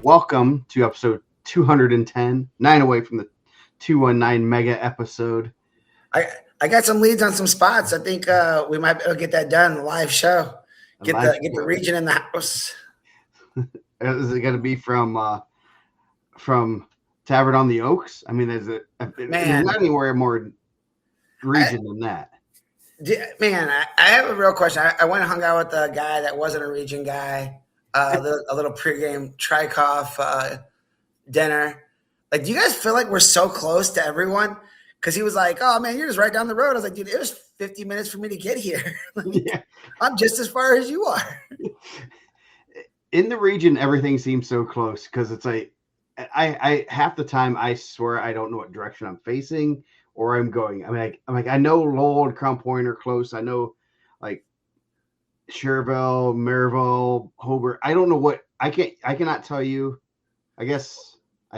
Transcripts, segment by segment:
Welcome to episode 210, 9 away from the 219 mega episode. I got some leads on some spots. I think we might be able to get that done. The live show. Get the region in the house. Is it going to be from Tavern on the Oaks? I mean, there's not anywhere more region than that. Man, I have a real question. I went and hung out with a guy that wasn't a region guy. A little pregame Trikoff dinner. Like, do you guys feel like we're so close to everyone? Because he was like, "Oh man, you're just right down the road." I was like, "Dude, it was 50 minutes for me to get here. I'm just as far as you are." In the region, everything seems so close because it's like I half the time I swear I don't know what direction I'm facing or I'm going. I'm like I know Lowell and Crown Point are close. I know like Cherville, Maryville, Hobart. I don't know what I cannot tell you. I guess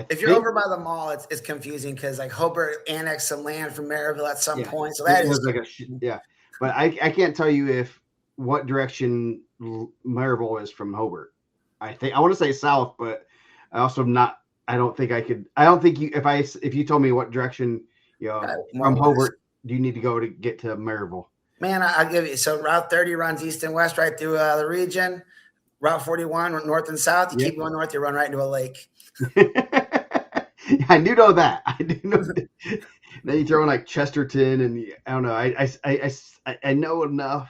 if you're over by the mall, it's confusing because like Hobart annexed some land from Maryville at some point. So that is like but I can't tell you what direction Maryville is from Hobart. I want to say south, but I also not. I don't think you if you told me what direction from Hobart do you need to go to get to Maryville? Man, I'll give you. So Route 30 runs east and west right through the region. Route 41 north and south. You keep going north, you run right into a lake. I do know that. I do know that. Then you throw in like Chesterton, and I don't know. I know enough,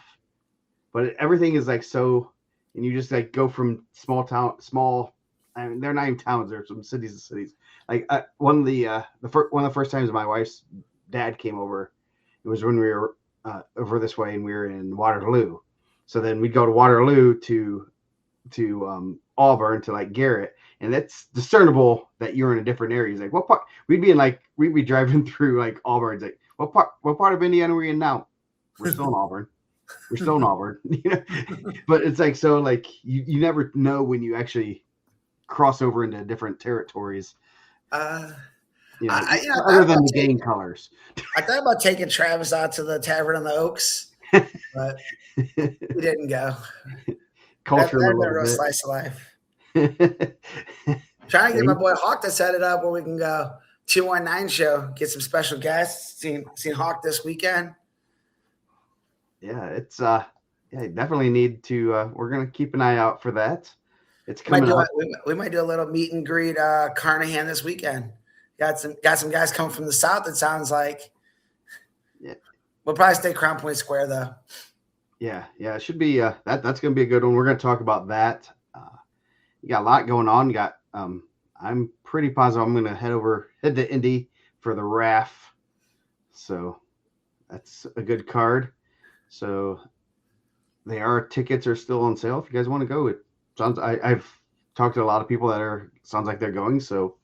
but everything is like so. And you just like go from small. I mean, they're not even towns. They're some cities and cities. Like one of the first times my wife's dad came over, it was when we were over this way, and we were in Waterloo. So then we'd go to Waterloo to Auburn to like Garrett, and that's discernible that you're in a different area. He's like, what part? We'd be driving through like Auburn. It's like, what part of Indiana are we in now? We're still in Auburn. We're still in Auburn. But it's like, so like you never know when you actually cross over into different territories. Other than the game colors. I thought about taking Travis out to the Tavern on the Oaks, but we didn't go. Culture a real slice of life. Trying to get my boy Hawk to set it up where we can go 219 show, get some special guests. Seen Hawk this weekend. Yeah, it's definitely need to. We're gonna keep an eye out for that. It's coming up. We might do a little meet and greet Carnahan this weekend. Got some guys coming from the south. It sounds like. Yeah, we'll probably stay Crown Point Square though. Yeah, it should be that's gonna be a good one. We're gonna talk about that. You got a lot going on. You got I'm pretty positive I'm gonna head to Indy for the RAF. So that's a good card. So tickets are still on sale if you guys want to go. It sounds I've talked to a lot of people that sounds like they're going. So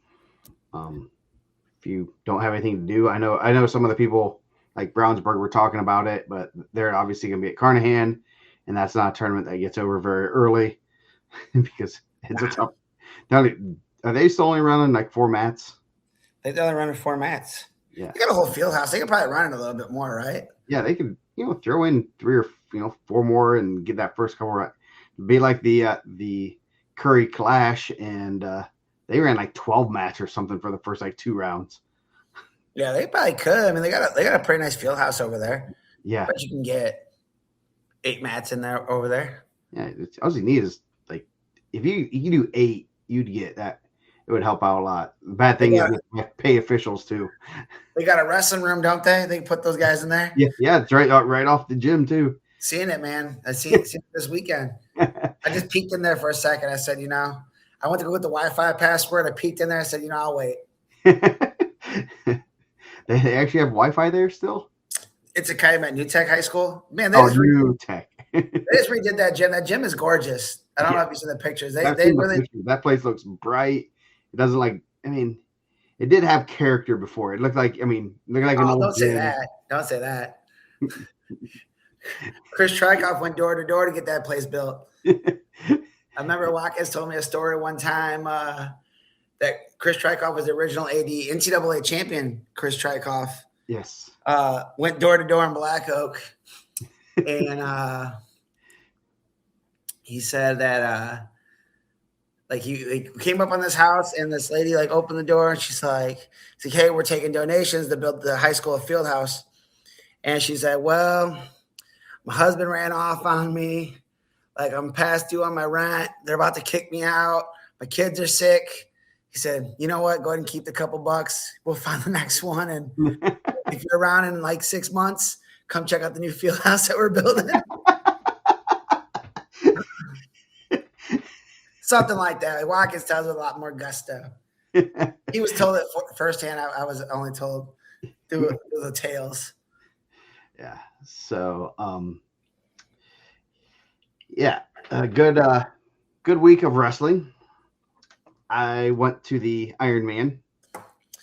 if you don't have anything to do, I know some of the people like Brownsburg were talking about it, but they're obviously going to be at Carnahan, and that's not a tournament that gets over very early because it's a tough. Are they still only running like 4 mats? They're only running 4 mats. Yeah, they got a whole field house. They could probably run it a little bit more, right? Yeah, they could throw in 3 or 4 more and get that first couple right. Be like the Curry Clash, and they ran like 12 mats or something for the first like 2 rounds. Yeah, they probably could. I mean, they got a pretty nice field house over there. Yeah, but you can get 8 mats in there over there. Yeah, all you need is like if you do 8, you'd get that. It would help out a lot. The bad thing is you pay officials too. They got a wrestling room, don't they? They put those guys in there. Yeah, it's right off the gym too. Seeing it, man. I seen it this weekend. I just peeked in there for a second. I said, I went to go get the Wi-Fi password. I peeked in there. I said, I'll wait. They actually have Wi-Fi there still? It's a kind of at New Tech High School. Man, New Tech. They just redid that gym. That gym is gorgeous. I don't know if you've seen the pictures. That place looks bright. It doesn't it did have character before. It looked like an old don't gym. Say that. Don't say that. Chris Trikoff went door to door to get that place built. I remember Watkins told me a story one time that Chris Trikoff was the original AD, NCAA champion. Chris Trikoff, yes, went door to door in Black Oak, and he said that Like he came up on this house, and this lady like opened the door, and she's like, "Hey, we're taking donations to build the high school field house." And she said, "Well, my husband ran off on me. Like I'm past due on my rent. They're about to kick me out. My kids are sick." He said, "You know what? Go ahead and keep the couple bucks. We'll find the next one. And if you're around in like 6 months, come check out the new field house that we're building." Something like that. Like Watkins tells with a lot more gusto. He was told it firsthand. I was only told through the tales. Yeah. So, yeah, a good week of wrestling. I went to the Ironman,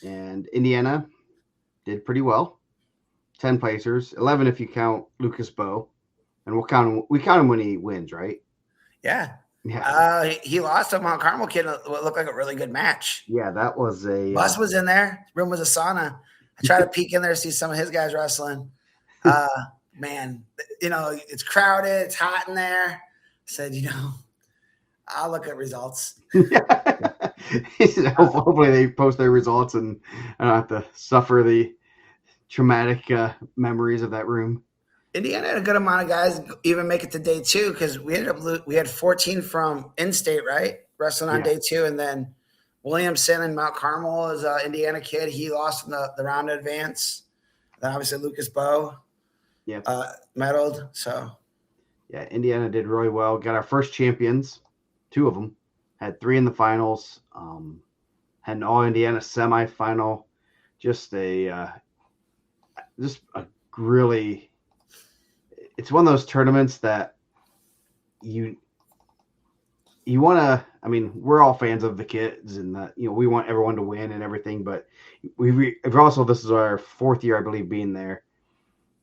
and Indiana did pretty well. 10 placers, 11 if you count Lucas Bow, and we count him when he wins, right? Yeah. Yeah. He lost to Mount Carmel kid. What looked like a really good match. Yeah, that was a Bus was in there. Room was a sauna. I tried to peek in there to see some of his guys wrestling. Man, it's crowded. It's hot in there. I said, I'll look at results. Hopefully they post their results and I don't have to suffer the traumatic memories of that room. Indiana had a good amount of guys even make it to day 2 because we had 14 from in-state, right? Wrestling on day 2, and then Williamson and Mount Carmel is an Indiana kid. He lost in the round of advance. Then obviously Lucas Bow medaled. So yeah, Indiana did really well. Got our first champions, 2 of them. Had 3 in the finals. Had an All Indiana semifinal. Just a really. It's one of those tournaments that you want to. I mean, we're all fans of the kids, and we want everyone to win and everything. But this is our 4th year, I believe, being there.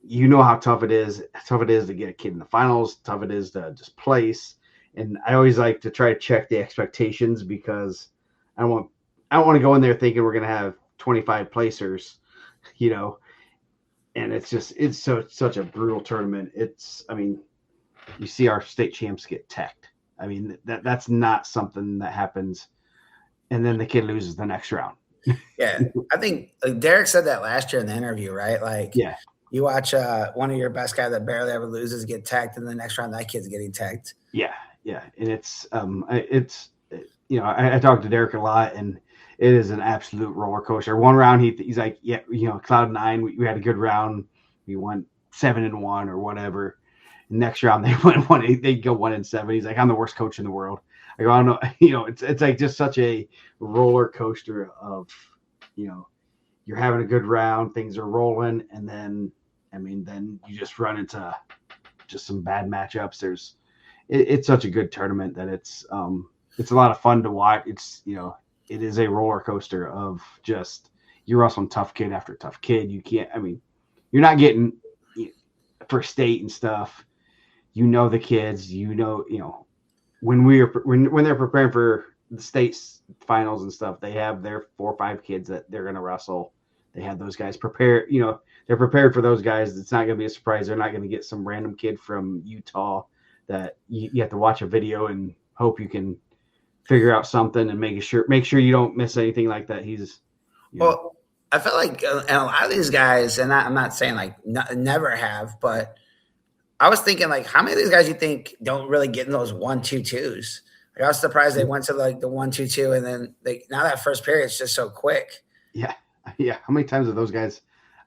You know how tough it is. Tough it is to get a kid in the finals. Tough it is to just place. And I always like to try to check the expectations because I don't want to go in there thinking we're going to have 25 placers, and it's such a brutal tournament. You see our state champs get teched. I mean, that's not something that happens. And then the kid loses the next round. Yeah. I think Derek said that last year in the interview, right? Like, yeah. You watch one of your best guys that barely ever loses get tagged, and the next round that kid's getting tagged. Yeah, and it's I talk to Derek a lot, and it is an absolute roller coaster. One round he's like, yeah, cloud 9. We had a good round. We won 7-1 or whatever. Next round they went 1. They go 1-7. He's like, I'm the worst coach in the world. I go, I don't know. It's like just such a roller coaster of you're having a good round, things are rolling, and then you just run into just some bad matchups. It's such a good tournament that it's a lot of fun to watch. It's it is a roller coaster of just you're wrestling tough kid after tough kid. You can't. You're not getting for state and stuff. The kids. When they're preparing for the states finals and stuff, they have their 4 or 5 kids that they're going to wrestle. They have those guys prepared. They're prepared for those guys. It's not going to be a surprise. They're not going to get some random kid from Utah that you have to watch a video and hope you can figure out something and make sure you don't miss anything like that. Well, I felt like and a lot of these guys, and I'm not saying like never have, but I was thinking like how many of these guys you think don't really get in those 1-2-2s? Like I was surprised they went to like the 1-2-2, and then now that first period is just so quick. Yeah. How many times have those guys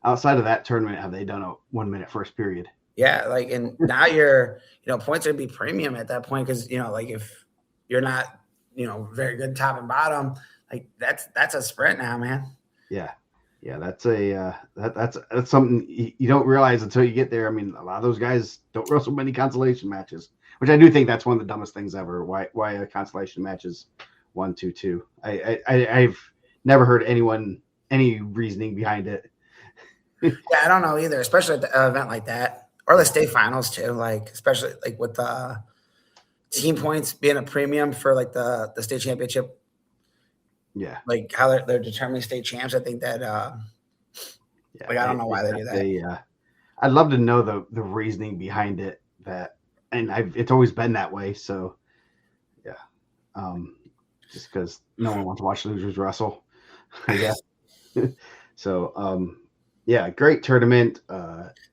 outside of that tournament have they done a 1-minute first period? Yeah, and now you're points are gonna be premium at that point because if you're not very good top and bottom, like that's a sprint now, man. Yeah, that's that's something you don't realize until you get there. A lot of those guys don't wrestle many consolation matches, which I do think that's one of the dumbest things ever. Why a consolation match is 1-2-2? I've never heard any reasoning behind it. Yeah, I don't know either, especially at the event like that or the state finals too. Like especially like with the team points being a premium for like the state championship. Yeah, like how they're determining state champs. I think that I don't know why they do that. I'd love to know the reasoning behind it. It's always been that way. So yeah, just because no one wants to watch losers wrestle, I guess. So, yeah, great tournament.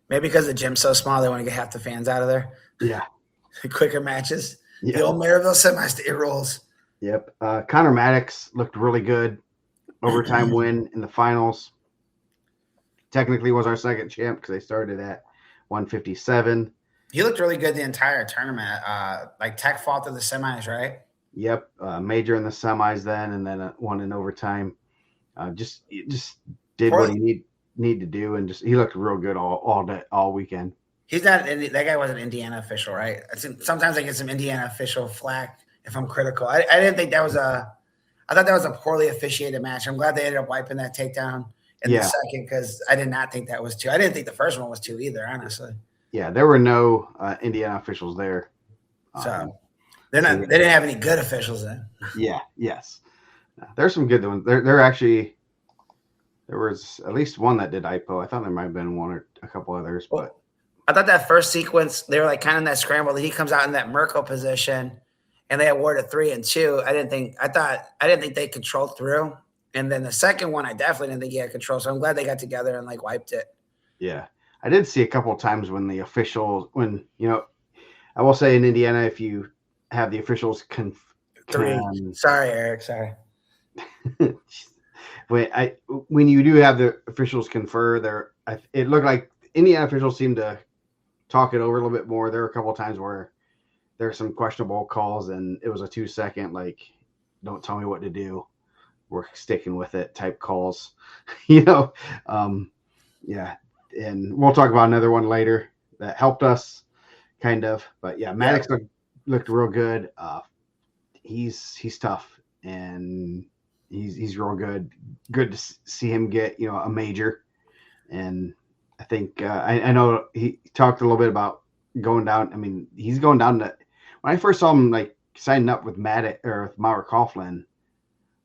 Maybe because the gym's so small, they want to get half the fans out of there. Yeah, Quicker matches. The yeah, old Maryville semi-state rules. yep. Connor Maddox looked really good. Overtime win in the finals. Technically was our second champ because they started at 157. He looked really good the entire tournament. Like Tech fought through the semis, right? Yep, major in the semis then, and then one in overtime. Just did what he need to do, and just he looked real good all day, all weekend. He's not that guy was an Indiana official, right? Sometimes I get some Indiana official flack if I'm critical. I didn't think that was I thought that was a poorly officiated match. I'm glad they ended up wiping that takedown in the second because I did not think that was two. I didn't think the first one was two either, honestly. Yeah, there were no Indiana officials there. So they didn't have any good officials then. Yeah, yes. There's some good ones. There actually there was at least one that did IPO. I thought there might have been one or a couple others, but I thought that first sequence, they were like kind of in that scramble that he comes out in that Merkel position and they awarded 3 and 2. I didn't think they controlled through. And then the second one, I definitely didn't think he had control. So I'm glad they got together and like wiped it. Yeah. I did see a couple of times when the officials, I will say in Indiana, if you have the officials Sorry, Eric. Sorry. when you do have the officials confer, it looked like Indiana officials seemed to talk it over a little bit more. There were a couple of times where there were some questionable calls, and it was a 2-second, like, don't tell me what to do. We're sticking with it type calls, Yeah. And we'll talk about another one later that helped us kind of, but yeah, Maddox looked real good. He's tough and he's real good. Good to see him get, a major. And I think, I know he talked a little bit about going down. I mean, he's going down to, when I first saw him like signing up with Maddox or with Maurer Coughlin,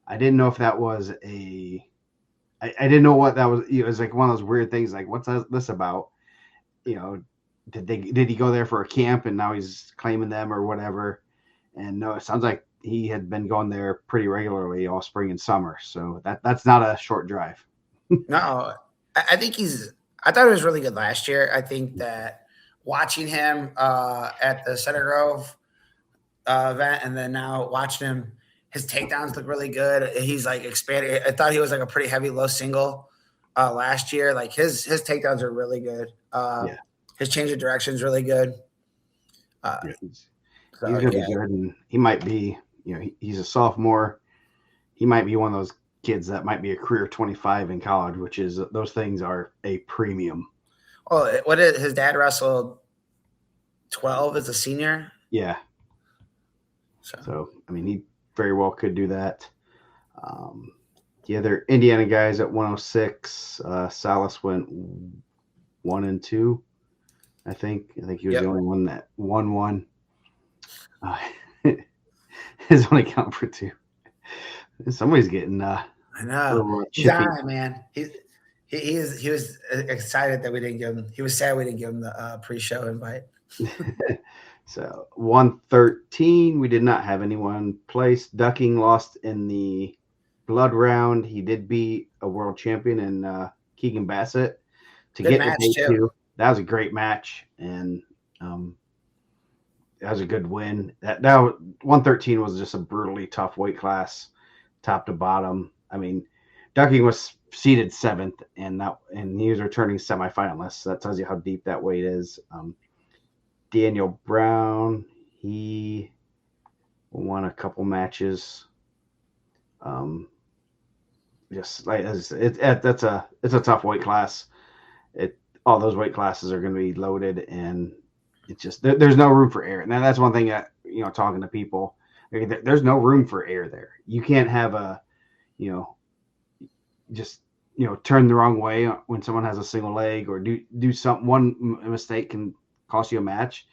I didn't know if that was I didn't know what that was. It was like one of those weird things. Like, what's this about? Did he go there for a camp and now he's claiming them or whatever? And no, it sounds like he had been going there pretty regularly all spring and summer. So that's not a short drive. No, I think I thought it was really good last year. I think that watching him at the Center Grove event and then now watching him, his takedowns look really good. He's like expanded. I thought he was like a pretty heavy low single last year. Like his takedowns are really good. His change of direction is really good. He's gonna be good, and he might be. He's a sophomore. He might be one of those kids that might be a career 25 in college, which is those things are a premium. Oh, what did his dad wrestled 12 as a senior? Yeah. So I mean, he very well could do that. The other Indiana guys at 106, Salas went 1 and 2. I think he was the only one that won one. His only count for 2. Somebody's getting I know. He's on it, man. He was excited that we didn't give him. He was sad we didn't give him the pre-show invite. So 113, we did not have anyone placed. Ducking lost in the blood round. He did beat a world champion in Keegan Bassett to get the pay too. That was a great match, and that was a good win. That 113 was just a brutally tough weight class, top to bottom. I mean, Ducking was seeded 7th, and he was returning semifinalist. So that tells you how deep that weight is. Daniel Brown, he won a couple matches. Just like it's a tough weight class. All those weight classes are going to be loaded, and it's just there's no room for error. Now that's one thing that talking to people, there's no room for error there. You can't have just turn the wrong way when someone has a single leg or do something. One mistake can cost you a match.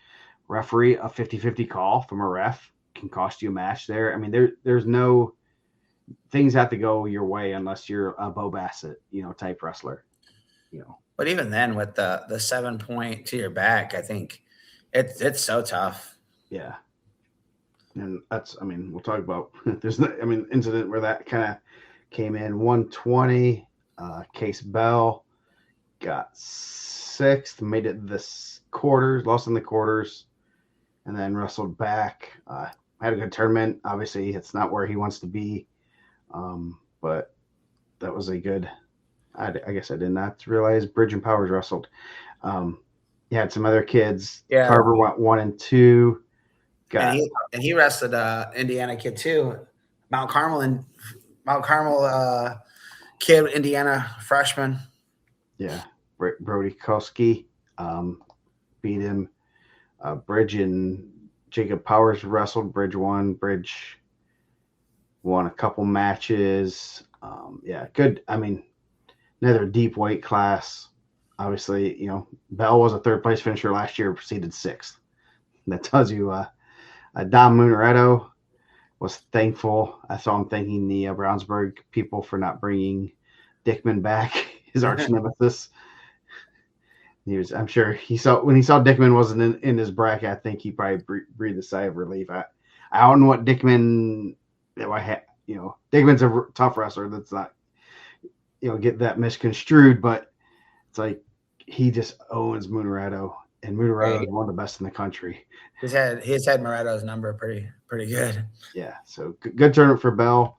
Referee, a 50-50 call from a ref can cost you a match there. I mean, there's no things have to go your way unless you're a Bo Bassett, type wrestler, But even then with the 7-point to your back, I think it's so tough. Yeah. And that's, I mean, we'll talk about there's no, I mean, incident where that kind of came in 120. Case Bell got sixth, made it this quarters, lost in the quarters, and then wrestled back. Had a good tournament. Obviously, it's not where he wants to be, but that was a good. I guess I did not realize Bridge and Powers wrestled. You had some other kids. Yeah. Carver went 1 and 2. And he wrestled Indiana kid too, Mount Carmel kid, Indiana freshman. Yeah, Brody Koski beat him. Bridge and Jacob Powers wrestled. Bridge won. Bridge won a couple matches. Yeah, good. I mean, another deep weight class. Obviously, you know, Bell was a third place finisher last year, proceeded sixth. That tells you Dom Munaretto was thankful. I saw him thanking the Brownsburg people for not bringing Dickman back, his arch nemesis. I'm sure when he saw Dickman wasn't in his bracket, I think he probably breathed a sigh of relief. I don't know what Dickman, Dickman's a tough wrestler. That's not, get that misconstrued, but it's like he just owns Munaretto, and Munaretto is one of the best in the country. He's had Munaretto's number pretty good. Yeah, so good tournament for Bell.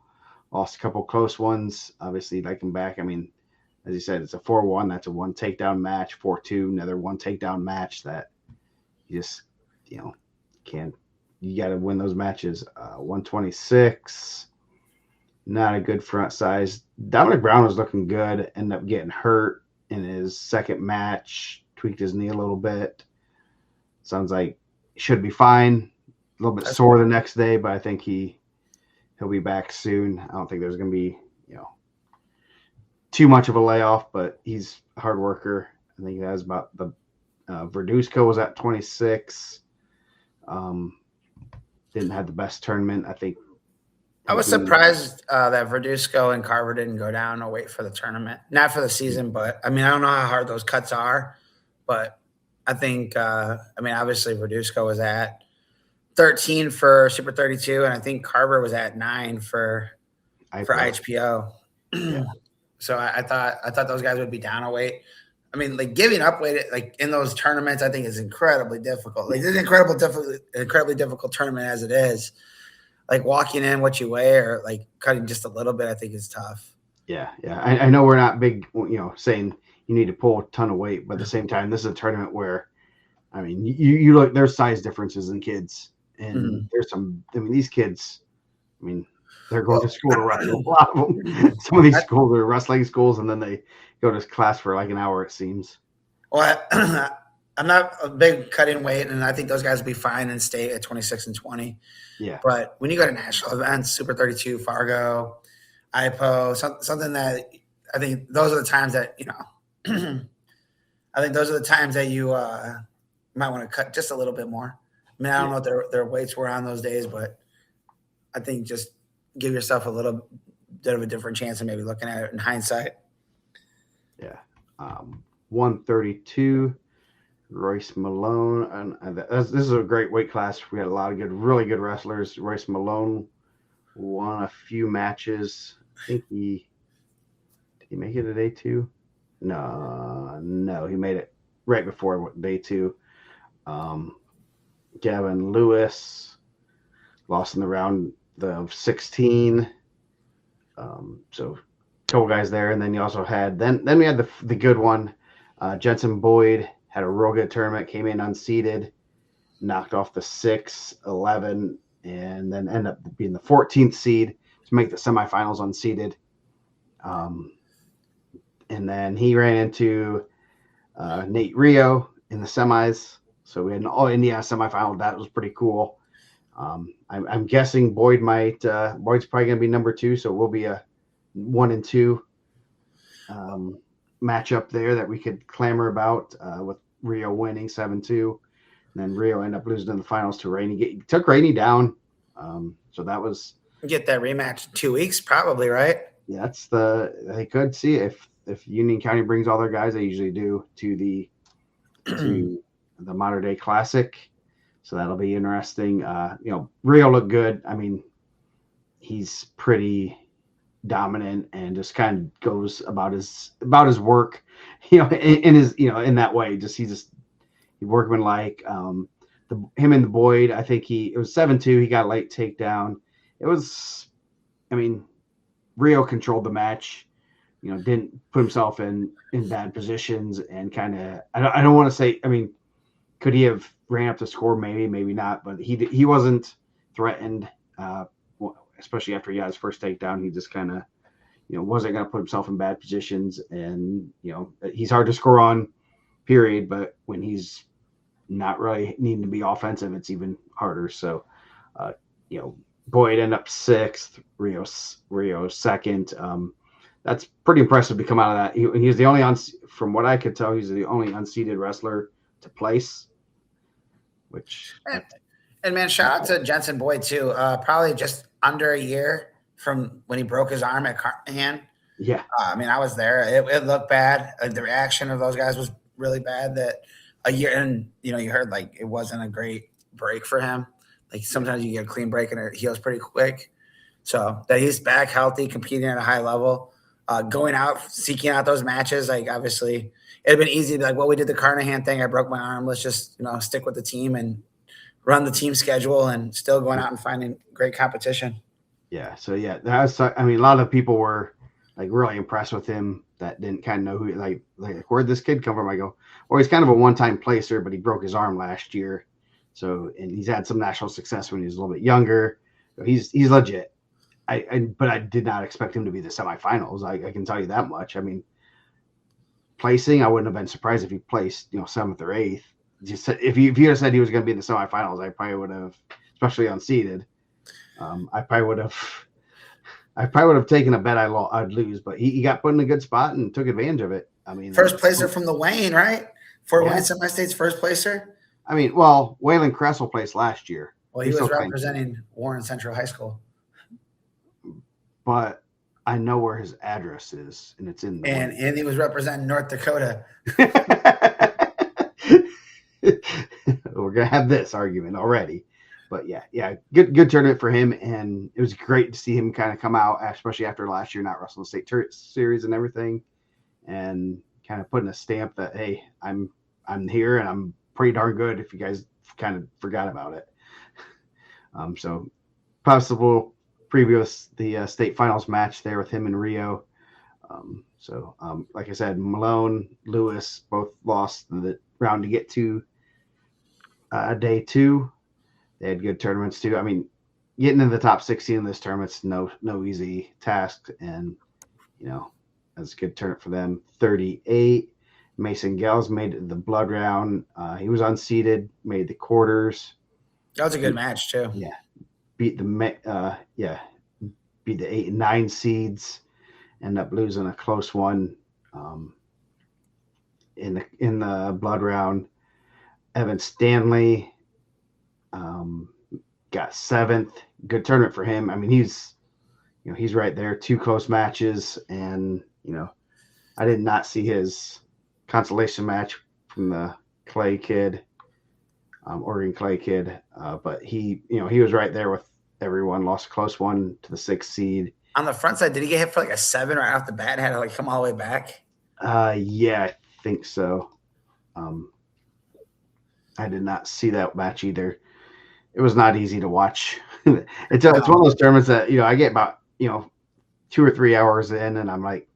Lost a couple close ones. Obviously, like him back. I mean, as you said, it's a 4-1. That's a one takedown match. 4-2, another one takedown match that you just, can't. You got to win those matches. 126, not a good front size. Dominic Brown was looking good. Ended up getting hurt in his second match. Tweaked his knee a little bit. Sounds like he should be fine. A little bit sore the next day, but I think he'll be back soon. I don't think there's going to be, too much of a layoff, but he's a hard worker. I think that was about the Verduzco was at 26. Didn't have the best tournament. I think I was surprised that Verduzco and Carver didn't go down or wait for the tournament. Not for the season, but I mean, I don't know how hard those cuts are, but I think, obviously Verduzco was at 13 for Super 32, and I think Carver was at 9 for IHPO. Yeah. So I thought those guys would be down a weight. I mean, like giving up weight, like in those tournaments, I think is incredibly difficult. Like it's an incredibly difficult tournament as it is. Like walking in what you weigh or like cutting just a little bit, I think is tough. Yeah. I know we're not big, saying you need to pull a ton of weight, but at the same time, this is a tournament where, I mean, you look, there's size differences in kids, and there's some. I mean, these kids, they're going to school to wrestle. A lot of them. Some of these schools are wrestling schools, and then they go to class for like an hour, it seems. Well, I'm not a big cut-in weight, and I think those guys will be fine and stay at 26 and 20. Yeah. But when you go to national events, Super 32, Fargo, IPO, something that I think those are the times that, I think those are the times that you might want to cut just a little bit more. I mean, I don't know what their weights were on those days, but I think just give yourself a little bit of a different chance of maybe looking at it in hindsight. Yeah. 132, Royce Malone. And this is a great weight class. We had a lot of really good wrestlers. Royce Malone won a few matches. I think did he make it to day 2? No, he made it right before day 2. Gavin Lewis lost in the round of 16. So a couple guys there, and then you also had then we had the good one. Jensen Boyd had a real good tournament, came in unseeded, knocked off the 6, 11, and then ended up being the 14th seed to make the semifinals unseeded. And then he ran into Nate Rio in the semis. So we had an all-Indiana semifinal. That was pretty cool. I'm guessing Boyd's probably going to be number 2, so it will be a 1 and 2 matchup there that we could clamor about with Rio winning 7-2. And then Rio ended up losing in the finals to Rainey. He took Rainey down. So that was... Get that rematch in 2 weeks, probably, right? Yeah, they could see if Union County brings all their guys, they usually do, to the Modern Day Classic. So that'll be interesting. Rio looked good. I mean, he's pretty dominant and just kind of goes about his work, in his in that way. He workmanlike. Him and the Boyd, I think it was 7-2. He got a late takedown. It was, I mean, Rio controlled the match. Didn't put himself in bad positions and kind of. I don't want to say. I mean, could he have ran up the score? Maybe not. But he wasn't threatened. Especially after he got his first takedown, he just kind of wasn't going to put himself in bad positions, and he's hard to score on, period. But when he's not really needing to be offensive, it's even harder. So, Boyd ended up sixth, Rio second. That's pretty impressive to come out of that. He was the only from what I could tell, he's the only unseeded wrestler to place. Which and man, shout out to Jensen Boyd too. Probably just under a year from when he broke his arm at Carnahan. Yeah. I mean, I was there. It looked bad. The reaction of those guys was really bad. That a year, and you heard like it wasn't a great break for him. Like sometimes you get a clean break and it heals pretty quick. So that he's back healthy, competing at a high level, going out, seeking out those matches. Like obviously, it'd been easy to be like, well, we did the Carnahan thing. I broke my arm. Let's just stick with the team and run the team schedule, and still going out and finding great competition. Yeah. So yeah, I mean, a lot of people were like really impressed with him that didn't kind of know who like where'd this kid come from? I go, well, he's kind of a one-time placer, but he broke his arm last year. So, and he's had some national success when he was a little bit younger. So he's legit. But I did not expect him to be the semifinals. I can tell you that much. I mean, placing, I wouldn't have been surprised if he placed, seventh or eighth. Just if you had said he was going to be in the semifinals, I probably would have, especially unseeded. I probably would have taken a bet I'd lose, but he got put in a good spot and took advantage of it. I mean, first placer from the Wayne, right? Fort Wayne Semi-State's first placer. I mean, well, Waylon Kressel placed last year. Well, he was representing Warren Central High School. But I know where his address is, and it's in the and he was representing North Dakota. We're gonna have this argument already. But yeah, good tournament for him, and it was great to see him kind of come out, especially after last year not wrestling the state series and everything, and kind of putting a stamp that hey, I'm here and I'm pretty darn good. If you guys kind of forgot about it, so possible preview the state finals match there with him and Rio. Like I said, Malone, Lewis both lost the round to get to day two. They had good tournaments too. I mean, getting in the top 16 in this tournament's no easy task, and that's a good tournament for them. 38. Mason Gels made the blood round. He was unseeded, made the quarters. That was a good match too. Yeah, beat the 8 and 9 seeds. End up losing a close one in the blood round. Evan Stanley got 7th. Good tournament for him. I mean, he's right there. 2 close matches, and I did not see his consolation match from the Clay kid, Oregon Clay kid, but he was right there with everyone. Lost a close one to the 6th seed. On the front side, did he get hit for like a 7 right off the bat and had to like come all the way back? Yeah, I think so. I did not see that match either. It was not easy to watch. It's one of those tournaments that I get about 2 or 3 hours in, and I'm like,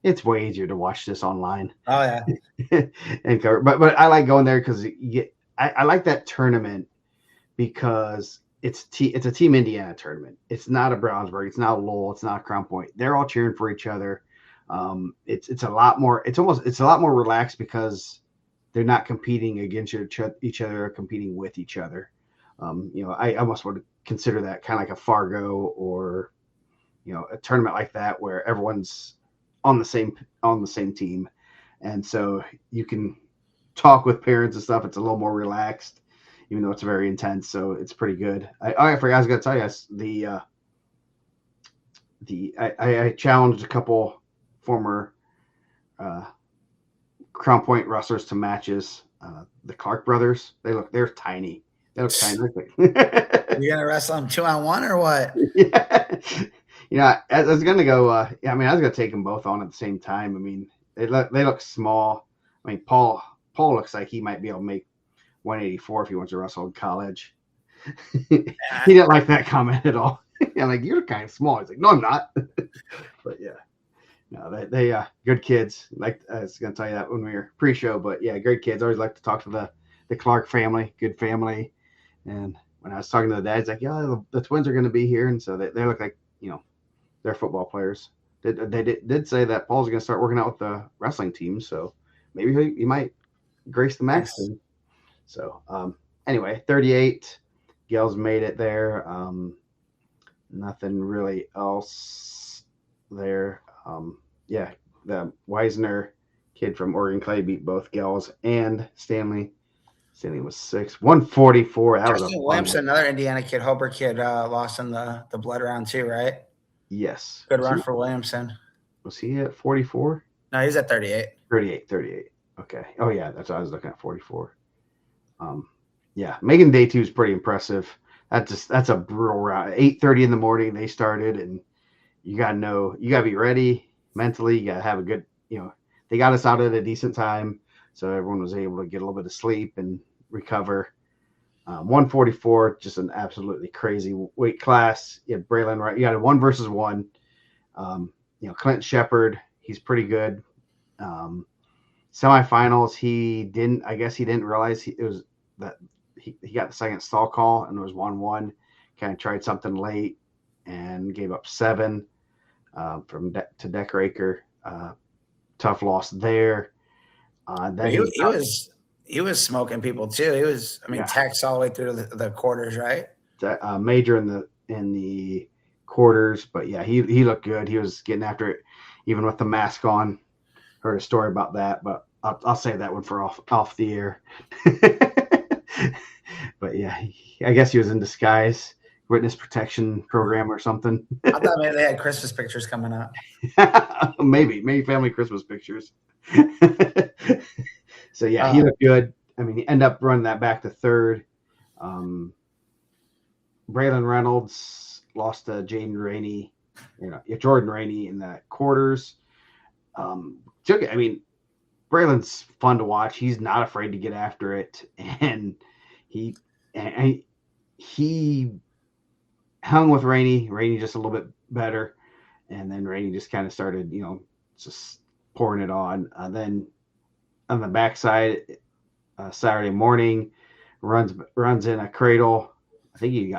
it's way easier to watch this online. Oh yeah, and cover. But I like going there because I like that tournament because it's a Team Indiana tournament. It's not a Brownsburg. It's not a Lowell. It's not a Crown Point. They're all cheering for each other. It's a lot more. It's a lot more relaxed because they're not competing against each other or competing with each other. I almost would consider that kind of like a Fargo or a tournament like that where everyone's on the same team, and so you can talk with parents and stuff. It's a little more relaxed, even though it's very intense. So it's pretty good. I forgot I was going to tell you I challenged a couple former Crown Point wrestlers to matches. The Clark brothers, they're tiny. That looks kind of You're gonna wrestle him 2-on-1 or what? yeah. I was gonna go. I was gonna take them both on at the same time. I mean, they look small. I mean, Paul looks like he might be able to make 184 if he wants to wrestle in college. He didn't like that comment at all. I'm like, you're kind of small. He's like, no, I'm not. But yeah, no, they good kids. Like I was gonna tell you that when we were pre-show, but yeah, great kids. I always like to talk to the Clark family, good family. And when I was talking to the dads, like, yeah, the twins are going to be here, and so they look like they're football players. They did say that Paul's going to start working out with the wrestling team, so maybe he might grace the max Nice. team. So anyway, 38. Gals made it there. Nothing really else there. Yeah, the Weisner kid from Oregon Clay beat both Gals and Stanley. Stanley was 6, 144. That was a Justin fun Williamson, one. another Indiana kid, Hobart kid, lost in the blood round too, right? Yes. Good run for Williamson. Was he at 44? No, he's at 38. 38. Okay. Oh yeah, that's what I was looking at, 44. Yeah, Megan Day 2 is pretty impressive. That's a brutal round. 8:30 in the morning they started, and you gotta be ready mentally. You gotta have a good, they got us out at a decent time, so everyone was able to get a little bit of sleep and recover. 144, just an absolutely crazy weight class. You had Braylon, right? You had a 1-versus-1. Clint Shepard, he's pretty good. Semifinals, I guess he didn't realize it was that he got the second stall call and it was 1-1. Kind of tried something late and gave up 7 to Deckraker. Tough loss there. Then he was smoking people too. He was, taxed all the way through the quarters, right? Major in the quarters, but yeah, he looked good. He was getting after it, even with the mask on. Heard a story about that, but I'll save that one for off the air. But yeah, I guess he was in disguise, witness protection program or something. I thought maybe they had Christmas pictures coming up. maybe family Christmas pictures. So yeah, he looked good. I mean, he ended up running that back to 3rd. Braylon Reynolds lost to Jordan Rainey in the quarters. Braylon's fun to watch. He's not afraid to get after it, and he hung with Rainey. Rainey just a little bit better, and then Rainey just kind of started, just pouring it on. Then on the backside, Saturday morning, runs in a cradle. I think he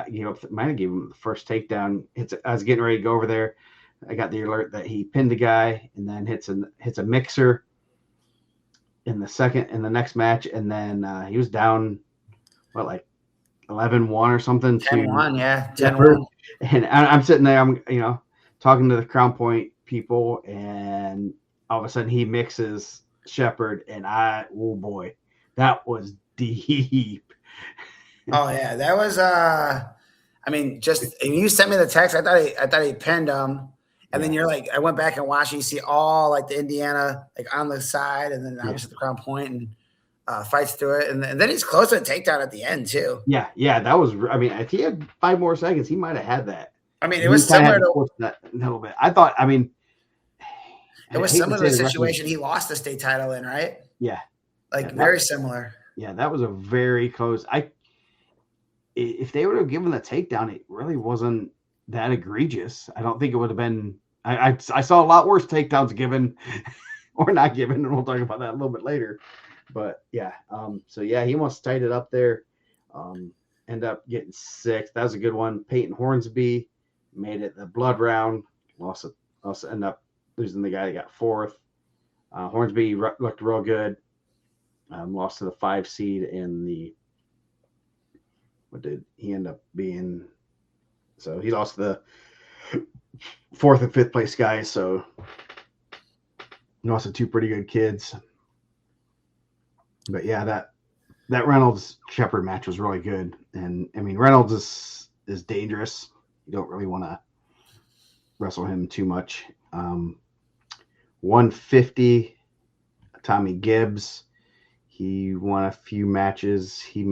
might have given him the first takedown. I was getting ready to go over there. I got the alert that he pinned the guy, and then hits a mixer in the next match, and then he was down, 11-1 or something. 10-1, yeah, 10-1. And I'm sitting there, I'm talking to the Crown Point people, and all of a sudden he mixes Shepard, and oh boy, that was deep. Oh yeah, that was you sent me the text. I thought he pinned him, and then you're like, I went back and watched. You see all like the Indiana on the side, and then obviously the Crown Point, and fights through it, and then he's close to a takedown at the end too. Yeah, that was. If he had 5 more seconds, he might have had that. It was similar to that a little bit. I thought. It was similar to the situation he lost the state title in, right? Yeah, very similar. Yeah, that was a very close. If they would have given the takedown, it really wasn't that egregious. I don't think it would have been. I saw a lot worse takedowns given or not given, and we'll talk about that a little bit later. But yeah, so yeah, he almost tied it up there. End up getting 6th. That was a good one. Peyton Hornsby made it the blood round. Also end up losing the guy that got 4th. Hornsby looked real good. Lost to the 5 seed in the. What did he end up being? So he lost the 4th and 5th place guys. So he lost to 2 pretty good kids. But yeah, that Reynolds Shepard match was really good, and Reynolds is dangerous. You don't really want to wrestle him too much. 150, Tommy Gibbs. He won a few matches. He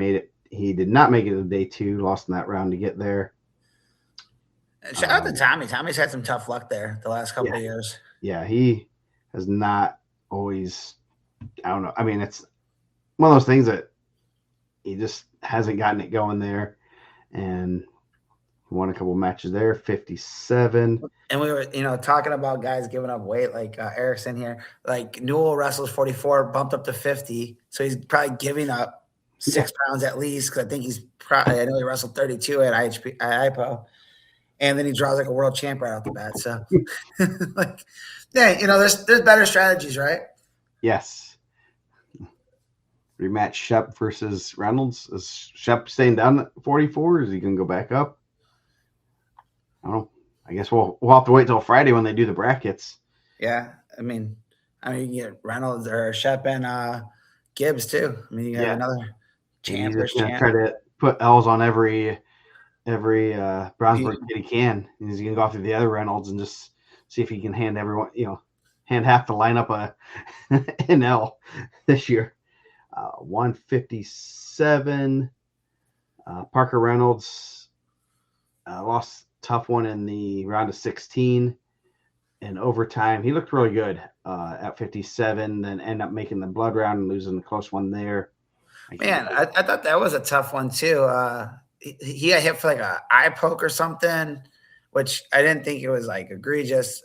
he did not make it to day 2, lost in that round to get there. Shout out to Tommy. Tommy's had some tough luck there the last couple Yeah, of years. yeah, he has not always. I don't know. I mean, it's one of those things that he just hasn't gotten it going there, and won a couple matches there. 57. And we were, talking about guys giving up weight, like Erickson here. Like Newell wrestles 44, bumped up to 50, so he's probably giving up 6 pounds at least. Because I think I know he wrestled 32 at IPO, and then he draws like a world champ right off the bat. So, like, yeah, there's better strategies, right? Yes. Rematch Shep versus Reynolds. Is Shep staying down at 44? Is he going to go back up? I don't know. I guess we'll have to wait till Friday when they do the brackets. Yeah, I mean, you get Reynolds or Shep and Gibbs too. I mean, you have another champ. He's just going to try to put L's on every Brownsburg kid he can. He's going to go after the other Reynolds and just see if he can hand everyone, hand half the lineup an L this year. 157. Parker Reynolds lost tough one in the round of 16 in overtime. He looked really good at 57, then end up making the blood round and losing the close one there. Man, I thought that was a tough one too. He got hit for like a eye poke or something, which I didn't think it was like egregious.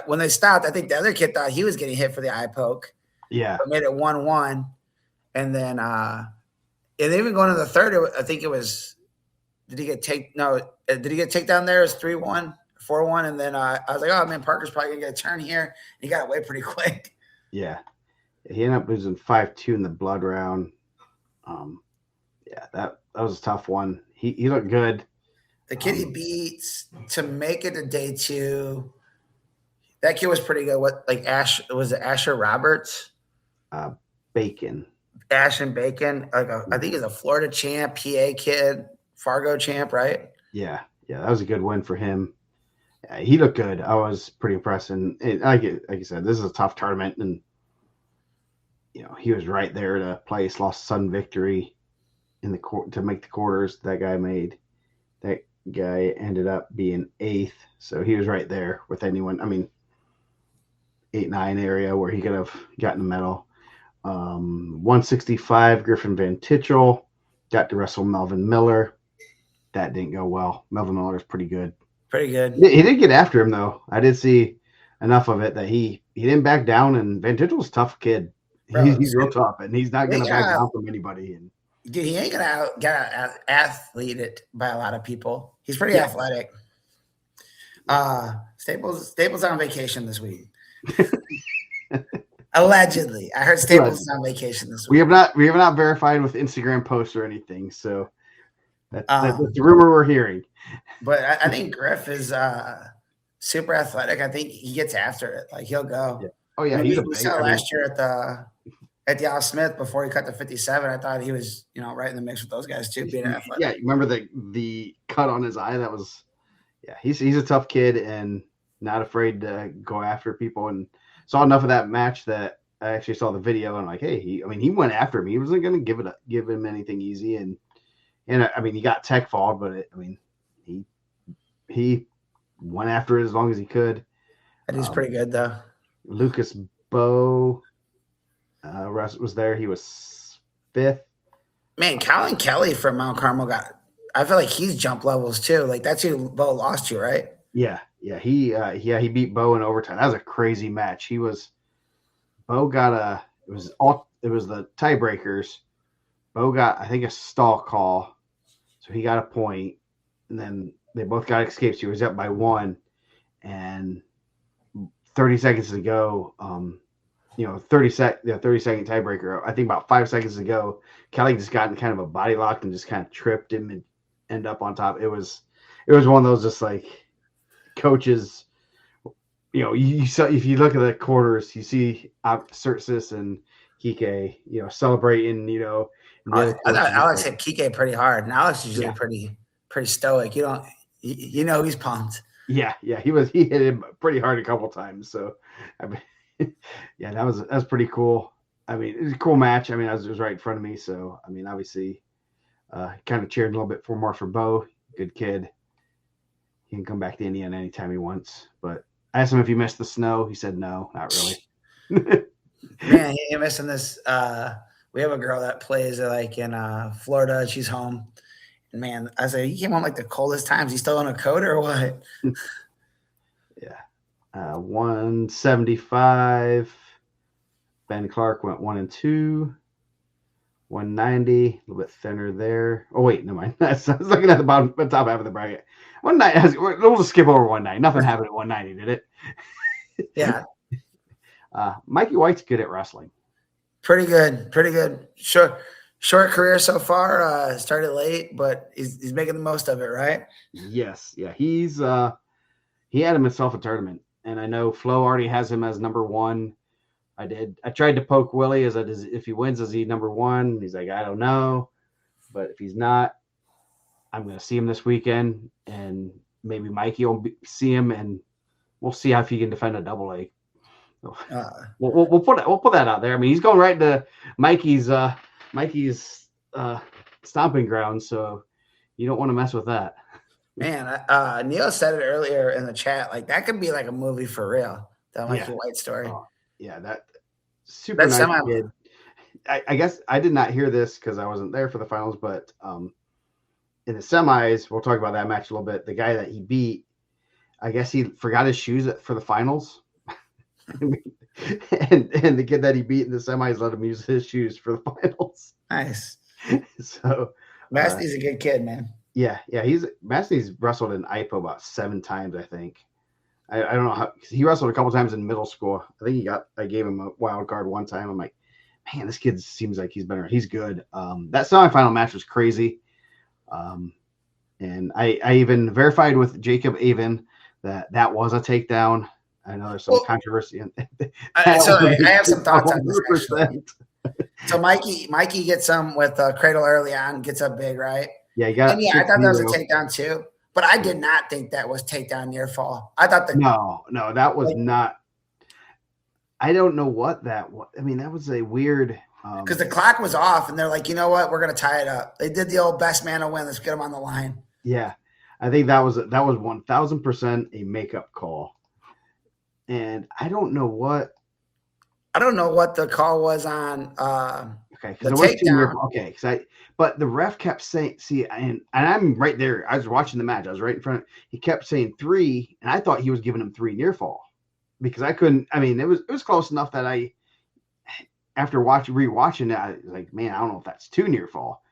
When they stopped, I think the other kid thought he was getting hit for the eye poke. Yeah, but made it 1-1, and then even going to the third, I think it was. Did he get takedown there? It was 3-1, 4-1, and then I was like, oh man, Parker's probably gonna get a turn here. And he got away pretty quick. Yeah, he ended up losing 5-2 in the blood round. Yeah, that was a tough one. He looked good. The kid he beats to make it to day 2. That kid was pretty good. Was it Asher Roberts? Bacon. Ashton Bacon. I think he's a Florida champ, PA kid. Fargo champ, right? Yeah, that was a good win for him. Yeah, he looked good. I was pretty impressed, and like you said, this is a tough tournament, and he was right there to place. Lost sudden victory in the court to make the quarters. That guy ended up being 8th, so he was right there with anyone. I mean, 8-9 area where he could have gotten a medal. 165, Griffin Van Tichel got to wrestle Melvin Miller. That didn't go well. Melvin Miller's pretty good. Pretty good. He did get after him, though. I did see enough of it that he didn't back down, and Van Tichel's a tough kid. He's real tough, and he's not going to back down from anybody. And dude, he ain't gonna get athleted by a lot of people. He's pretty athletic. Staples on vacation this week. Allegedly, I heard Staples is on vacation this week. We have not verified with Instagram posts or anything, so that's the rumor we're hearing. But I think Griff is super athletic. I think he gets after it. Like he'll go. Yeah. Oh yeah, we saw last year at the Al Smith before he cut to 57. I thought he was right in the mix with those guys too, being athletic. Yeah, remember the cut on his eye? That was he's a tough kid and not afraid to go after people, and saw enough of that match that I actually saw the video and I'm like, hey, he went after him. He wasn't going to give him anything easy, and I mean he got tech falled, but he went after it as long as he could. And he's pretty good though. Lucas Bowe was there. He was 5th. Man, Colin Kelly from Mount Carmel I feel like he's jump levels too. Like that's who Bowe lost to, right? Yeah. He beat Bowe in overtime. That was a crazy match. Bowe got it was the tiebreakers. Bowe got, I think, a stall call, so he got a point, and then they both got escapes. He was up by 1, and 30 seconds to go. 30-second tiebreaker. I think about 5 seconds to go, Kelly just got in kind of a body lock and just kind of tripped him and ended up on top. It was one of those just like coaches. You saw, if you look at the quarters, you see Cercis and Kike, celebrating. I thought Alex hit Kike pretty hard, and Alex is usually pretty stoic. He's pumped. Yeah, he hit him pretty hard a couple times. So, I mean, that was pretty cool. I mean, it was a cool match. I mean, it was right in front of me. So, I mean, obviously, Kind of cheered a little bit more for Bo. Good kid. He can come back to Indiana anytime he wants. But I asked him if he missed the snow. He said no, not really. Man, you're missing this. We have a girl that plays like in Florida. She's home. And man, I said, he came home like the coldest times. He's still on a coat or what? Yeah. 175. Ben Clark went 1 and 2. 190, a little bit thinner there. Oh wait, never mind. I was looking at the top half of the bracket. 190. We'll just skip over 190. Nothing happened at 190, did it? Yeah. Mikey White's good at wrestling. Pretty good. Short career so far. Started late, but he's making the most of it, right? Yes. Yeah. He had himself a tournament, and I know Flo already has him as number 1. I tried to poke Willie if he wins, is he number 1? He's like, I don't know. But if he's not, I'm going to see him this weekend, and maybe Mikey will see him, and we'll see if he can defend a double A. So, we'll put that out there. I mean, he's going right to Mikey's stomping ground, so you don't want to mess with that. Man, Neil said it earlier in the chat. Like that could be like a movie for real. That Mikey White story. Yeah, that super nice kid. I guess I did not hear this because I wasn't there for the finals, but in the semis, we'll talk about that match a little bit. The guy that he beat, I guess he forgot his shoes for the finals. and the kid that he beat in the semis let him use his shoes for the finals. Nice. So Masty's a good kid, man. Yeah. Masty's wrestled in IPO about 7 times, I think. I don't know how he wrestled a couple times in middle school. I think I gave him a wild card one time. I'm like, man, this kid seems like he's good. That semifinal match was crazy. And I even verified with Jacob Avon that was a takedown. I know there's some controversy in so I have some thoughts on this. So Mikey gets some with Cradle early on, gets up big, right? Yeah, I thought that was a takedown too. But I did not think that was takedown near fall. I thought no, that was not. I don't know what that was. I mean, that was a weird. Because the clock was off, and they're like, you know what, we're gonna tie it up. They did the old best man to win. Let's get him on the line. Yeah, I think that was 1,000% a makeup call, and I don't know what the call was on. Okay, because it was takedown. Okay, but the ref kept saying, and I'm right there. I was watching the match. I was right in front. He kept saying 3, and I thought he was giving him 3 near fall because I couldn't. I mean, it was close enough that after rewatching it, I was like, man, I don't know if that's 2 near fall.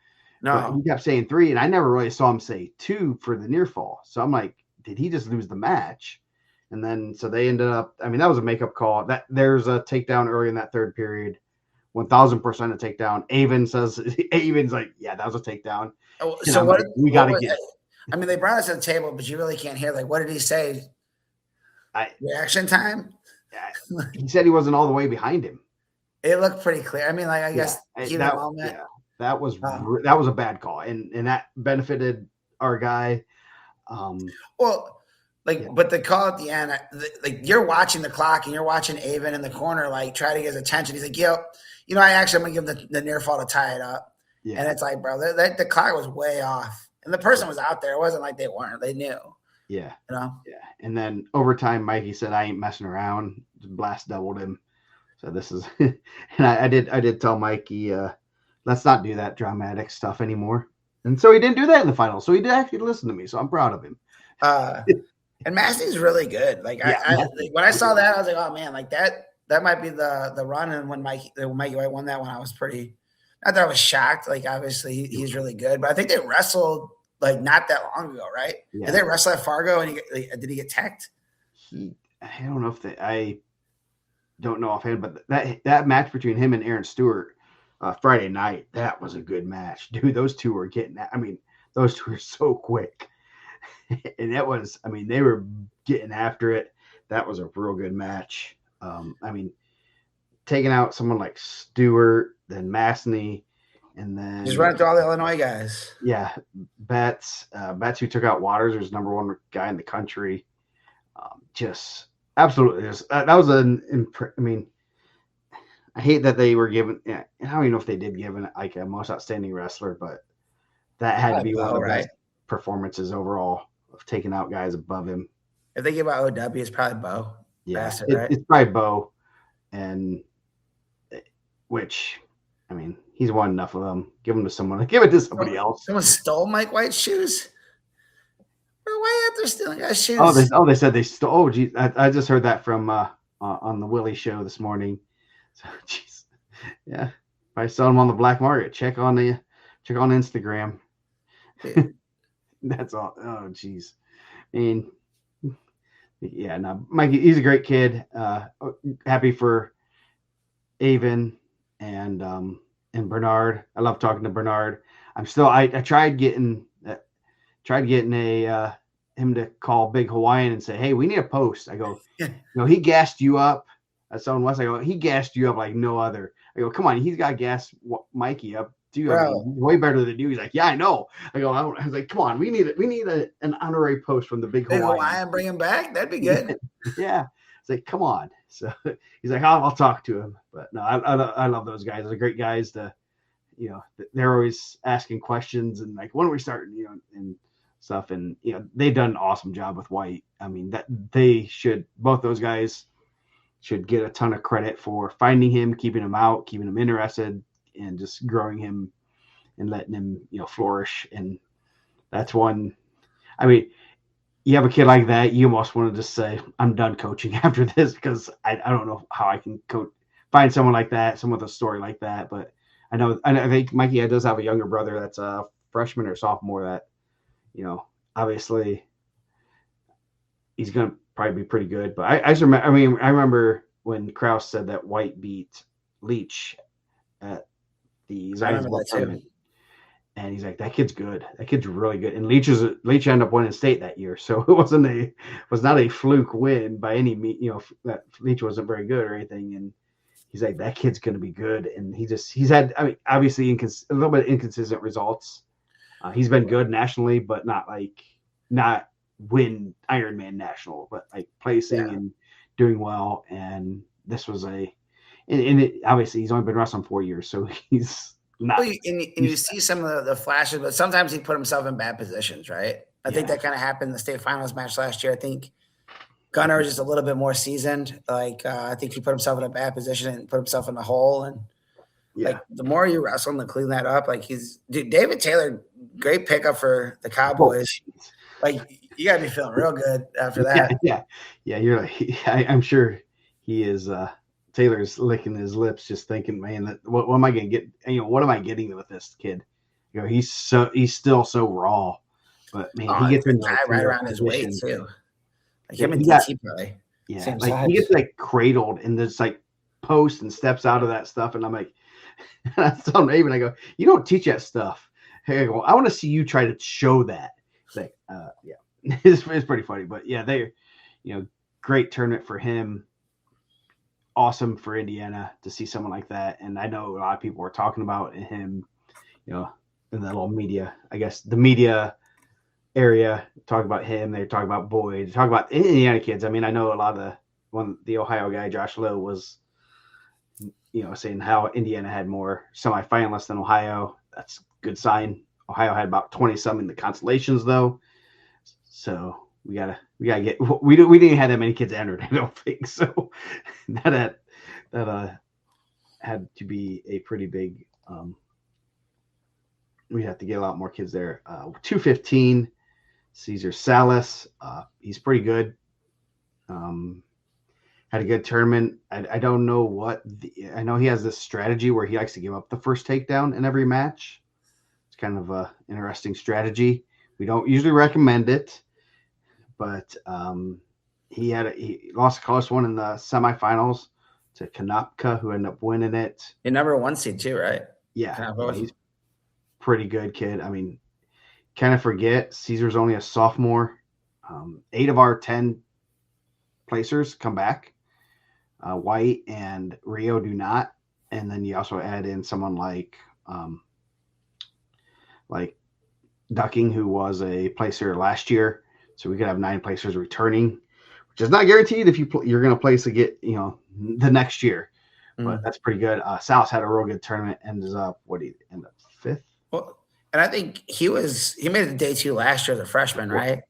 No, but he kept saying 3, and I never really saw him say 2 for the near fall. So I'm like, did he just lose the match? And then so they ended up. I mean, that was a makeup call. That there's a takedown early in that third period. 1,000% a takedown. Avon's like, yeah, that was a takedown. Oh, so we got to get. I mean, they brought us to the table, but you really can't hear. Like, what did he say? Reaction time. He said he wasn't all the way behind him. It looked pretty clear. I mean, like I guess that was a bad call, and that benefited our guy. But the call at the end, like you're watching the clock and you're watching Avon in the corner, like try to get his attention. He's like, I'm gonna give him the near fall to tie it up. Yeah. And it's like, bro, the clock was way off, and the person was out there. It wasn't like they weren't; they knew. Yeah. Yeah. And then overtime, Mikey said, "I ain't messing around." Just blast doubled him. So this is, and I did tell Mikey, let's not do that dramatic stuff anymore. And so he didn't do that in the final. So he did actually listen to me. So I'm proud of him. And Masty's really good. Like when I saw that, I was like, oh man, like that might be the run. And when Mikey White won that one, I was pretty. Not that I was shocked. Like obviously he's really good, but I think they wrestled like not that long ago, right? Yeah. Did they wrestle at Fargo and did he get teched? I don't know I don't know offhand, but that match between him and Aaron Stewart Friday night, that was a good match, dude. Those two were those two are so quick. And that was, they were getting after it. That was a real good match. Taking out someone like Stewart, then Masney, and then just running through all the Illinois guys. Yeah, Betts who took out Waters, who's number 1 guy in the country. Just absolutely, that was I hate that they were given. I don't even know if they did give it like a most outstanding wrestler, but that had to be one of Bo, the right? best performances overall of taking out guys above him. If they give out OW, it's probably Bo. Yeah, Bassett, right? it's probably Bo, and which, I mean, he's won enough of them. Give them to someone. Give it to somebody else. Someone stole Mike White's shoes. Bro, why are you out there stealing guys' shoes? They said they stole. Oh, geez, I just heard that from on the Willie show this morning. So, jeez, yeah, if I sell them on the black market, check on Instagram. Yeah. That's all. Oh, jeez. I mean, yeah, no, Mikey, he's a great kid. Happy for Avon and Bernard. I love talking to Bernard. I tried getting a him to call Big Hawaiian and say, "Hey, we need a post." I go, he gassed you up. Someone West. I go, he gassed you up like no other. I go, come on, he's got gas Mikey up. He's way better than you. He's like, yeah, I know. I go, I was like, come on, we need an honorary post from the Big Hawaiian. Bring him back. That'd be good. Yeah. It's like, come on. So he's like, I'll talk to him. But no, I love those guys. They're great guys to, they're always asking questions and like, when are we starting, and stuff. And, they've done an awesome job with White. I mean, both those guys should get a ton of credit for finding him, keeping him out, keeping him interested, and just growing him and letting him, flourish. And that's one, I mean, you have a kid like that, you almost want to just say, I'm done coaching after this, because I don't know how I can find someone like that, someone with a story like that. But I think Mikey does have a younger brother that's a freshman or sophomore that, obviously he's going to probably be pretty good. But I remember when Krause said that White beat Leach at the Zions Bowl tournament. And he's like, that kid's good. That kid's really good. And Leach ended up winning state that year, so it was not a fluke win by any means. That Leach wasn't very good or anything. And he's like, that kid's going to be good. And he's had, obviously a little bit of inconsistent results. He's been good nationally, but not win Ironman national, but like placing and doing well. And this was obviously he's only been wrestling 4 years, so he's not. Well, you see some of the flashes, but sometimes he put himself in bad positions, right? I think that kind of happened in the state finals match last year. I think Gunnar was just a little bit more seasoned. Like I think he put himself in a bad position and put himself in a hole. And like the more you wrestle him to clean that up, like David Taylor, great pickup for the Cowboys. Like you got to be feeling real good after that. Yeah. You're like, I'm sure he is. Taylor's licking his lips, just thinking, man, what am I going to get? What am I getting with this kid? He's still so raw, but man, he gets right around his weight too. Like him and DT probably. Yeah, like he gets like cradled and just like posts and steps out of that stuff, and I'm like, I tell Raven, I go, you don't teach that stuff. Hey, I go, I want to see you try to show that. It's like, it's pretty funny, but yeah, they, great tournament for him. Awesome for Indiana to see someone like that. And I know a lot of people were talking about him, in the little media, I guess the media area, talk about him. They talk about Boyd, talk about Indiana kids. I mean, I know a lot of the Ohio guy, Josh Lowe, was, saying how Indiana had more semifinalists than Ohio. That's a good sign. Ohio had about 20 some in the consolations though. So we gotta get. We didn't have that many kids entered. I don't think so. that had to be a pretty big. We have to get a lot more kids there. 215, Cesar Salas. He's pretty good. Had a good tournament. I don't know I know he has this strategy where he likes to give up the first takedown in every match. It's kind of a interesting strategy. We don't usually recommend it. But he lost a close one in the semifinals to Kanopka, who ended up winning it. Your number one seed too, right? Yeah, he's pretty good kid. I mean, kind of forget Caesar's only a sophomore. 8 of our 10 placers come back. White and Rio do not, and then you also add in someone like Ducking, who was a placer last year. So we could have 9 placers returning, which is not guaranteed if you're going to place the next year. But that's pretty good. South had a real good tournament. Ends up, what did he end up, 5th? Well, And I think he made it to day 2 last year as a freshman, right?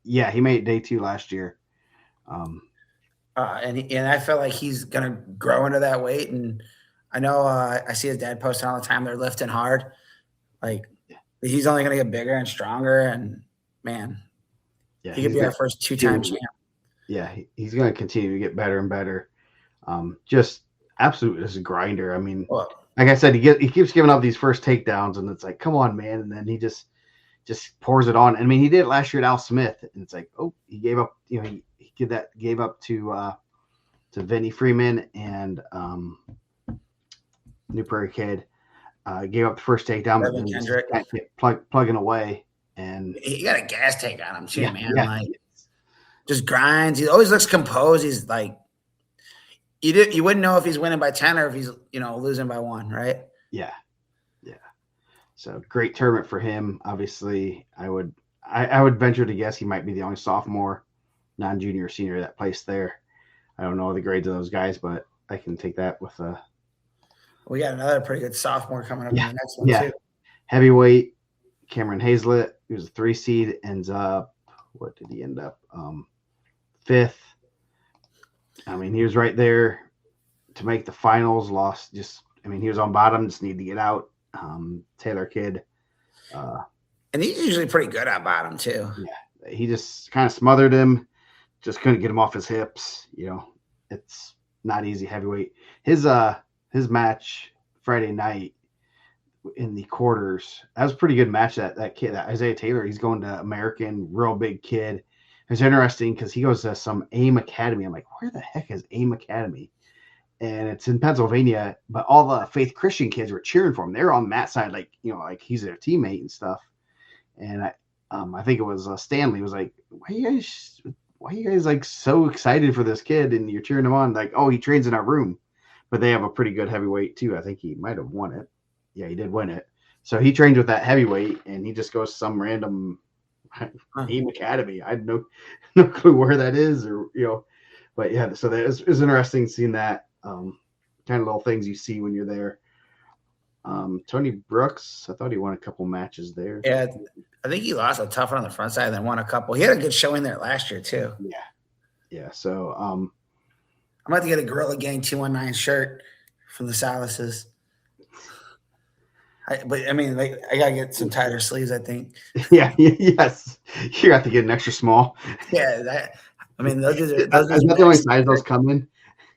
Yeah, he made it day 2 last year. And I feel like he's gonna grow into that weight. And I know I see his dad posting all the time. They're lifting hard. Like he's only gonna get bigger and stronger. And man, he could be our first 2-time champ. Yeah, he's going to continue to get better and better. Just absolute as a grinder. I mean, like I said, he keeps giving up these first takedowns, and it's like, come on, man. And then he just pours it on. I mean, he did it last year at Al Smith, and it's like, oh, he gave up. You know, he gave up to Vinny Freeman and New Prairie kid. Gave up the first takedown, but then just kept plugging away. And he got a gas tank on him too, man. Yeah. Like, just grinds. He always looks composed. He's like, you wouldn't know if he's winning by 10 or if he's losing by 1, right? Yeah. So great tournament for him. Obviously, I would venture to guess he might be the only sophomore, non-junior or senior that placed there. I don't know the grades of those guys, but I can take that with a. We got another pretty good sophomore coming up in the next one too. Heavyweight Cameron Hazlett, he was a 3 seed, ends up. What did he end up? 5th. I mean, he was right there to make the finals. Lost he was on bottom, just needed to get out. Taylor kid. And he's usually pretty good at bottom too. Yeah. He just kind of smothered him. Just couldn't get him off his hips. It's not easy heavyweight. His match Friday night in the quarters, that was a pretty good match. That kid, that Isaiah Taylor, he's going to American, real big kid. It's interesting because he goes to some AIM Academy. I'm like, where the heck is AIM Academy? And it's in Pennsylvania, but all the Faith Christian kids were cheering for him. They're on Matt's side, like he's their teammate and stuff. And I think it was Stanley was like, why are you guys like so excited for this kid and you're cheering him on? Like, oh, he trains in our room. But they have a pretty good heavyweight too. I think he might have won it. Yeah, he did win it. So he trains with that heavyweight, and he just goes to some random AIM Academy. I had no clue where that is, But yeah, so that it was interesting seeing that kind of little things you see when you're there. Tony Brooks, I thought he won a couple matches there. Yeah, I think he lost a tough one on the front side, and then won a couple. He had a good showing there last year too. Yeah. So I'm about to get a Gorilla Gang 219 shirt from the Salises. But I mean, like, I gotta get some tighter sleeves, I think. Yes, you have to get an extra small. Yeah, those are the only size those come in.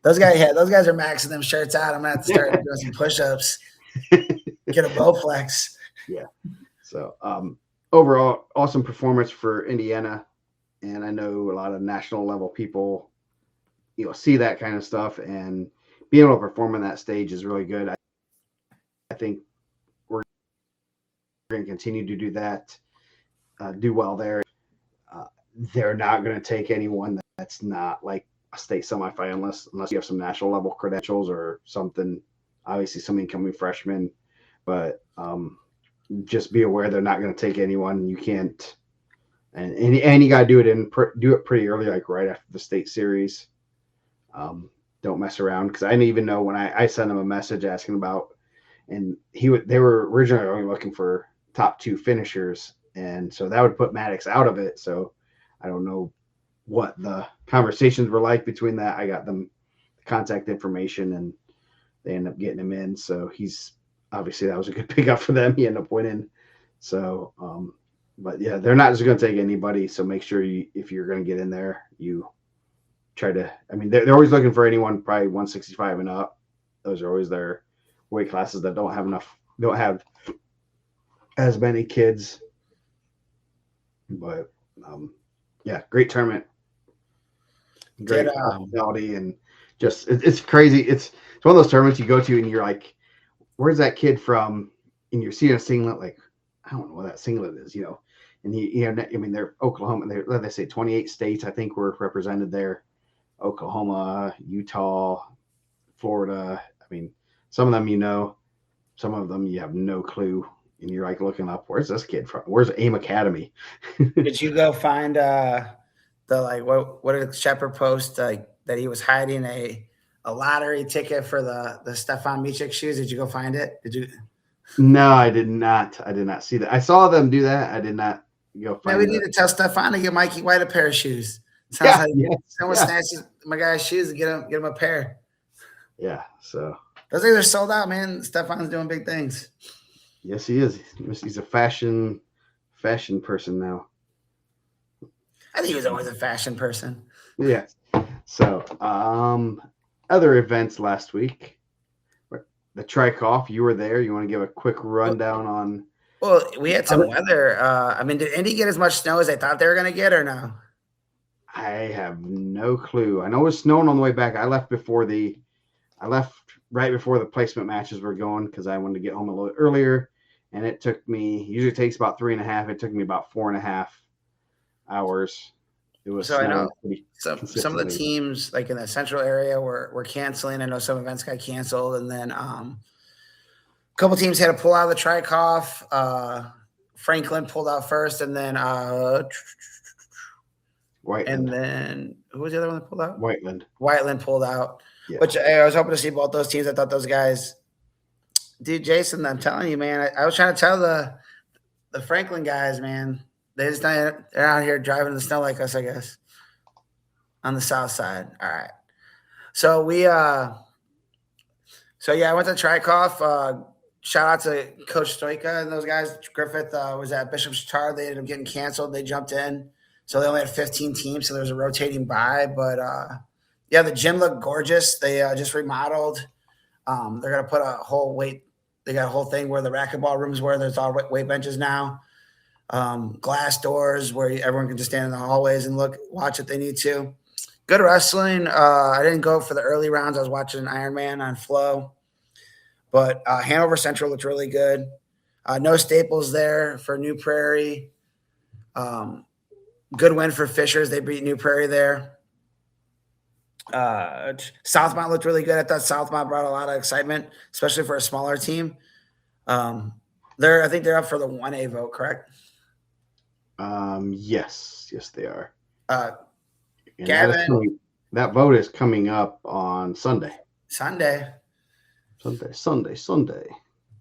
Those guys are maxing them shirts out. I'm gonna have to start doing some push-ups. Get a Bowflex. Yeah. So overall, awesome performance for Indiana, and I know a lot of national level people, see that kind of stuff, and being able to perform on that stage is really good. I think we're going to continue to do that, do well there. They're not going to take anyone that's not like a state semifinalist unless you have some national level credentials or something. Obviously, some incoming freshmen, but just be aware they're not going to take anyone. You can't, and you got to do it pretty early, like right after the state series. Don't mess around, because I didn't even know when I sent them a message asking about, and they were originally only looking for top 2 finishers, and so that would put Maddox out of it. So I don't know what the conversations were like between that. I got them the contact information, and they ended up getting him in. So he's obviously, that was a good pickup for them. He ended up winning. So, but yeah, they're not just going to take anybody. So make sure if you're going to get in there, you try to. I mean, they're always looking for anyone probably 165 and up. Those are always their weight classes that don't have as many kids. But yeah, great tournament. Great hospitality, and just it's crazy. It's one of those tournaments you go to and you're like, where's that kid from? And you're seeing a singlet, like, I don't know what that singlet is, And they're Oklahoma. They say 28 states, I think, were represented there. Oklahoma, Utah, Florida. I mean, some of them some of them you have no clue, and you're like looking up, where's this kid from? Where's AIM Academy? Did you go find what did Shepard post, like, that he was hiding a lottery ticket for the Stefan Michik shoes? Did you go find it? Did you? No, I did not. I did not see that. I saw them do that. I did not go Man, we find need the. to tell Stefan to get Mikey White a pair of shoes. Sounds Yeah, like yes, someone yeah, snatches my guy's shoes and get him a pair. yeah. So Those things are sold out, man. Stefan's doing big things. yes, he is. He's a fashion person now. I think he was always a fashion person. Yes. So other events last week. The Trike-Off, you were there. You want to give a quick rundown on? Well, we had some weather. Did Indy get as much snow as they thought they were going to get, or no? I have no clue. I know it was snowing on the way back. I left right before the placement matches were going because I wanted to get home a little earlier, and it took me. Usually takes about 3.5. It took me about 4.5 hours. It was So I know snowing some of the teams, like in the central area, were canceling. I know some events got canceled, and then a couple teams had to pull out of the Trike-Off. Franklin pulled out first, and then Whiteland. And then who was the other one that pulled out? Whiteland pulled out. Yeah. Which I was hoping to see both those teams. I thought those guys, dude, Jason, I'm telling you, man. I was trying to tell the Franklin guys, man. They're out here driving in the snow like us, I guess. On the south side. All right. So I went to Trike-Off. Shout out to Coach Stoika and those guys. Griffith was at Bishop's Char. They ended up getting canceled. They jumped in. So they only had 15 teams, so there was a rotating bye. But, the gym looked gorgeous. They just remodeled. They're going to put a whole weight – they got a whole thing where the racquetball rooms were. There's all weight benches now. Glass doors where everyone can just stand in the hallways and watch if they need to. Good wrestling. I didn't go for the early rounds. I was watching Ironman on Flow. But Hanover Central looked really good. No Staples there for New Prairie. Good win for Fishers. They beat New Prairie there. Southmont looked really good. I thought Southmont brought a lot of excitement, especially for a smaller team. I think they're up for the 1A vote, correct? Yes, they are. Gavin, that vote is coming up on Sunday. Sunday.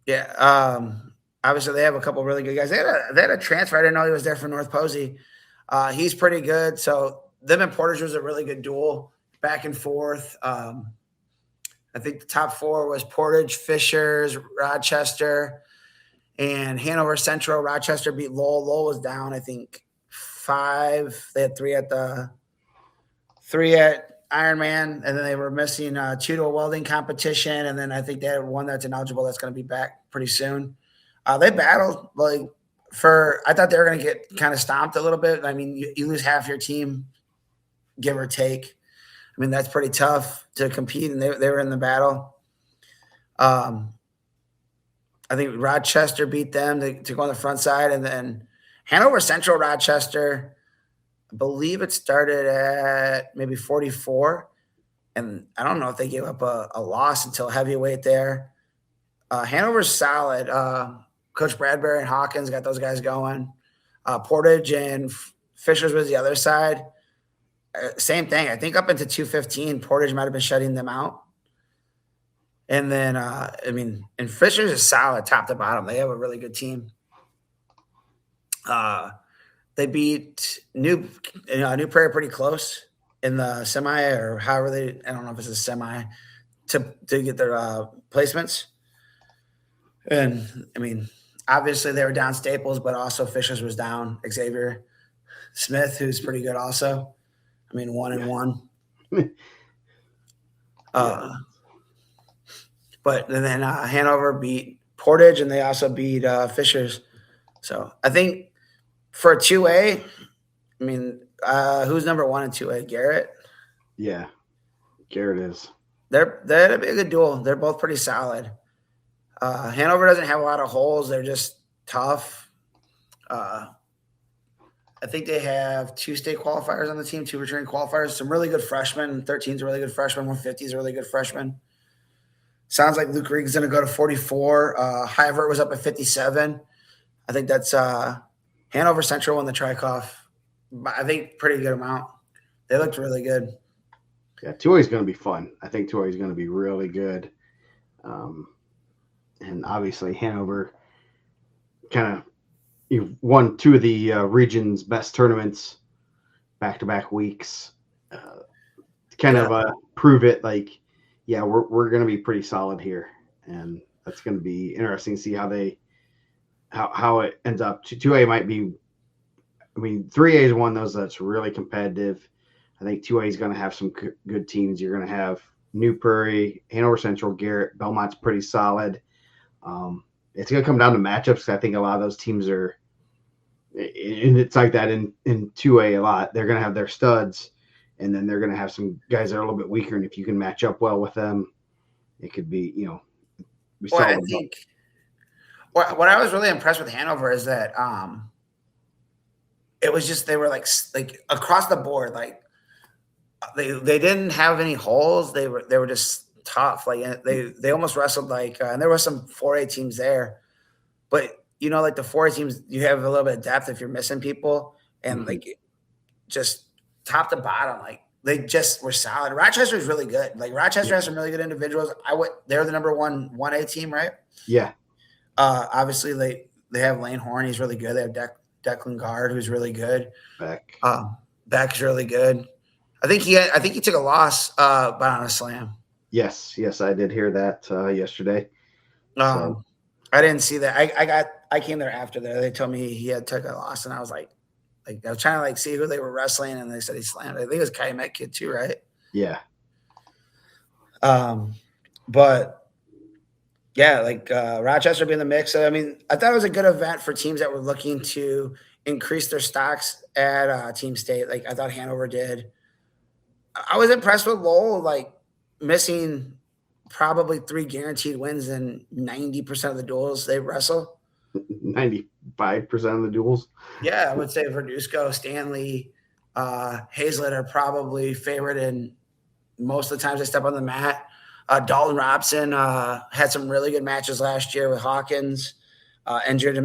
Yeah. Obviously, they have a couple really good guys. They had a transfer. I didn't know he was there for North Posey. He's pretty good. So them and Portage was a really good duel, back and forth. I think the top four was Portage, Fishers, Rochester, and Hanover Central. Rochester beat Lowell. Lowell was down, I think, 5. They had 3 at Ironman, and then they were missing 2 to a welding competition, and then I think they had one that's ineligible that's going to be back pretty soon. They battled. I thought they were going to get kind of stomped a little bit. I mean, you lose half your team, give or take. I mean, that's pretty tough to compete, and they were in the battle. I think Rochester beat them to go on the front side, and then Hanover Central Rochester – I believe it started at maybe 44, and I don't know if they gave up a loss until heavyweight there. Hanover's solid. Coach Bradbury and Hawkins got those guys going. Portage and Fishers was the other side. Same thing. I think up into 215, Portage might have been shutting them out. And then, and Fishers is solid top to bottom. They have a really good team. They beat New Prairie pretty close in the semi, or however I don't know if it's a semi, to get their placements. And obviously they were down Staples, but also Fishers was down Xavier Smith, who's pretty good also. 1-1. But then Hanover beat Portage, and they also beat Fishers. So I think for a 2A, who's number 1 in 2A? Garrett? Yeah, Garrett is. They're a good duel. They're both pretty solid. Hanover doesn't have a lot of holes. They're just tough. I think they have 2 state qualifiers on the team, 2 returning qualifiers, some really good freshmen. 13's a really good freshman. 150's a really good freshman. Sounds like Luke Reed's going to go to 44. Hyvert was up at 57. I think that's Hanover Central won the Trike-Off. I think pretty good amount. They looked really good. Yeah, 2A is going to be fun. I think 2A is going to be really good. and obviously Hanover kind of won two of the region's best tournaments back-to-back weeks. Kind Yeah. of prove it like, yeah, we're going to be pretty solid here, and that's going to be interesting to see how it ends up. 2A might be, I mean, 3A is one of those that's really competitive. I think 2A is going to have some good teams. You're going to have New Prairie, Hanover Central, Garrett, Belmont's pretty solid. It's going to come down to matchups. I think a lot of those teams are, and it's like that in 2A a lot. They're going to have their studs, and then they're going to have some guys that are a little bit weaker. And if you can match up well with them, it could be, be Well, I solid. think what I was really impressed with Hanover is that it was just they were like across the board, like they didn't have any holes. They were just tough. Like they almost wrestled like and there were some 4A teams there, but like the 4A teams, you have a little bit of depth if you're missing people, and like just top to bottom, like they just were solid. Rochester is really good. Like Rochester has some really good individuals. They're the number 1A team, right? Yeah. Obviously they have Lane Horn. He's really good. They have Declan Guard, who's really good. Beck's really good. I think he took a loss, but on a slam. Yes, I did hear that yesterday. So. I didn't see that. I came there after that. They told me he had took a loss, and I was like I was trying to like see who they were wrestling, and they said he slammed. I think it was Calumet kid too, right? Yeah. But yeah, like Rochester being in the mix. I mean, I thought it was a good event for teams that were looking to increase their stocks at Team State. Like I thought Hanover did. I was impressed with Lowell, like missing probably 3 guaranteed wins in 90% of the duels they wrestle. 95% of the duels. Yeah, I would say Verduzco, Stanley, Hazlett are probably favored in most of the times they step on the mat. Dalton Robson had some really good matches last year with Hawkins. Got injured.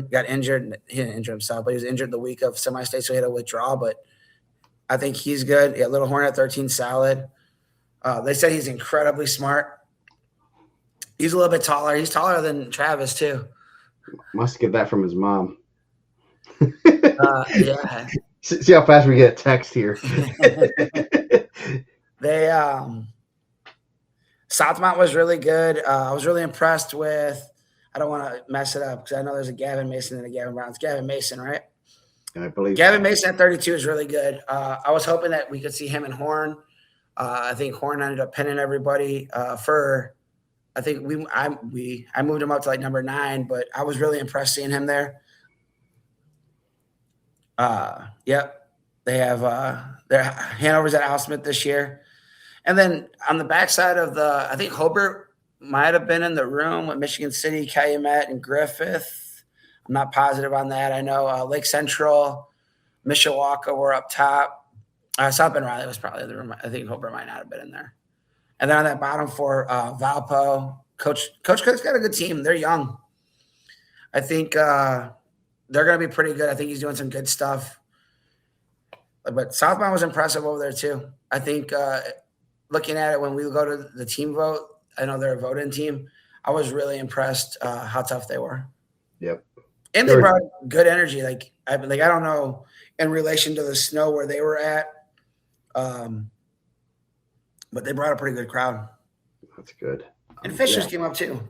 He didn't injure himself, but he was injured the week of semi-state, so he had to withdraw. But I think he's good. Yeah, Little Horn at 13, solid. They said he's incredibly smart. He's a little bit taller. He's taller than Travis too. Must get that from his mom. Yeah. See how fast we get a text here. They Southmont was really good. I was really impressed with. I don't want to mess it up because I know there's a Gavin Mason and a Gavin Brown. It's Gavin Mason, right? I believe Gavin Mason at 32 is really good. I was hoping that we could see him and Horn. I think Horn ended up pinning everybody for. I think I moved him up to like number 9, but I was really impressed seeing him there. Yep, they have their Hanover's at Al Smith this year, and then on the backside of I think Hobart might have been in the room with Michigan City, Calumet, and Griffith. I'm not positive on that. I know Lake Central, Mishawaka were up top. South Bend Riley was probably the room. I think Hobart might not have been in there. And then on that bottom 4, Valpo, Coach Cook's got a good team. They're young. I think they're going to be pretty good. I think he's doing some good stuff. But Southbound was impressive over there too. I think looking at it when we go to the team vote, I know they're a voting team. I was really impressed how tough they were. Yep. And they brought good energy. Like I don't know in relation to the snow where they were at. But they brought a pretty good crowd. That's good. And Fishers came up too.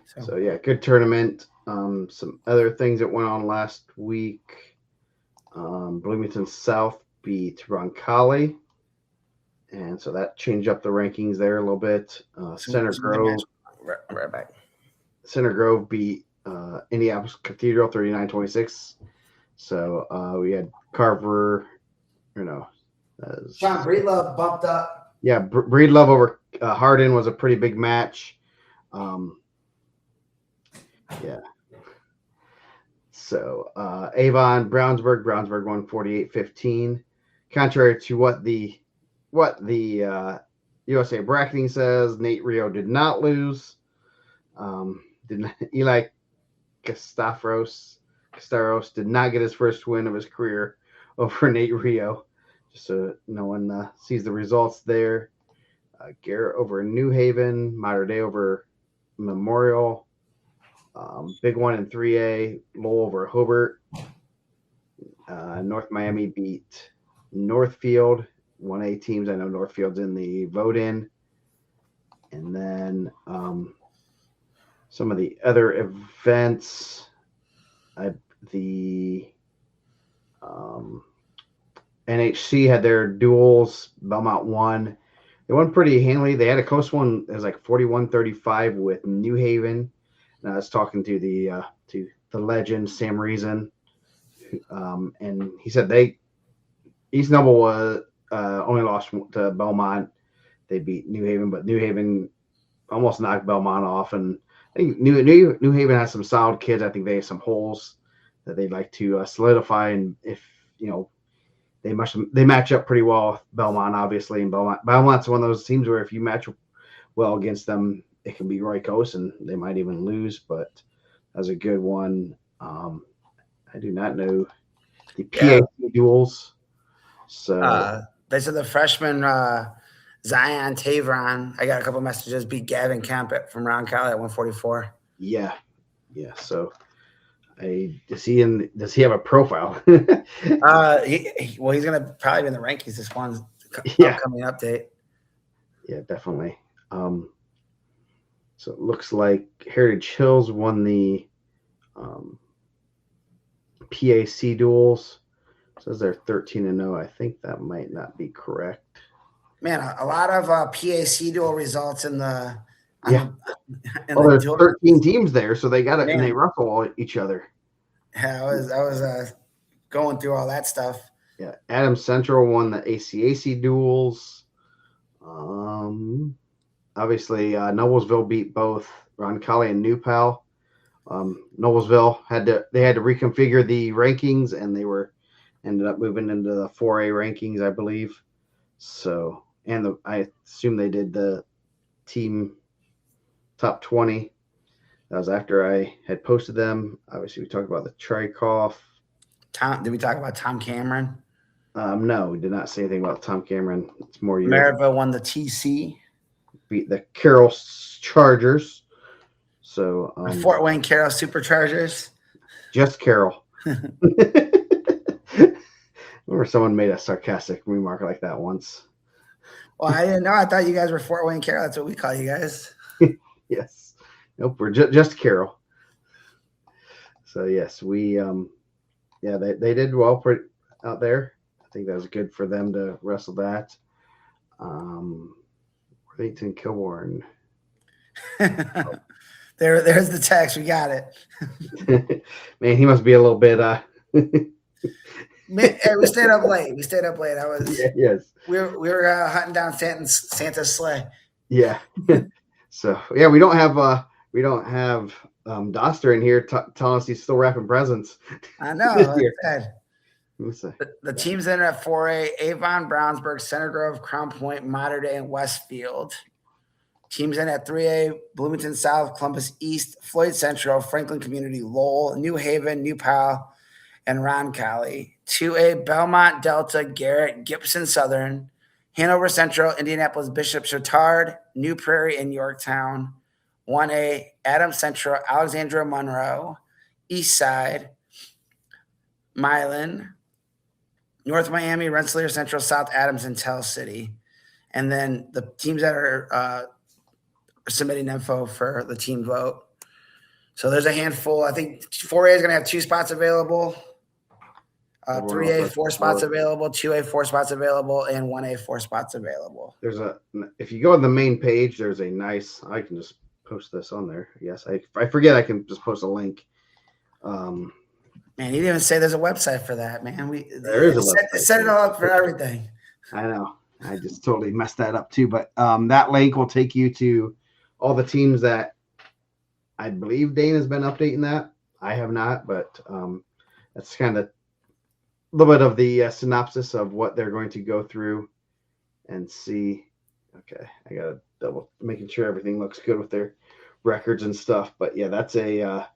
So yeah, good tournament. Some other things that went on last week. Bloomington South beat Roncalli. And so that changed up the rankings there a little bit. Center Grove. Right back. Center Grove beat Indianapolis Cathedral 39-26. So we had Carver, Sean Breedlove bumped up. Yeah, Breedlove over Hardin was a pretty big match. Yeah. So Avon, Brownsburg won 48-15. Contrary to what the USA bracketing says, Nate Rio did not lose. Eli Castaros did not get his first win of his career over Nate Rio. Just so no one sees the results there. Garrett over New Haven, Mater Dei over Memorial. Big one in 3A, Lowell over Hobart. North Miami beat Northfield, 1A teams. I know Northfield's in the vote in. And then some of the other events, the NHC had their duels. Belmont won. They won pretty handily. They had a close one. It was like 41-35 with New Haven. And I was talking to the legend Sam Reason, and he said East Noble was only lost to Belmont. They beat New Haven, but New Haven almost knocked Belmont off. And I think New Haven has some solid kids. I think they have some holes that they'd like to solidify. And if they match up pretty well with Belmont, obviously. And Belmont's one of those teams where if you match well against them, it can be right close, and they might even lose. But that's a good one. I do not know the PA duels. So they said the freshman Zion Tavron. I got a couple messages. Beat Gavin Kemp from Round Cali at 144. Yeah. So does he have a profile? He's gonna probably be in the rankings this one upcoming update. Yeah, definitely. So it looks like Heritage Hills won the PAC duels. It says they're 13-0. I think that might not be correct. Man, a lot of PAC duel results in the there's 13 teams there, so they got it, and they ruffle each other. Yeah, I was going through all that stuff. Yeah, Adams Central won the ACAC duels. Obviously, Noblesville beat both Roncalli and New Pal. Noblesville had to reconfigure the rankings, and they ended up moving into the 4A rankings, I believe. So, and I assume they did the team top 20. That was after I had posted them. Obviously, we talked about the Trikoff. Did we talk about Tom Cameron? No, we did not say anything about Tom Cameron. It's more Maryville won the TC. Beat the Carroll Chargers. So Fort Wayne Carroll Superchargers. Just Carroll. Remember someone made a sarcastic remark like that once. Well, I didn't know. I thought you guys were Fort Wayne Carroll. That's what we call you guys. Yes. Nope, we're just Carroll. So yes, we they did well out there. I think that was good for them to wrestle that. Worthington Kilbourne. There's the text. We got it. Man, he must be a little bit Man, hey, we stayed up late. Yes. We were hunting down Santa's sleigh. Yeah. So yeah, we don't have Doster in here telling us he's still wrapping presents. I know. The teams enter at 4A: Avon, Brownsburg, Center Grove, Crown Point, Mater Dei, and Westfield. Teams in at 3A: Bloomington South, Columbus East, Floyd Central, Franklin Community, Lowell, New Haven, New Pal, and Roncalli. 2A: Belmont, Delta, Garrett, Gibson Southern, Hanover Central, Indianapolis, Bishop Chatard, New Prairie, and Yorktown. 1A: Adams Central, Alexandra Monroe, East Side, Milan, North Miami, Rensselaer Central, South Adams, and Tell City. And then the teams that are submitting info for the team vote. So there's a handful. I think 4A is going to have 2 spots available. 3A, 4 spots available, 2A, 4 spots available, and 1A, 4 spots available. If you go on the main page, there's a nice, I can just post this on there. Yes, I forget I can just post a link. Man, you didn't even say there's a website for that, man. There is a website. Set it all up for everything. I know. I just totally messed that up too. But that link will take you to all the teams that I believe Dane has been updating that. I have not, but that's kind of a little bit of the synopsis of what they're going to go through and see. Okay, I got to double making sure everything looks good with their records and stuff. But yeah, that's a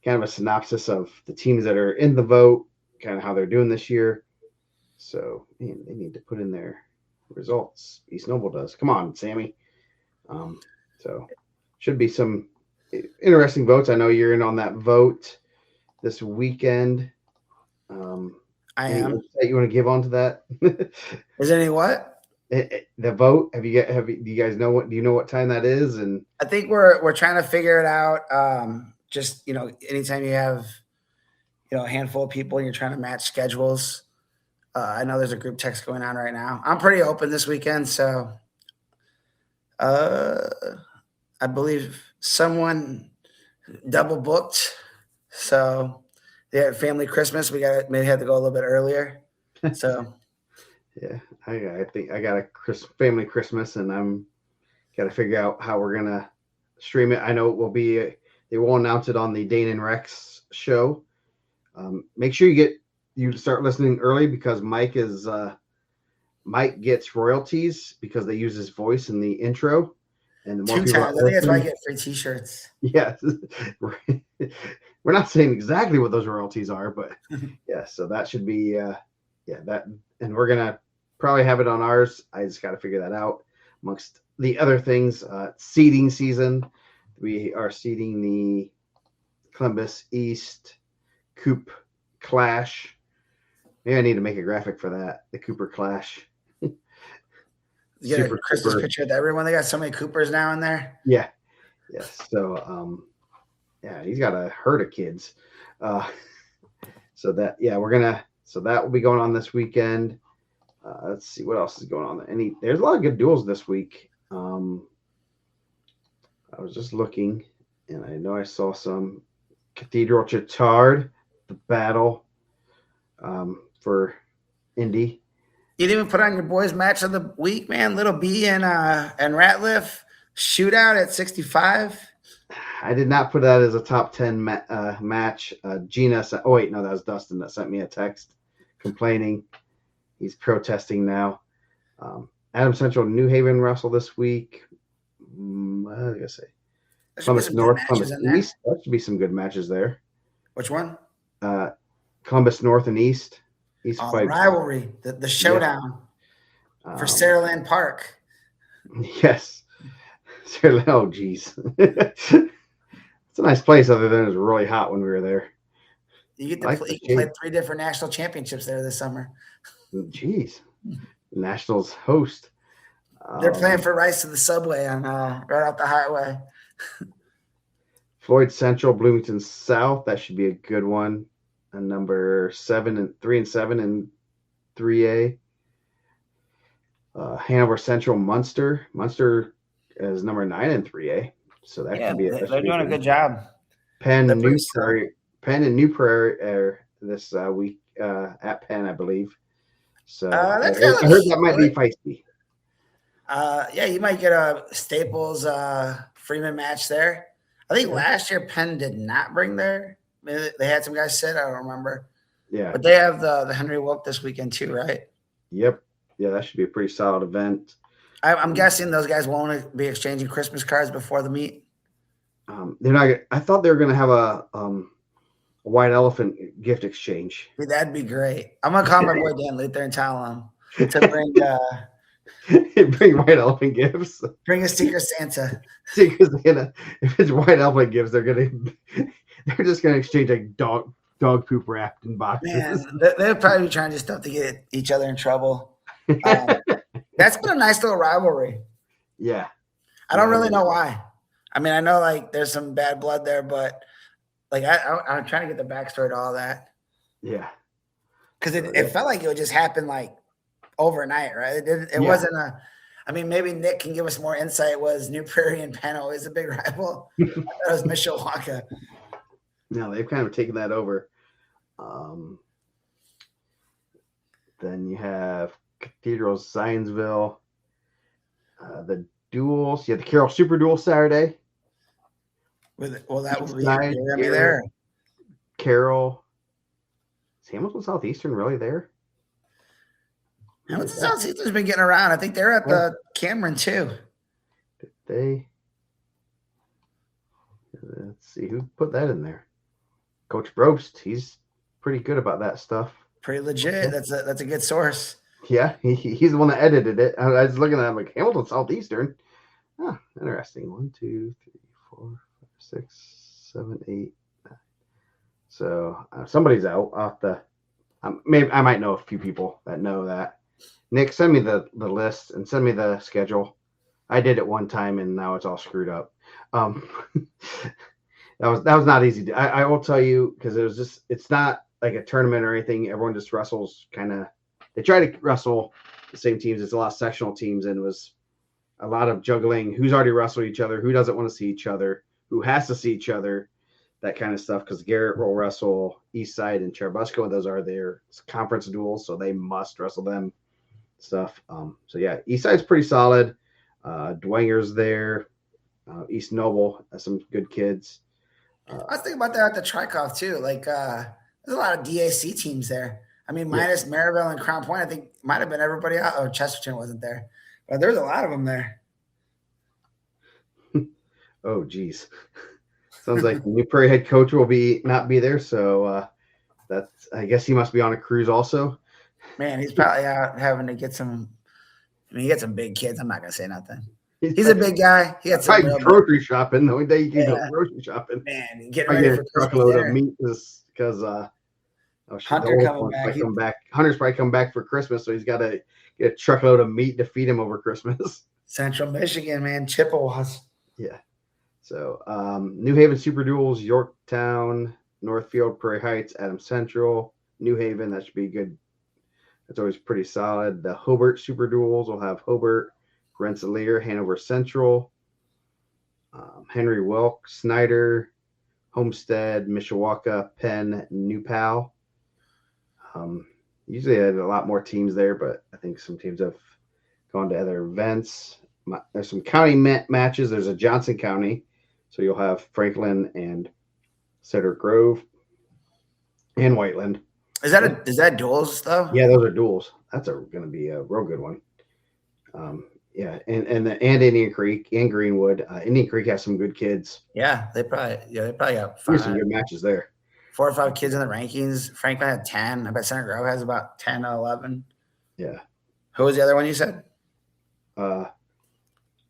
kind of a synopsis of the teams that are in the vote, kind of how they're doing this year. So man, they need to put in their results. East Noble does. Come on, Sammy. So should be some interesting votes. I know you're in on that vote this weekend. I Any am. insight you want to give on to that? Is there any what? The vote. Do you guys know what? Do you know what time that is? And I think we're trying to figure it out. Just anytime you have a handful of people and you're trying to match schedules. I know there's a group text going on right now. I'm pretty open this weekend, so uh, I believe someone double booked. So they had family Christmas. We may have to go a little bit earlier. So yeah, I think I got a family Christmas, and I'm got to figure out how we're gonna stream it. I know it will be. They will announce it on the Dane and Rex show. Make sure you start listening early because Mike gets royalties because they use his voice in the intro, and the more two people times. that I think that's why I listen, get free T-shirts. yes, we're not saying exactly what those royalties are, but yeah, so that should be that, and we're gonna probably have it on ours. I just got to figure that out amongst the other things. Seeding season, we are seeding the Columbus East Coop Clash. Maybe I need to make a graphic for that. The Cooper Clash. You get a Christmas picture of everyone. They got so many Coopers now in there. Yeah. Yes. So yeah, he's got a herd of kids. So that that will be going on this weekend. Let's see what else is going on. There's a lot of good duels this week. I was just looking, and I know I saw some Cathedral Chittard, the battle for Indy. You didn't even put on your boys' match of the week, man. Little B and Ratliff shootout at 65. I did not put that as a top 10 match. Gina said, oh, wait, no, that was Dustin that sent me a text complaining. He's protesting now. Adam Central, New Haven wrestle this week. What was I going to say? Columbus North, Columbus East. That should be some good matches there. Which one? Columbus North and East. The rivalry, the showdown for Saraland Park. Yes. Oh, geez. It's a nice place other than it was really hot when we were there. You get to play 3 different national championships there this summer. Jeez. Nationals host. They're playing for rights to the subway on right off the highway. Floyd Central, Bloomington South. That should be a good one. And number 3 and 7 in 3A. Hanover Central, Munster. Munster is number 9 in 3A. So that could be. They're doing a good job. Penn and New Prairie are this week at Penn, I believe. So I heard that might be feisty. Yeah, you might get a Staples Freeman match there. I think last year Penn did not bring their. They had some guys sit. I don't remember. Yeah, but they have the Henry Wilk this weekend too, right? Yep. Yeah, that should be a pretty solid event. I'm guessing those guys won't be exchanging Christmas cards before the meet. They're not. I thought they were going to have a white elephant gift exchange. Dude, that'd be great. I'm gonna call my boy Dan Luther and tell him to bring white elephant gifts. Bring a Secret Santa. Secret Santa. If it's white elephant gifts, they're just gonna exchange like dog poop wrapped in boxes. Man, they'll probably be trying to do stuff to get each other in trouble. That's been a nice little rivalry. Yeah. I don't really know why. I mean, I know like there's some bad blood there, but like I'm trying to get the backstory to all that. Yeah. Because it felt like it would just happen like overnight, right? It wasn't I mean, maybe Nick can give us more insight. Was New Prairie and Penn always a big rival? I thought it was Mishawaka. No, they've kind of taken that over. Then you have Cathedral Zionsville. The duels. You have the Carroll Super Duel Saturday. Well, that will be there. Carroll. Is Hamilton Southeastern really there? Hamilton Southeastern's been getting around. I think they're at the Cameron too. Did they? Let's see who put that in there. Coach Brost. He's pretty good about that stuff. Pretty legit. That's a good source. Yeah, he's the one that edited it. I was looking at it like Hamilton Southeastern. Interesting. 1, 2, 3, 4, 5, 6, 7, 8. So somebody's out. I'll have to, maybe I might know a few people that know that. Nick, send me the list and send me the schedule. I did it one time and now it's all screwed up. That was not easy. I will tell you, because it's not like a tournament or anything. Everyone just wrestles they try to wrestle the same teams. It's a lot of sectional teams, and it was a lot of juggling. Who's already wrestled each other? Who doesn't want to see each other? Who has to see each other? That kind of stuff. Because Garrett will wrestle Eastside and Cherubusco, and those are their conference duels, so they must wrestle them. Stuff. So yeah, Eastside's pretty solid. Dwanger's there. East Noble has some good kids. I was thinking about that at the Trikoff too. Like, there's a lot of DAC teams there. I mean, minus Maryville and Crown Point, I think might have been everybody out. Oh, Chesterton wasn't there, but there's a lot of them there. Oh, geez. Sounds like the New Prairie head coach will not be there. So I guess he must be on a cruise also. Man, he's probably out having to get some. I mean, he got some big kids. I'm not gonna say nothing. He's a big guy. He had some grocery shopping. The only day you can go grocery shopping. Man, getting ready for truckload of meat because Hunter coming back. Hunter's probably come back for Christmas, so he's got to get a truckload of meat to feed him over Christmas. Central Michigan, man, Chippewas. Yeah. So New Haven Super Duels, Yorktown, Northfield, Prairie Heights, Adams Central, New Haven. That should be good. That's always pretty solid. The Hobart Super Duels will have Hobart, Rensselaer, Hanover Central, Henry Wilk, Snyder, Homestead, Mishawaka, Penn, New Pal. Usually I had a lot more teams there, but I think some teams have gone to other events. There's some county matches. There's a Johnson County, so you'll have Franklin and Cedar Grove and Whiteland. Is that duels though? Yeah, those are duels. That's going to be a real good one. Yeah, and Indian Creek and Greenwood. Indian Creek has some good kids. Yeah, they probably got some good matches there. 4 or 5 kids in the rankings. Franklin had 10. I bet Center Grove has about 10 or 11. Yeah. Who was the other one you said?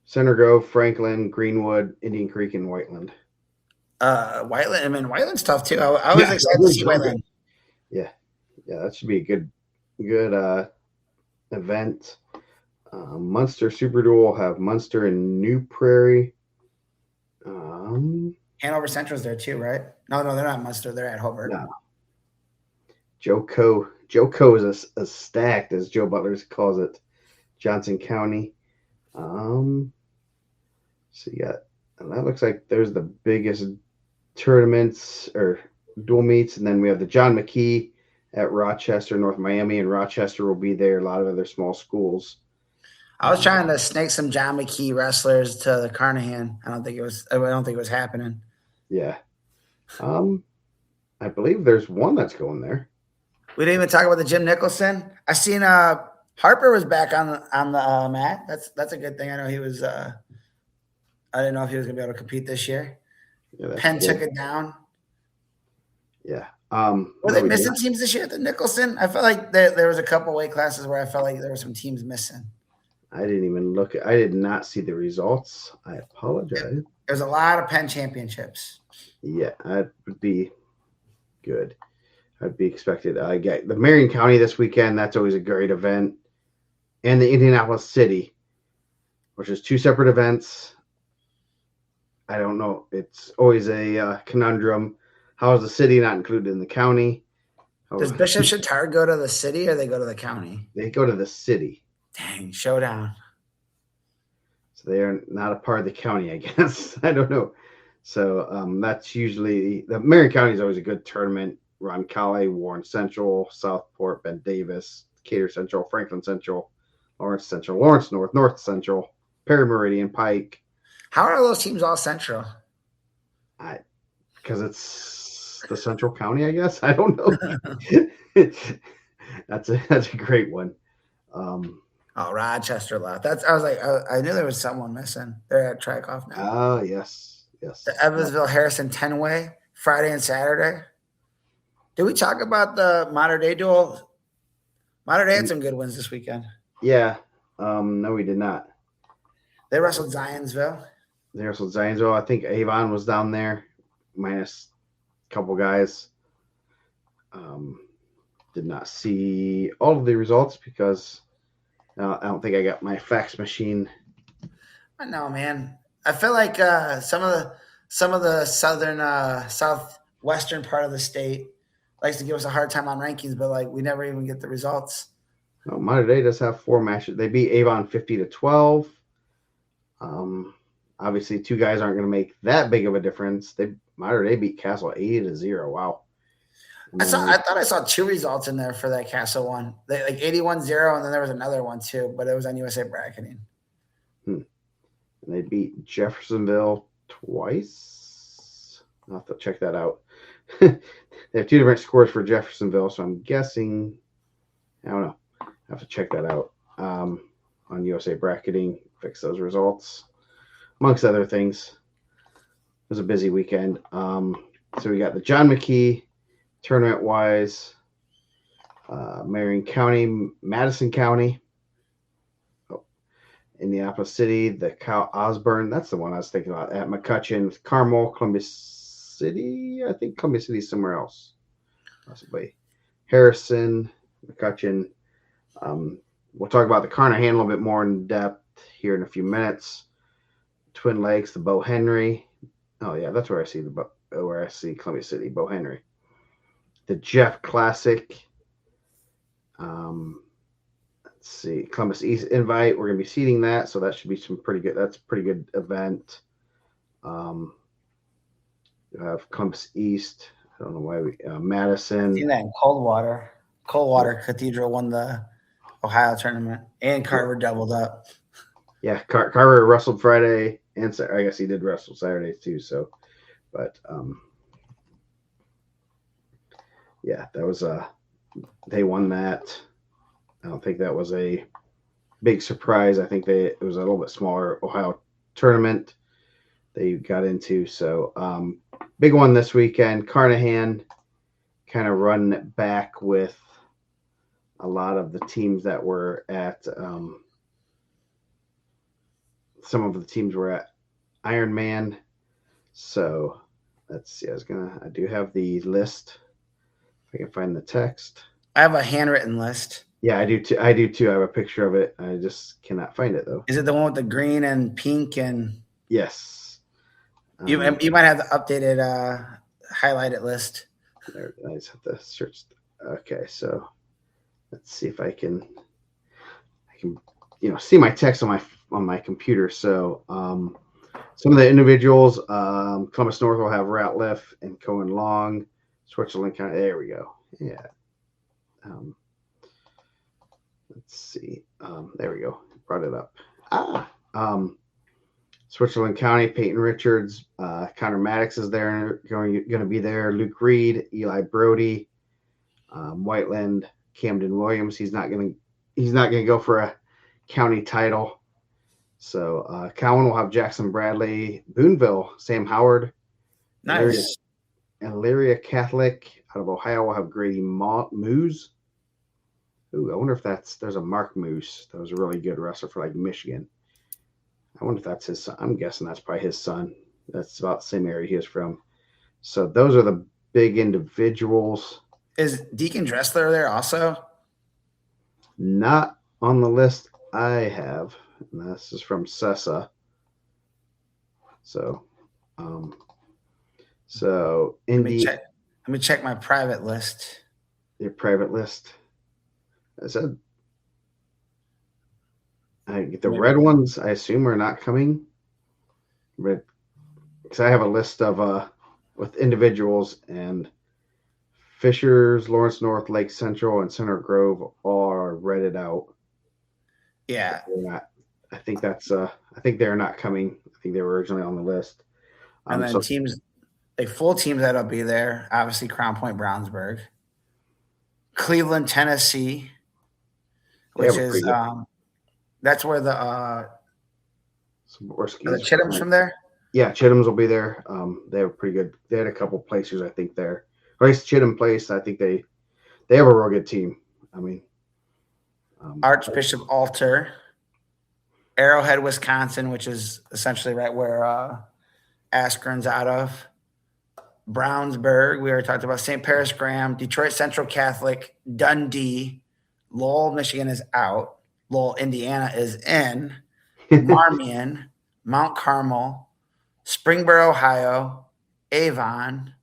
Center Grove, Franklin, Greenwood, Indian Creek, and Whiteland. Whiteland. I mean, Whiteland's tough too. I was excited to see Whiteland. Yeah, that should be a good event. Munster Super Duel will have Munster and New Prairie. Hanover Central's there too, right? No, they're not Munster. They're at Hobart. No. Joe Co is a stacked, as Joe Butler calls it, Johnson County. So you got, and that looks like there's the biggest tournaments or dual meets, and then we have the John McKee at Rochester, North Miami, and Rochester will be there. A lot of other small schools. I was trying to snake some John McKee wrestlers to the Carnahan. I don't think it was happening. Yeah. I believe there's one that's going there. We didn't even talk about the Jim Nicholson. I seen Harper was back on the mat. That's a good thing. I know he was. I didn't know if he was gonna be able to compete this year. Yeah, Penn took it down. Yeah. Were they missing teams this year at the Nicholson? I felt like there was a couple weight classes where I felt like there were some teams missing. I didn't even look. I did not see the results. I apologize. There's a lot of Penn championships. Yeah, that would be good. I'd be expected. I get the Marion County this weekend. That's always a great event. And the Indianapolis City, which is 2 separate events. I don't know. It's always a conundrum. How is the city not included in the county? Does Bishop Chatard go to the city or they go to the county? They go to the city. Dang, showdown. So they are not a part of the county, I guess. I don't know. So that's usually the Marion County is always a good tournament. Roncalli, Warren Central, Southport, Ben Davis, Decatur Central, Franklin Central, Lawrence Central, Lawrence North, North Central, Perry Meridian, Pike. How are those teams all central? Because it's the Central County, I guess. I don't know. That's a great one. Rochester left. I was like, I knew there was someone missing. They're at Trikoff now. Oh, yes. The Evansville Harrison 10-way, Friday and Saturday. Did we talk about the Modern Day duel? Modern Day had some good wins this weekend. Yeah. No, we did not. They wrestled Zionsville. They wrestled Zionsville. I think Avon was down there, minus a couple guys. Did not see all of the results because I don't think I got my fax machine. I know, man. I feel like some of the southwestern part of the state likes to give us a hard time on rankings, but like we never even get the results. No, Mater Dei does have 4 matches. They beat Avon 50-12. Obviously, 2 guys aren't going to make that big of a difference. Mater Dei beat Castle 80-0. Wow. I thought I saw 2 results in there for that Castle one. They like 81-0, and then there was another one too, but it was on USA Bracketing. And they beat Jeffersonville twice. I'll have to check that out. They have 2 different scores for Jeffersonville, so I'm guessing. I don't know. I have to check that out on USA Bracketing, fix those results, amongst other things. It was a busy weekend. So we got the John McKee tournament-wise, Marion County, Madison County, Indianapolis City, the Cal Osborne. That's the one I was thinking about. At McCutcheon, Carmel, Columbia City. I think Columbia City is somewhere else, possibly. Harrison, McCutcheon. We'll talk about the Carnahan a little bit more in depth here in a few minutes. Twin Lakes, the Bo Henry. Oh yeah, that's where I see Columbia City, Bo Henry. The Jeff Classic. Let's see, Columbus East Invite. We're gonna be seating that, so that should be some pretty good. That's a pretty good event. You have Columbus East. I don't know why Madison. Seen that in Coldwater. Coldwater Cathedral won the Ohio tournament, and Carver doubled up. Yeah, Carver wrestled Friday, and I guess he did wrestle Saturday too. So, but yeah, that was they won that. I don't think that was a big surprise. I think it was a little bit smaller Ohio tournament they got into. So big one this weekend. Carnahan kind of running it back with a lot of the teams that were at some of the teams were at Ironman. So let's see. I do have the list. If I can find the text. I have a handwritten list. Yeah, I do too. I have a picture of it. I just cannot find it though. Is it the one with the green and pink and? Yes. You might have the updated highlighted list. There, I just have to search. Okay, so let's see if I can see my text on my computer. So some of the individuals, Columbus North will have Ratliff and Cohen Long, Switzerland County. There we go. Yeah. Let's see. There we go. Brought it up. Switzerland County, Peyton Richards, Connor Maddox is there, going to be there. Luke Reed, Eli Brody, Whiteland, Camden Williams. He's not going to go for a county title. So Cowan will have Jackson Bradley, Boonville, Sam Howard, nice. Elyria Catholic out of Ohio will have Grady Moose. Ooh, I wonder if there's a Mark Moose that was a really good wrestler for like Michigan. I wonder if that's his son. I'm guessing that's probably his son. That's about the same area he is from. So those are the big individuals. Is Deacon Dressler there also? Not on the list I have. And this is from Sessa. So, Indy. Let me check my private list. Your private list. I said, the red ones, I assume, are not coming. But because I have a list of with individuals, and Fishers, Lawrence North, Lake Central, and Center Grove all are redded out. Yeah, they're not. I think they're not coming. I think they were originally on the list. And then teams, like full teams that'll be there. Obviously, Crown Point, Brownsburg, Cleveland, Tennessee, which is that's where the Chittum's from there. Yeah, Chittum's will be there. They have pretty good. They had a couple placers, I think, there. Or at least Chittum place. I think they have a real good team. I mean, Archbishop Alter. Arrowhead, Wisconsin, which is essentially right where Askren's out of. Brownsburg, we already talked about. St. Paris Graham, Detroit Central Catholic, Dundee, Lowell, Michigan is out. Lowell, Indiana is in. Marmion, Mount Carmel, Springboro, Ohio, Avon,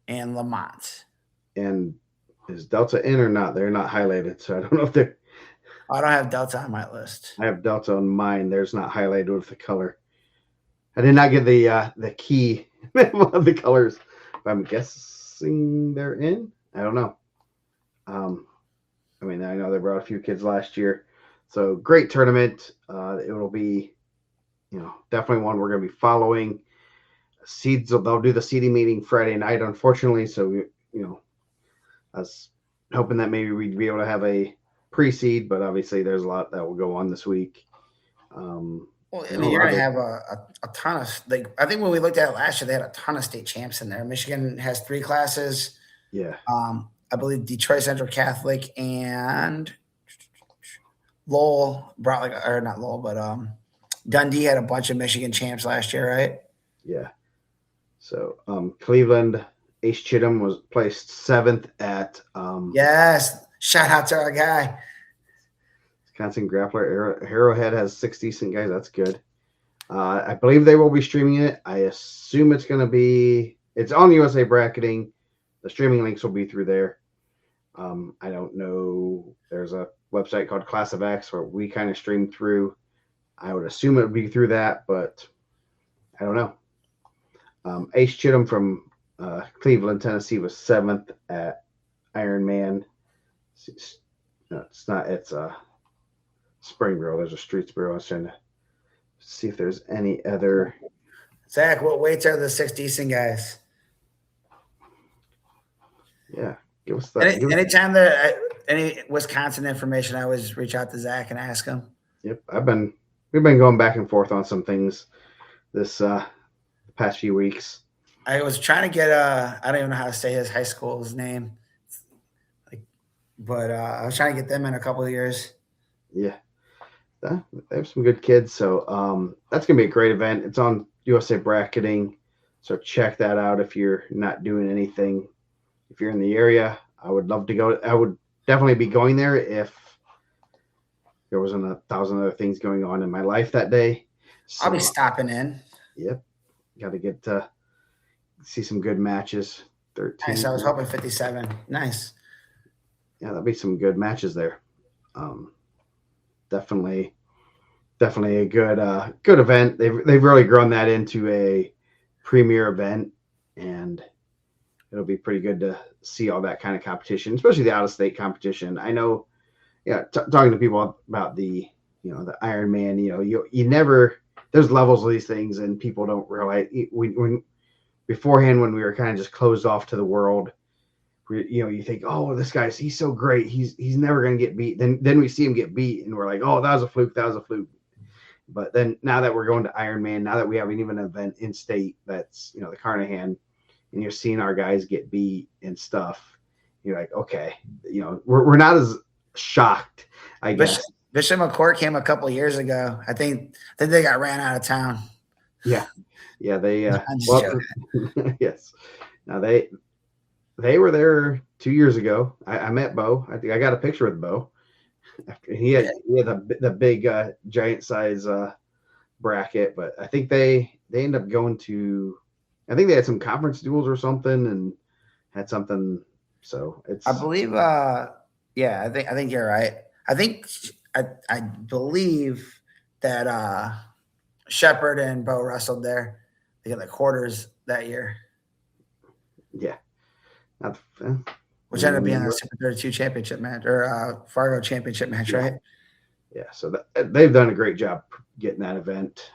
and Lamont. And is Delta in or not? They're not highlighted, so I don't know if they're. I don't have Delta on my list. I have Delta on mine. There's not highlighted with the color. I did not get the key of the colors. But I'm guessing they're in. I don't know. I mean, I know they brought a few kids last year, so great tournament. It will be, definitely one we're going to be following. Seeds, they'll do the seeding meeting Friday night, unfortunately. So I was hoping that maybe we'd be able to have a pre-seed, but obviously there's a lot that will go on this week. Well, I mean, you're going to have a ton of, like, I think when we looked at it last year, they had a ton of state champs in there. Michigan has 3 classes. Yeah. I believe Detroit Central Catholic and Lowell brought or not Lowell, but Dundee had a bunch of Michigan champs last year, right? Yeah. So Cleveland, Ace Chittum was placed 7th at. Yes. Shout out to our guy. Wisconsin Grappler. Arrowhead has 6 decent guys. That's good. I believe they will be streaming it. I assume it's going to be. It's on USA Bracketing. The streaming links will be through there. I don't know. There's a website called Class of X where we kind of stream through. I would assume it would be through that, but I don't know. Ace Chittum from Cleveland, Tennessee was 7th at Ironman. It's not. It's Springboro. There's a Streetsboro. I was trying to see if there's any other. Zach, what weights are the 6 decent guys? Yeah, give us that. Anytime there any Wisconsin information, I always reach out to Zach and ask him. Yep, we've been going back and forth on some things this past few weeks. I was trying to get I don't even know how to say his high school's name, but I was trying to get them in a couple of years. Yeah, they have some good kids, so that's gonna be a great event. It's on USA Bracketing, so check that out if you're not doing anything. If you're in the area, I would love to go. I would definitely be going there if there wasn't 1,000 other things going on in my life that day. So, I'll be stopping in. Yep. Got to get to see some good matches. 13. Nice. I was hoping 57. Nice. Yeah, that'll be some good matches there. Definitely a good event. They've really grown that into a premier event, and it'll be pretty good to see all that kind of competition, especially the out-of-state competition. I know, talking to people about the Ironman, you never, there's levels of these things, and people don't realize when beforehand, when we were kind of just closed off to the world, you think, oh, this guy's, he's so great. He's never going to get beat. Then we see him get beat and we're like, oh, that was a fluke. But then now that we're going to Ironman, now that we have even an event in state, that's, the Carnahan, and you're seeing our guys get beat and stuff, you're like, okay, we're not as shocked, I guess. Bishop McCourt came a couple of years ago. I think they got ran out of town. Yeah, they. Yes. Now they were there 2 years ago. I met Bo. I think I got a picture with Bo. He had the big giant size bracket, but I think they ended up going to. I think they had some conference duels or something, and had something. So it's. I believe. I think you're right. I believe that Shepard and Bo wrestled there. They got the quarters that year. Yeah. Which ended up being a Super 32 championship match or Fargo championship match, right? Yeah. So they've done a great job getting that event.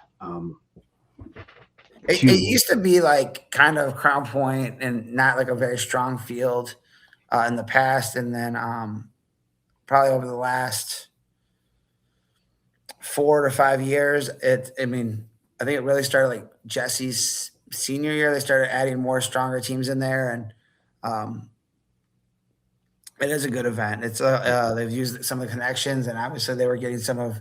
It used to be like kind of Crown Point and not like a very strong field in the past. And then probably over the last 4 to 5 years, I think it really started like Jesse's senior year. They started adding more stronger teams in there. And it is a good event. It's they've used some of the connections, and obviously they were getting some of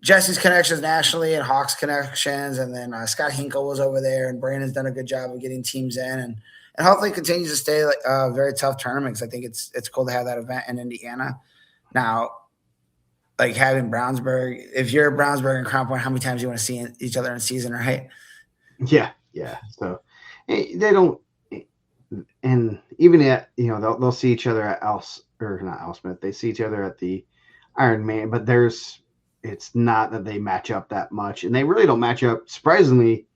Jesse's connections nationally and Hawks connections, and then Scott Hinkle was over there, and Brandon's done a good job of getting teams in, and hopefully continues to stay like very tough tournaments. I think it's cool to have that event in Indiana. Now, like having Brownsburg, if you're Brownsburg and Crown Point, how many times do you want to see each other in season, right? Yeah, yeah. So they don't, and even at they'll see each other at not Al Smith. They see each other at the Ironman, but it's not that they match up that much, and they really don't match up. Surprisingly,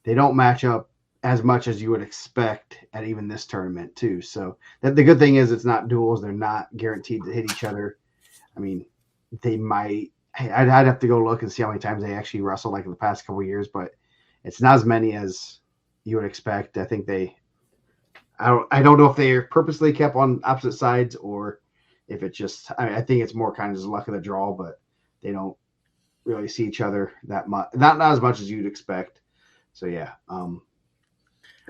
they don't match up as much as you would expect at even this tournament too. So the good thing is it's not duels. They're not guaranteed to hit each other. I mean, they might. I'd have to go look and see how many times they actually wrestled like in the past couple of years, but it's not as many as you would expect. I think I don't know if they're purposely kept on opposite sides or if it's just. I think it's more kind of just luck of the draw, but they don't really see each other that much. Not as much as you'd expect. So yeah. I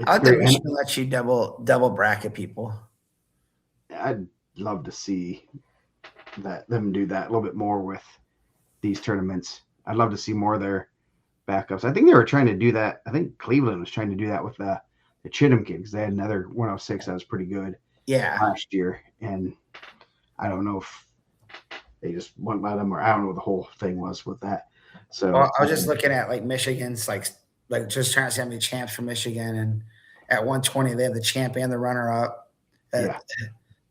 like that Michigan lets you double bracket people. I'd love to see them do that a little bit more with these tournaments. I'd love to see more of their backups. I think they were trying to do that. I think Cleveland was trying to do that with the Chittum kid because they had another 106 that was pretty good last year. And I don't know if they just wouldn't let them, or I don't know what the whole thing was with that. So I was just looking at like Michigan's like just trying to see how many champs for Michigan, and at 120 they have the champ and the runner up at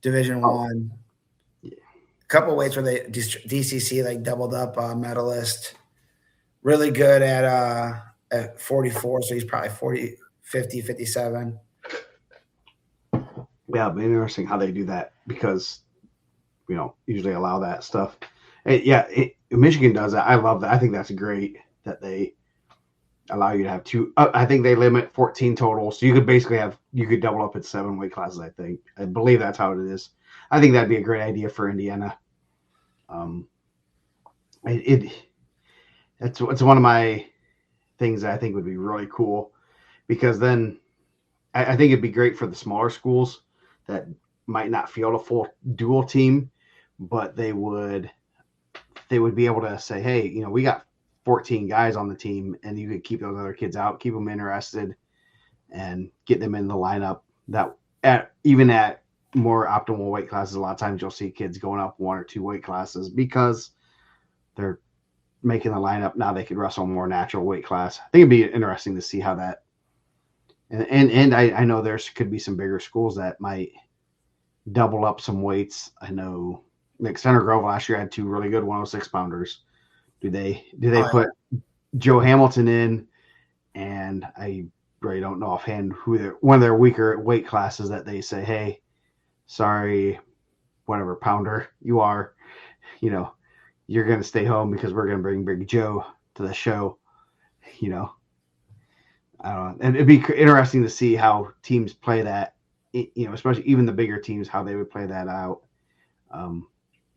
Division One. A couple of weights where they DCC like doubled up medalist. Really good at 44, so he's probably 40, 50, 57. Yeah, it'd be interesting how they do that because usually allow that stuff. Michigan does that. I love that. I think that's great that they allow you to have two. I think they limit 14 total, so you could double up at 7 weight classes. I believe that's how it is. I think that'd be a great idea for Indiana. It's one of my things that I think would be really cool because then I think it'd be great for the smaller schools that might not field a full dual team, but they would be able to say, hey, we got 14 guys on the team, and you could keep those other kids out, keep them interested, and get them in the lineup. That even at more optimal weight classes, a lot of times you'll see kids going up 1 or 2 weight classes because they're making the lineup. Now they could wrestle a more natural weight class. I think it'd be interesting to see how that. And I know there could be some bigger schools that might double up some weights. I know like Center Grove last year had 2 really good 106 pounders. Do they put Joe Hamilton in? And I really don't know offhand one of their weaker weight classes that they say, hey, sorry, whatever pounder you are, you're going to stay home because we're going to bring Big Joe to the show. I don't know. And it'd be interesting to see how teams play that, especially even the bigger teams, how they would play that out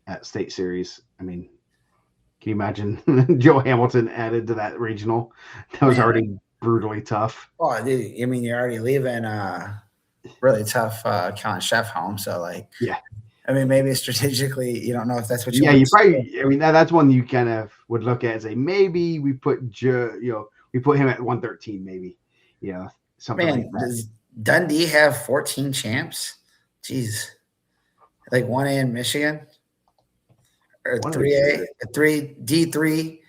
at state series. I mean, can you imagine Joe Hamilton added to that regional? That was already brutally tough. Oh, dude, I mean, you're already leaving really tough Colin Chef home. So, like, yeah. I mean, maybe strategically, you don't know if that's what you want. Yeah, you probably. I mean, that's one you kind of would look at and say maybe we put Joe. We put him at 113, maybe. Something like that. Does Dundee have 14 champs? Jeez, like 1A in Michigan or 3A, 3D3.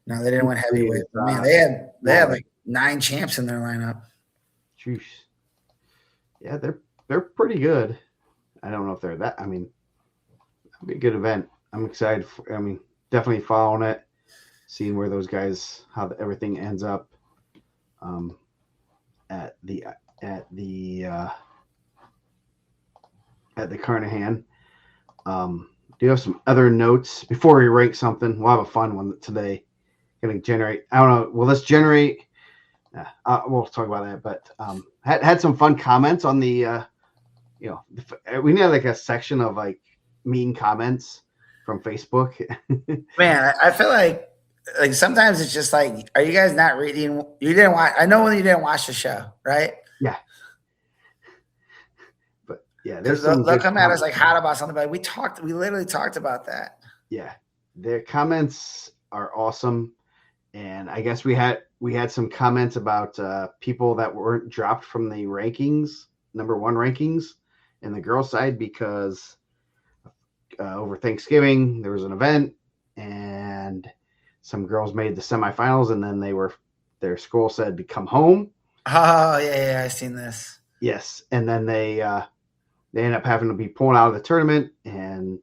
No, they didn't win heavyweight. Man, they had like 9 champs in their lineup. Jeez. Yeah, they're pretty good. I don't know if they're that. I mean, it'll be a good event. I'm excited. Definitely following it, seeing where those guys, how everything ends up at the Carnahan. Do you have some other notes before we rank something? We'll have a fun one today. Going to generate. I don't know. Will this generate? We'll talk about that. But had some fun comments on the. We need like a section of like mean comments from Facebook. Man, I feel like sometimes it's just like, are you guys not reading? You didn't watch. I know when you didn't watch the show, right? Yeah. But yeah, they'll come at us like hot about something, but we literally talked about that. Yeah, their comments are awesome. And I guess we had some comments about people that weren't dropped from the rankings, number one rankings, in the girls' side because over Thanksgiving there was an event and some girls made the semifinals, and then their school said to come home. Oh yeah, I've seen this. Yes, and then they end up having to be pulled out of the tournament, and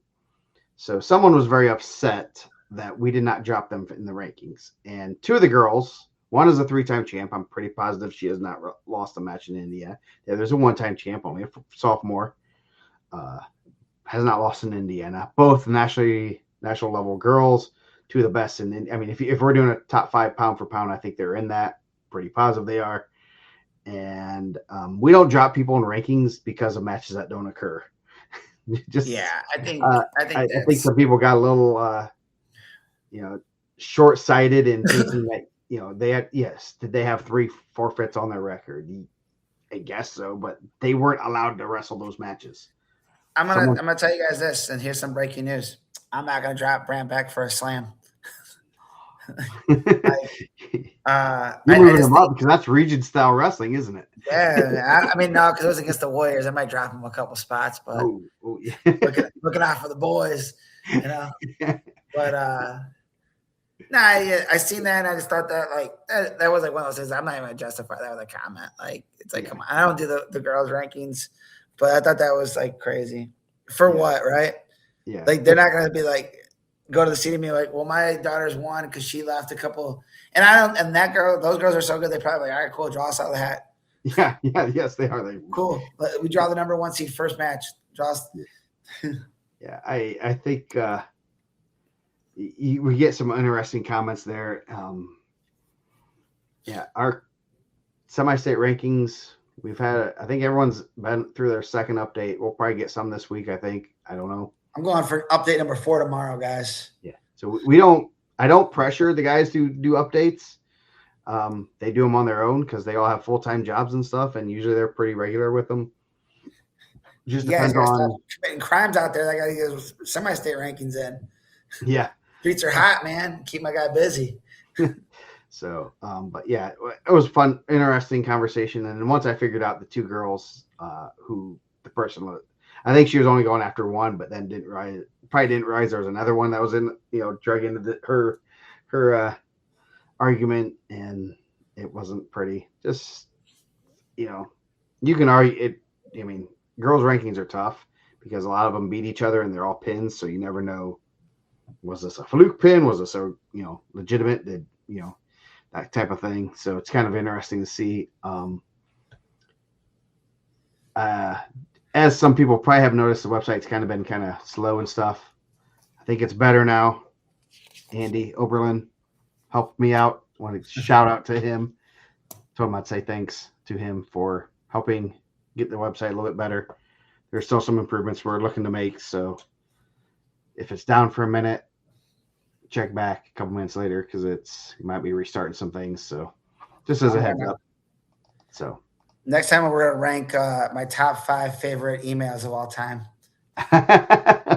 so someone was very upset that we did not drop them in the rankings. And two of the girls, one is a 3-time champ. I'm pretty positive she has not lost a match in India. Yeah, there's a 1-time champ, only a sophomore. Has not lost in Indiana. Both national level girls, two of the best. And I mean, if we're doing a top 5 pound for pound, I think they're in that. Pretty positive they are. And we don't drop people in rankings because of matches that don't occur. Just yeah, I think some people got a little short-sighted in thinking that they had, did they have 3 forfeits on their record? I guess so, but they weren't allowed to wrestle those matches. I'm gonna tell you guys this, and here's some breaking news. I'm not gonna drop Brant Beck for a slam. You're moving him up because that's region style wrestling, isn't it? Yeah, I mean, no, because it was against the Warriors. I might drop him a couple spots, but yeah. looking out for the boys, But I seen that and I just thought that that was like one of those things. I'm not even gonna justify that with a comment. Like it's like, come on, I don't do the girls rankings, but I thought that was like crazy. For what, right? Yeah. Like they're not gonna be like go to the seat and be like, well, my daughter's won because she left a couple, and those girls are so good. They probably like, all right, cool, draw us out of the hat. Yeah, yes, they are. Cool. We draw the number 1 seed first match. Draw. Yeah, I think we get some interesting comments there. Our semi-state rankings, we've had, I think everyone's been through their second update. We'll probably get some this week, I think. I don't know. I'm going for update number 4 tomorrow, guys. Yeah. So I don't pressure the guys to do updates. They do them on their own because they all have full-time jobs and stuff, and usually they're pretty regular with them. Just depends on crimes out there. I got to get semi-state rankings in. Yeah. Streets are hot, man. Keep my guy busy. So, but yeah, it was fun, interesting conversation. And once I figured out the 2 girls, who the person was, I think she was only going after one, but then didn't realize there was another one that was drug into her argument, and it wasn't pretty. Just, you can argue it. I mean, girls' rankings are tough because a lot of them beat each other and they're all pins, so you never know. Was this a fluke pin? Was this a legitimate? Did that type of thing? So it's kind of interesting to see. As some people probably have noticed, the website's kind of been kind of slow and stuff. I think it's better now. Andy Oberlin helped me out. I want to shout out to him. Told him I'd say thanks to him for helping get the website a little bit better. There's still some improvements we're looking to make, so if it's down for a minute, check back a couple minutes later because it might be restarting some things. So just as a heads up. So next time we're going to rank my top 5 favorite emails of all time.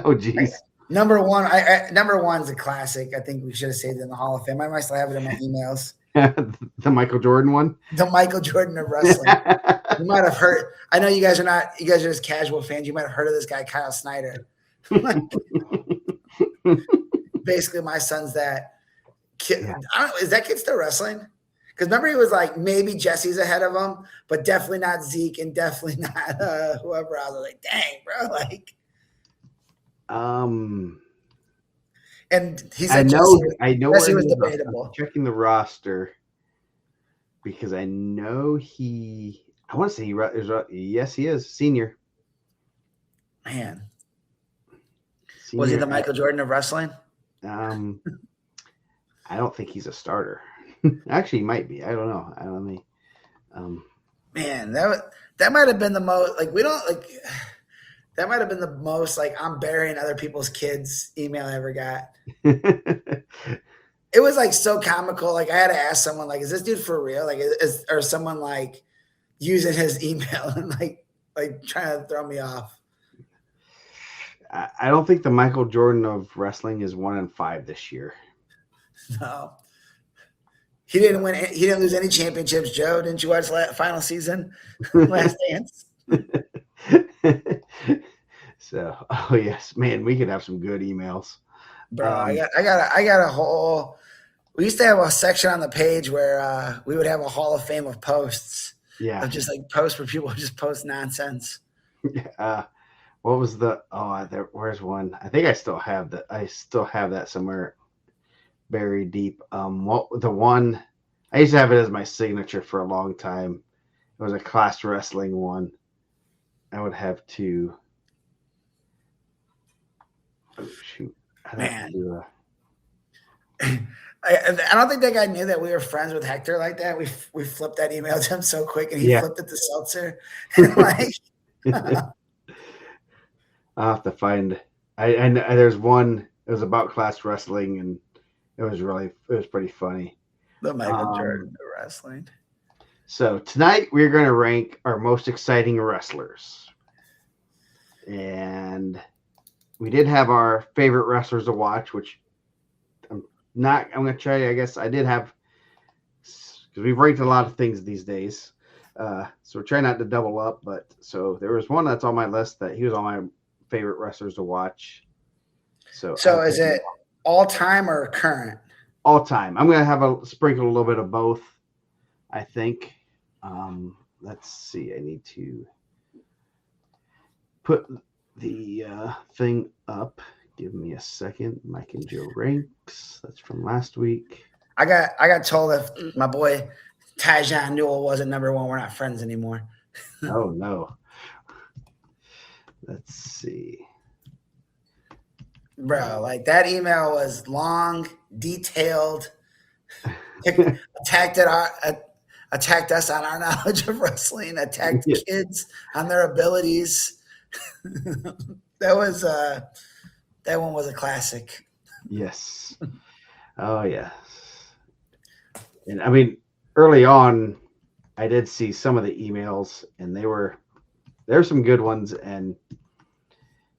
Oh, geez. Number 1, number 1's a classic. I think we should have saved it in the Hall of Fame. I might still have it in my emails. The Michael Jordan one? The Michael Jordan of wrestling. You might have heard. I know you guys are just casual fans. You might have heard of this guy, Kyle Snyder. Basically, my son's that kid. Yeah. I don't know, is that kid still wrestling? Because remember, he was like, maybe Jesse's ahead of him, but definitely not Zeke and definitely not whoever else. I was like, dang, bro. Like, and he's like, I know Jesse where was debatable. I'm checking the roster because I know I want to say yes, he is senior. Man. Senior, was he the Michael Jordan of wrestling? I don't think he's a starter. Actually, he might be. I don't know. I don't know. Man, that might have been the most that might have been the most like I'm burying other people's kids email I ever got. It was like so comical. Like I had to ask someone, like, is this dude for real? Like, or someone like using his email and like trying to throw me off. I don't think the Michael Jordan of wrestling is 1-5 this year. No. He didn't win. He didn't lose any championships. Joe, didn't you watch final season, Last Dance? So, oh yes, man, we could have some good emails. Bro, I got a whole. We used to have a section on the page where we would have a Hall of Fame of posts. Yeah. Of just like posts where people just post nonsense. What was the? Oh, where's one? I think I still have that. I still have that somewhere buried deep. What the one? I used to have it as my signature for a long time. It was a class wrestling one. I would have to. Oh shoot! Man. I don't think that guy knew that we were friends with Hector like that. We flipped that email to him so quick, and he flipped it to Seltzer. Like, I'll have to find. And there's one. It was about class wrestling, and it was pretty funny. The Michael Jordan of wrestling. So tonight we're going to rank our most exciting wrestlers, and we did have our favorite wrestlers to watch, which I'm going to try. I guess I did have, because we've ranked a lot of things these days. So we're trying not to double up, but so there was one that's on my list that he was on my favorite wrestlers to watch. So is it all time or current? All time. I'm going to have a sprinkle a little bit of both, I think. Let's see. I need to put the thing up. Give me a second. Mike and Joe ranks. That's from last week. I got told if my boy Tyjon Newell wasn't number one, we're not friends anymore. Oh no. Let's see. Bro, like that email was long, detailed, attacked us on our knowledge of wrestling, attacked kids on their abilities. That one was a classic. Yes. Oh yes. And I mean, early on, I did see some of the emails, and there's some good ones, and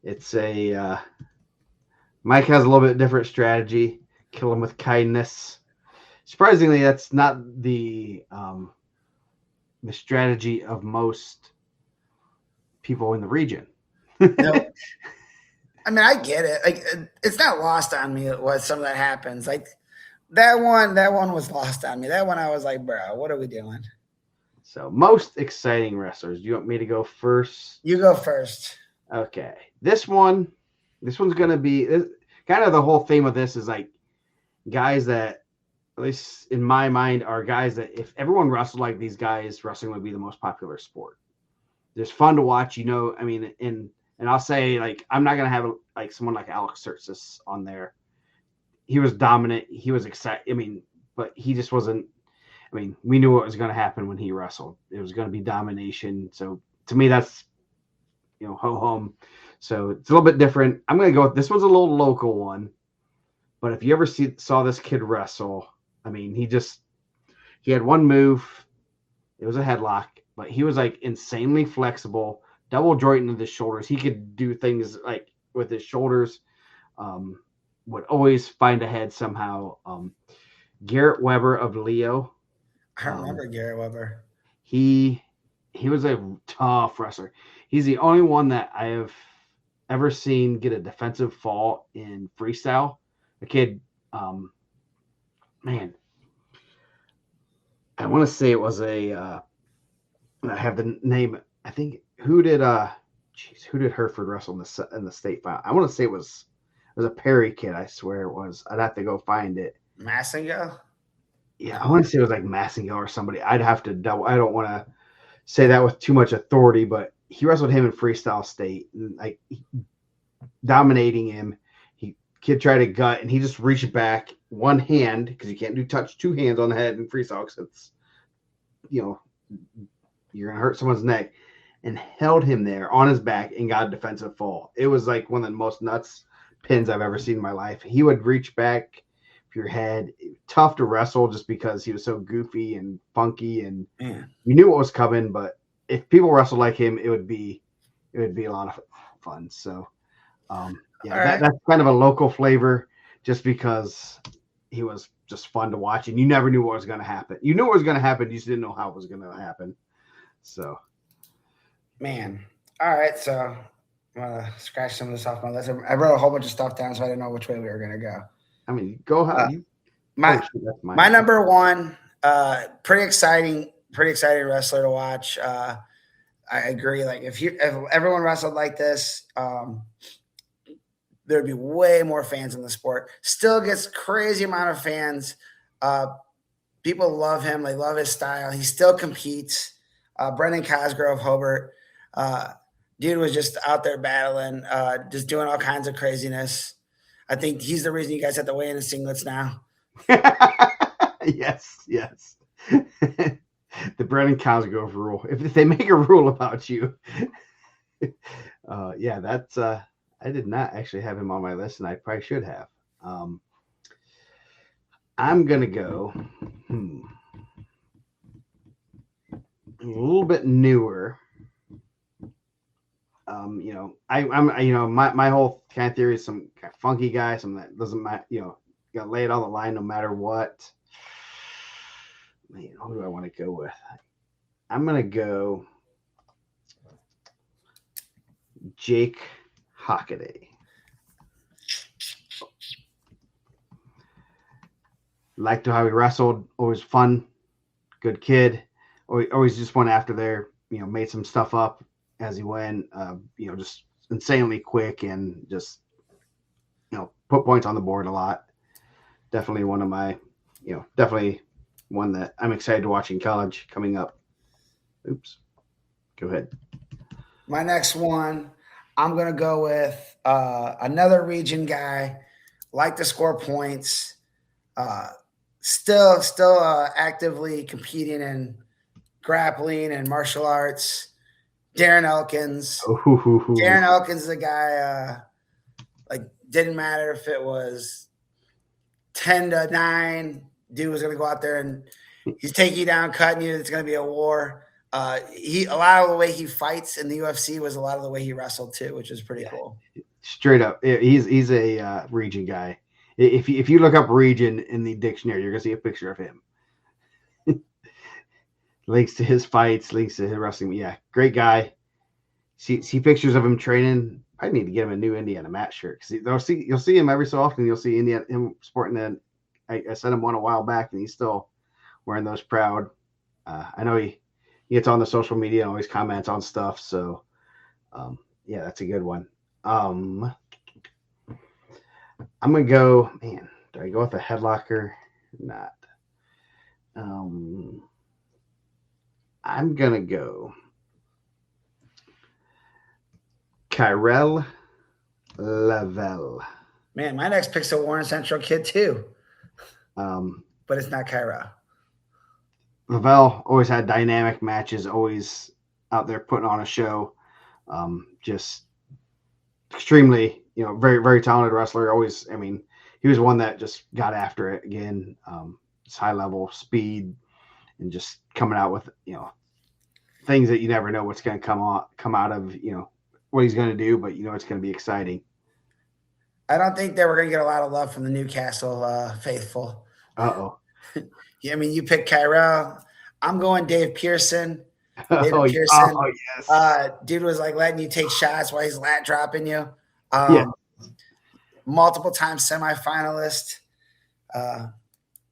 it's a Mike has a little bit different strategy. Kill him with kindness. Surprisingly, that's not the strategy of most people in the region. No. I mean, I get it. Like, it's not lost on me what some of that happens. Like that one was lost on me. That one I was like, bro, what are we doing? So, most exciting wrestlers. Do you want me to go first? You go first. Okay. This one's going to be kind of the whole theme of this is like guys that, at least in my mind, are guys that if everyone wrestled like these guys, wrestling would be the most popular sport. It's fun to watch, I mean, and I'll say, like, I'm not going to have like someone like Alex Sertzis on there. He was dominant. He was excited. I mean, but he just wasn't. I mean, we knew what was going to happen when he wrestled. It was going to be domination. So to me, that's, ho hum. So it's a little bit different. I'm going to go with this one's a little local one. But if you ever saw this kid wrestle, I mean, he had one move. It was a headlock, but he was like insanely flexible, double jointing of the shoulders. He could do things like with his shoulders, would always find a head somehow. Garrett Weber of Leo. I remember Garrett Weber. He was a tough wrestler. He's the only one that I have ever seen get a defensive fall in freestyle. The kid, man, I want to say it was I have the name. I think who did Hereford wrestle in the state final? I want to say it was a Perry kid. I swear it was. I'd have to go find it. Massingo? Yeah, I want to say it was like Massingo or somebody. I'd have to double. I don't want to say that with too much authority, but he wrestled him in freestyle state, and like dominating him. Kid tried to gut, and he just reached back one hand because you can't touch two hands on the head in freestyle because it's, you're gonna hurt someone's neck, and held him there on his back and got a defensive fall. It was like one of the most nuts pins I've ever seen in my life. He would reach back for your head. Tough to wrestle just because he was so goofy and funky, and you knew what was coming. But if people wrestled like him, it would be a lot of fun. So. That's kind of a local flavor just because he was just fun to watch, and you never knew what was going to happen. You knew what was going to happen, you just didn't know how it was going to happen. So, Man. All right, so I'm gonna scratch some of this off my list. I wrote a whole bunch of stuff down, so I didn't know which way we were gonna go. I mean, go how Uh, you. my Shoot, that's my mine. number one, pretty exciting wrestler to watch. I agree. Like if everyone wrestled like this, there'd be way more fans in the sport. Still gets crazy amount of fans. People love him. They love his style. He still competes. Brendan Cosgrove Hobart. Dude was just out there battling, just doing all kinds of craziness. I think he's the reason you guys have to weigh in singlets now. Yes. The Brendan Cosgrove rule. If they make a rule about you, yeah, that's. I did not actually have him on my list, and I probably should have. I'm gonna go a little bit newer. I'm my whole kind of theory is some kind of funky guy, some that doesn't matter, got to lay it on the line no matter what. Man, who do I want to go with? I'm gonna go Jake Hockaday. Liked how he wrestled. Always fun, good kid. Always just went after there. Made some stuff up as he went. Just insanely quick and just put points on the board a lot. Definitely one of my, definitely one that I'm excited to watch in college coming up. Oops. Go ahead. My next one, I'm gonna go with another region guy. Like to score points. Still actively competing in grappling and martial arts. Darren Elkins. Darren Elkins is a guy. Didn't matter if it was 10-9. Dude was gonna go out there and he's taking you down, cutting you. It's gonna be a war. A lot of the way he fights in the UFC was a lot of the way he wrestled too, which is pretty cool. Straight up, he's a region guy. If you look up region in the dictionary, you're gonna see a picture of him. Links to his fights, links to his wrestling. Yeah, great guy. See pictures of him training. I need to get him a new IndianaMat shirt because you'll see him every so often. You'll see him sporting that. I sent him one a while back, and he's still wearing those proud. I know he gets on the social media and always comments on stuff. So, yeah, that's a good one. I'm gonna go. Man, do I go with a headlocker? Not. I'm gonna go Kyrell Lavelle. Man, my next pick's a Warren Central kid too. But it's not Kyra. Lavelle always had dynamic matches, always out there putting on a show. Just extremely, very, very talented wrestler. Always, he was one that just got after it again. Just high level speed and just coming out with, things that you never know what's going to come out of, what he's going to do, but it's going to be exciting. I don't think they were going to get a lot of love from the Newcastle faithful. Uh-oh. You pick Kyrell. I'm going Dave Pearson. Pearson. Yes. Dude was letting you take shots while he's lat dropping you. Yeah. Multiple time semifinalist.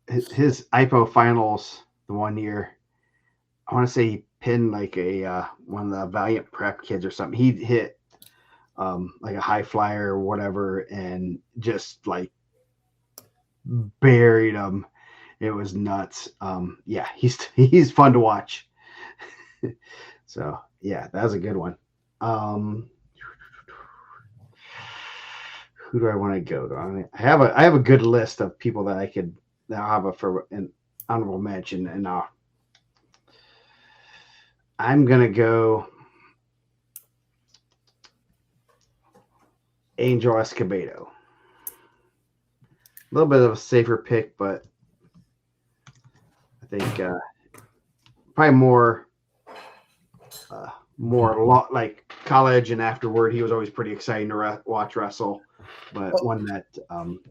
His IPO finals the one year, I want to say he pinned one of the Valiant Prep kids or something. He hit a high flyer or whatever and just buried him. It was nuts. Yeah, he's fun to watch. So yeah, that was a good one. Who do I want to go to? I have a good list of people that I could now have for an honorable mention, and I'm gonna go Angel Escobedo. A little bit of a safer pick, but I think probably more like college and afterward. He was always pretty exciting to watch wrestle. but one that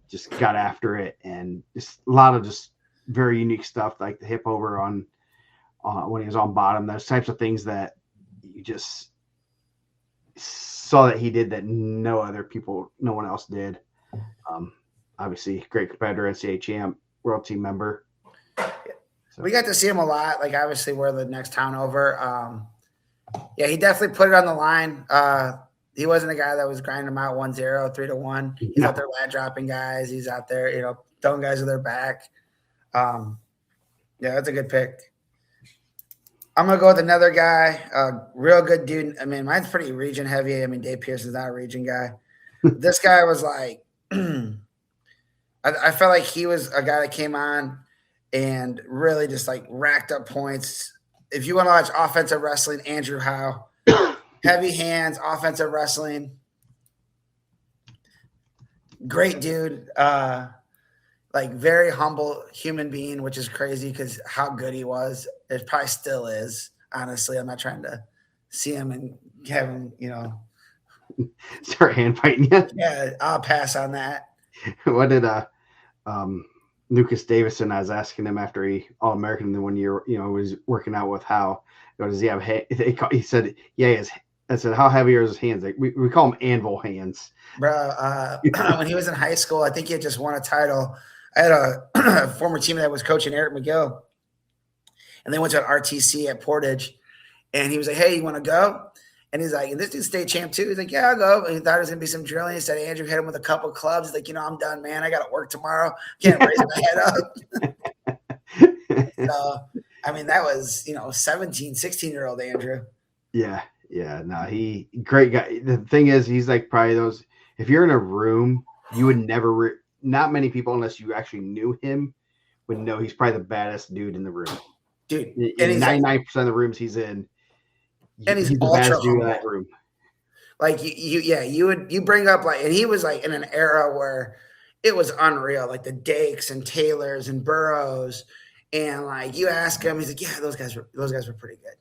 just got after it, and just a lot of just very unique stuff, like the hip over on when he was on bottom. Those types of things that you just saw that he did that no one else did. Obviously, great competitor, NCAA champ, world team member. So. We got to see him a lot. Like, obviously, we're the next town over. Yeah, he definitely put it on the line. He wasn't a guy that was grinding them out 1-0, 3-1. He's out there lat dropping guys. He's out there, throwing guys to their back. Yeah, that's a good pick. I'm going to go with another guy, real good dude. I mean, mine's pretty region heavy. I mean, Dave Pearson's not a region guy. This guy was like, I felt like he was a guy that came on and really just like racked up points. If you want to watch offensive wrestling, Andrew Howe, heavy hands, offensive wrestling. Great dude. Like very humble human being, which is crazy because how good he was. It probably still is. Honestly, I'm not trying to see him and have him, start hand fighting you. Yeah, I'll pass on that. What did Lucas Davison? I was asking him after he All-American the 1 year, was working out with how. Does he have? He said, "Yeah." I said, "How heavy are his hands?" Like we call them anvil hands, bro. When he was in high school, I think he had just won a title. I had a former teammate that was coaching Eric McGill, and they went to an RTC at Portage, and he was like, "Hey, you want to go?" And he's like, "And this dude's state champ too." He's like, "Yeah, I'll go." And he thought it was gonna be some drilling. He said Andrew hit him with a couple of clubs. He's like, "I'm done, man. I got to work tomorrow. Can't raise my head up." So, I mean, that was 17, 16-year-old Andrew. Yeah. No, he great guy. The thing is, he's like probably those. If you're in a room, you would never. Not many people, unless you actually knew him, would know he's probably the baddest dude in the room. Dude, in 99% of the rooms he's in, and he's the baddest dude in that room. Like you bring up like, and he was like in an era where it was unreal, like the Dakes and Taylors and Burrows, and like you ask him, he's like, "Yeah, those guys were pretty good."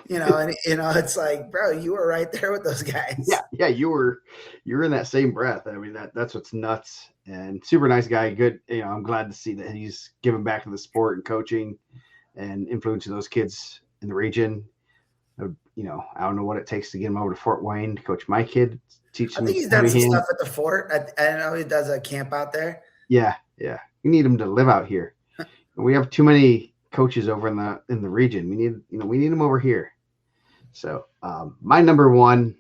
And it's like, bro, you were right there with those guys. Yeah, you were in that same breath. I mean, that's what's nuts. And super nice guy. Good. I'm glad to see that he's giving back to the sport and coaching and influencing those kids in the region. I don't know what it takes to get him over to Fort Wayne to coach my kid. Teach him. I think he's done some stuff at the fort. I know he does a camp out there. Yeah. We need him to live out here. We have too many coaches over in the region. We need them over here. So my number one,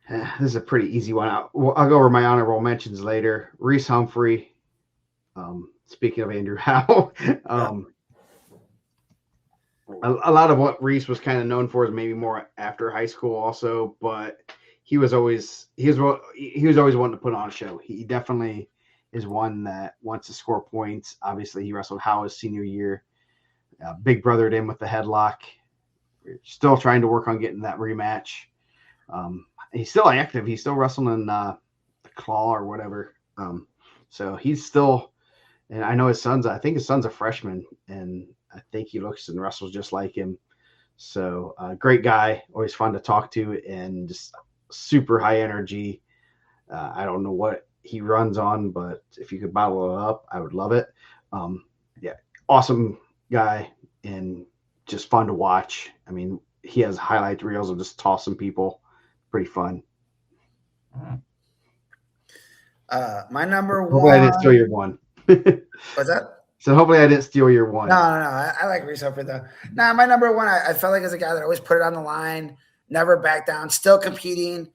this is a pretty easy one. I'll go over my honorable mentions later. Reese Humphrey. Speaking of Andrew Howe, a lot of what Reese was kind of known for is maybe more after high school also, but he was always wanting to put on a show. He definitely is one that wants to score points. Obviously, he wrestled Howe his senior year. Big brothered in with the headlock. We're still trying to work on getting that rematch. He's still active. He's still wrestling in the Claw or whatever. So he's still, and I know I think his son's a freshman, and I think he looks and wrestles just like him. So great guy, always fun to talk to, and just super high energy. I don't know what he runs on, but if you could bottle it up, I would love it. Yeah, awesome guy and just fun to watch. I mean, he has highlight reels of just tossing people. Pretty fun. My number one. Hopefully I didn't steal your one. What's that? So hopefully I didn't steal your one. No. I like Reese Humphrey though. Nah, my number one, I felt like as a guy that always put it on the line, never back down, still competing.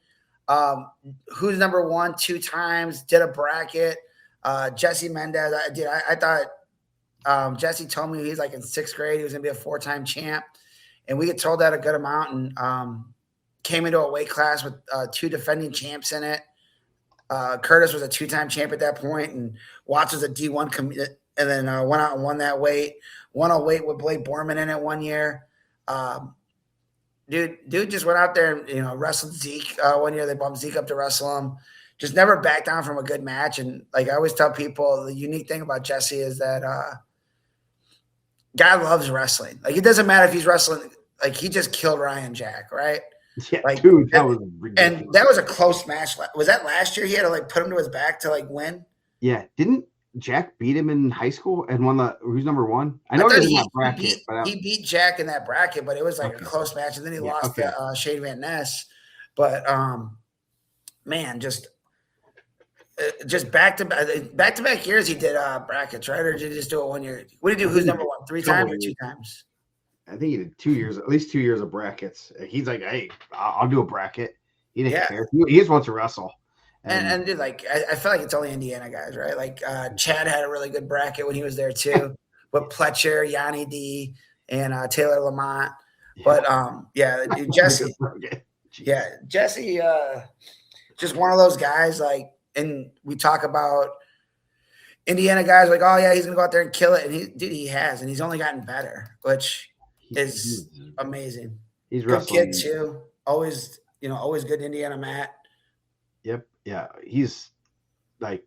Who's number one 2 times, did a bracket. Jesse Mendez. I thought Jesse told me he's like in 6th grade, he was gonna be a 4-time champ. And we get told that a good amount, and came into a weight class with 2 defending champs in it. Curtis was a 2-time champ at that point, and Watts was a D1 commit, and then went out and won that weight. Won a weight with Blake Borman in it 1 year. Dude just went out there and wrestled Zeke 1 year. They bumped Zeke up to wrestle him. Just never backed down from a good match. And like I always tell people, the unique thing about Jesse is that guy loves wrestling. Like it doesn't matter if he's wrestling. Like he just killed Ryan Jack, right? Yeah, Like, dude, that was and ridiculous. that was a close match. Was that last year? He had to like put him to his back to like win. Yeah, didn't Jack beat him in high school and won the? Who's number one? I I know he thought was in that bracket, but he beat Jack in that bracket, but it was like a okay, close match, and then he yeah, lost okay. to Shane Van Ness. But man, just back to back years he did brackets, right? Or did he just do it 1 year? What did he do? I Who's think he number did one? Three a couple times or years. two times? I think he did 2 years, at least 2 years of brackets. He's like, hey, I'll do a bracket. He didn't Yeah. care. He just wants to wrestle. And dude, like I feel like it's only Indiana guys, right? Like Chad had a really good bracket when he was there too, with Pletcher, Yanni D, and Taylor Lamont. Yeah. But yeah, dude, Jesse, Jesse, just one of those guys. Like, and we talk about Indiana guys like, oh yeah, he's gonna go out there and kill it, and he has, and he's only gotten better, which is amazing. He's Good wrestling. kid too. Always, always good IndianaMat. Yep. Yeah. He's like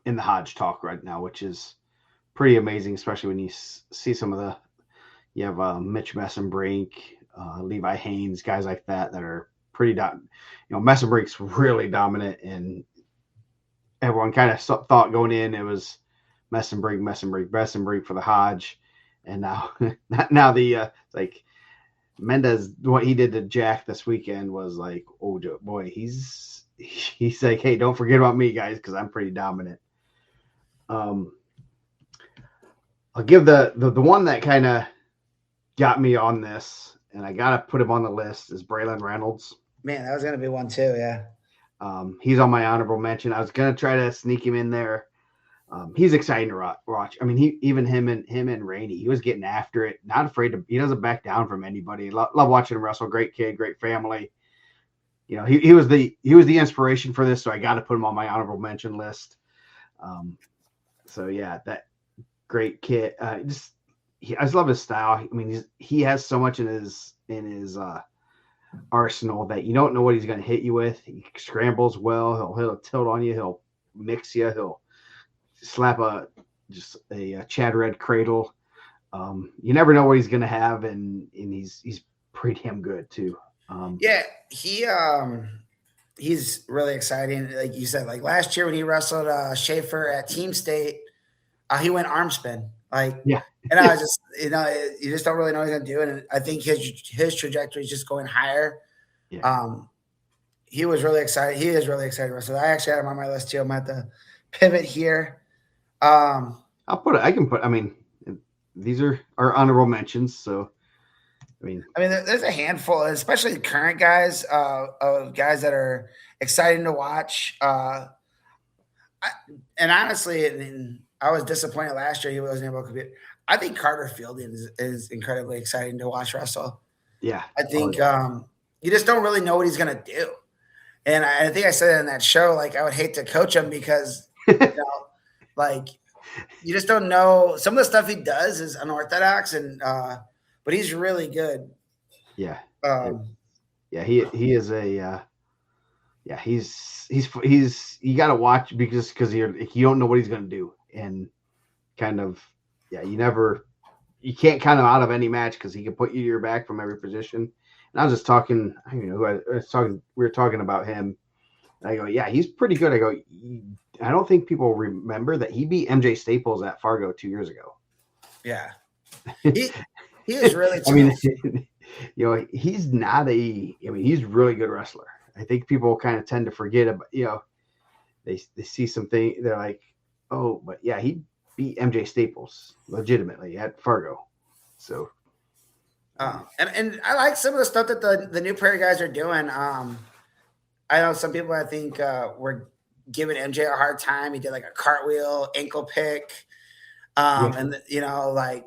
in the Hodge talk right now, which is pretty amazing, especially when you see some of you have Mitch Messenbrink, Levi Haynes, guys like that are pretty Messenbrink's really dominant, and everyone kind of thought going in it was Messenbrink for the Hodge, and now the like Mendez, what he did to Jack this weekend was like, oh boy, he's like, hey, don't forget about me, guys, because I'm pretty dominant. I'll give the one that kind of got me on this, and I gotta put him on the list, is Braylon Reynolds. Man, that was gonna be one too, yeah. He's on my honorable mention. I was gonna try to sneak him in there. He's exciting to watch. I mean, him and Rainey, he was getting after it, not afraid to. He doesn't back down from anybody. Love watching him wrestle. Great kid, great family. He was the inspiration for this, so I got to put him on my honorable mention list. So yeah, that great kid. I just love his style. I mean, he has so much in his arsenal that you don't know what he's going to hit you with. He scrambles well. He'll tilt on you. He'll mix you. He'll slap a Chad Red cradle. You never know what he's going to have, and he's pretty damn good too. Yeah, he's really exciting. Like you said, like last year when he wrestled Schaefer at Team State, he went arm spin. Like, yeah. And I was just, you just don't really know what he's going to do. And I think his trajectory is just going higher. Yeah. He was really excited. He is really excited. So I actually had him on my list too. I'm at the pivot here. I mean, these are our honorable mentions. So, I mean, there's a handful, especially the current guys, of guys that are exciting to watch. And honestly, I was disappointed last year he wasn't able to compete. I think Carter Fielding is incredibly exciting to watch wrestle. Yeah. I think you just don't really know what he's going to do. And I think I said it in that show, like I would hate to coach him because, like you just don't know. Some of the stuff he does is unorthodox, but he's really good. Yeah. Yeah, he is a he's you got to watch because you don't know what he's going to do, and kind of you can't count him out of any match because he can put you to your back from every position. And I was just talking, we were talking about him. And I go, yeah, he's pretty good. I go, I don't think people remember that he beat MJ Staples at Fargo 2 years ago. Yeah. He is really tough. I mean, he's not he's a really good wrestler. I think people kind of tend to forget about, they see something, they're like, oh, but yeah, he beat MJ Staples legitimately at Fargo. So, and I like some of the stuff that the New Prairie guys are doing. I know some people I think were giving MJ a hard time. He did like a cartwheel, ankle pick, and like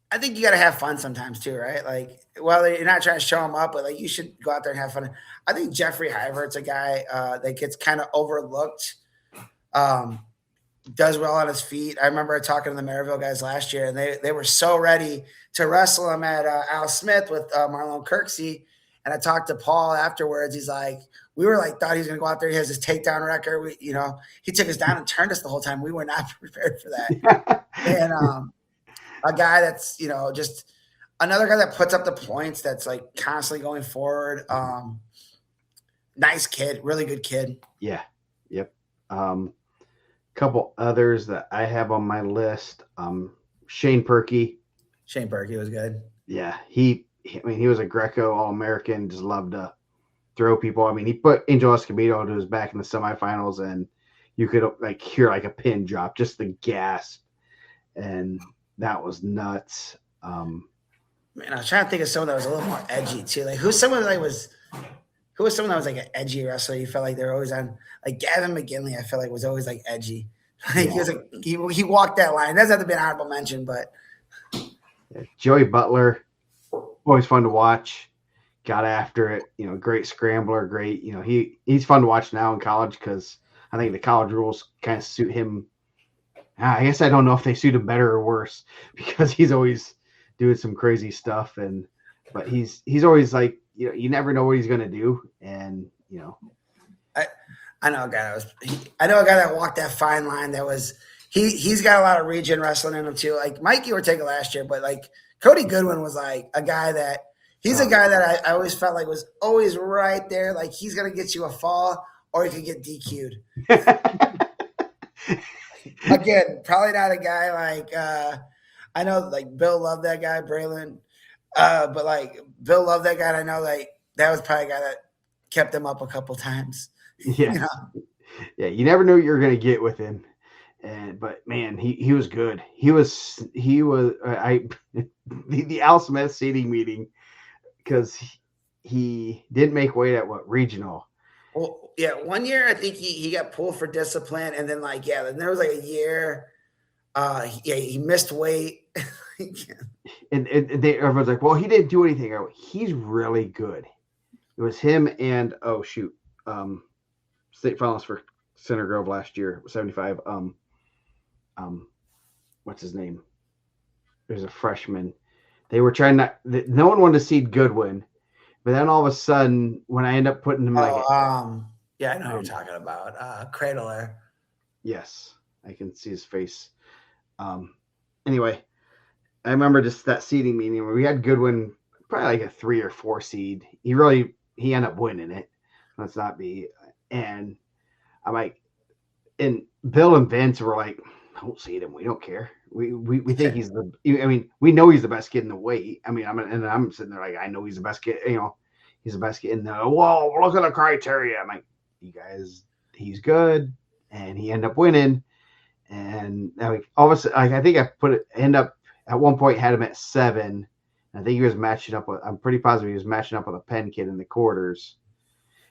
I think you got to have fun sometimes too, right? Like, well, you're not trying to show him up, but like you should go out there and have fun. I think Jeffrey Hyvert's a guy that gets kind of overlooked. Does well on his feet. I remember talking to the Maryville guys last year, and they were so ready to wrestle him at Al Smith with Marlon Kirksey. And I talked to Paul afterwards. He's like, we were like, thought he was going to go out there. He has his takedown record. He took us down and turned us the whole time. We were not prepared for that. And a guy that's, just another guy that puts up the points. That's like constantly going forward. Nice kid, really good kid. Yeah. Yep. Couple others that I have on my list. Shane Perkey. Shane Berkey was good. Yeah, I mean, he was a Greco All-American. Just loved to throw people. I mean, he put Angel Escobedo to his back in the semifinals, and you could like hear like a pin drop, just the gas, and that was nuts. Man, I was trying to think of someone that was a little more edgy too. Like who was someone that was like an edgy wrestler? You felt like they were always on, like Gavin McGinley. I felt like was always like edgy. Like he was like he walked that line. That doesn't have to be an honorable mention, but Yeah, Joey Butler, always fun to watch. Got after it, great scrambler, great. He's fun to watch now in college because I think the college rules kind of suit him. I guess I don't know if they suit him better or worse because he's always doing some crazy stuff, but he's always like, you never know what he's gonna do, and I know a guy that walked that fine line. That was he's got a lot of region wrestling in him too. Like Mikey Ortega last year, but like Cody Goodwin was like a guy that he's a guy that I always felt like was always right there. Like he's gonna get you a fall or he could get DQ'd. Again, probably not a guy like I know like Bill loved that guy, Braylon. But like Bill loved that guy. And I know like that was probably a guy that kept him up a couple times. Yeah, yeah. You never know what you're gonna get with him, but man, he was good. He was the Al Smith seating meeting because he didn't make weight at regional. Well, yeah, 1 year I think he got pulled for discipline, and then then there was like a year. He missed weight. and everyone's like, well, he didn't do anything. He's really good. It was him and state finals for Center Grove last year, 75. What's his name? There's a freshman. They were trying no one wanted to seed Goodwin, but then all of a sudden, when I end up putting him yeah, I know what you're talking about. Cradler. Yes, I can see his face. Anyway, I remember just that seeding meeting where we had Goodwin probably like a 3 or 4 seed. He ended up winning it. Let's not be. And I'm like, and Bill and Vince were like, don't seed him. We don't care. We think he's we know he's the best kid in the weight. I'm sitting there like, I know he's the best kid. He's the best kid in the. Whoa, look at the criteria. I'm like, you guys, he's good, and he ended up winning. And all of a sudden, I think end up at one point had him at 7. I think he was matching up with. I'm pretty positive he was matching up with a Penn kid in the quarters.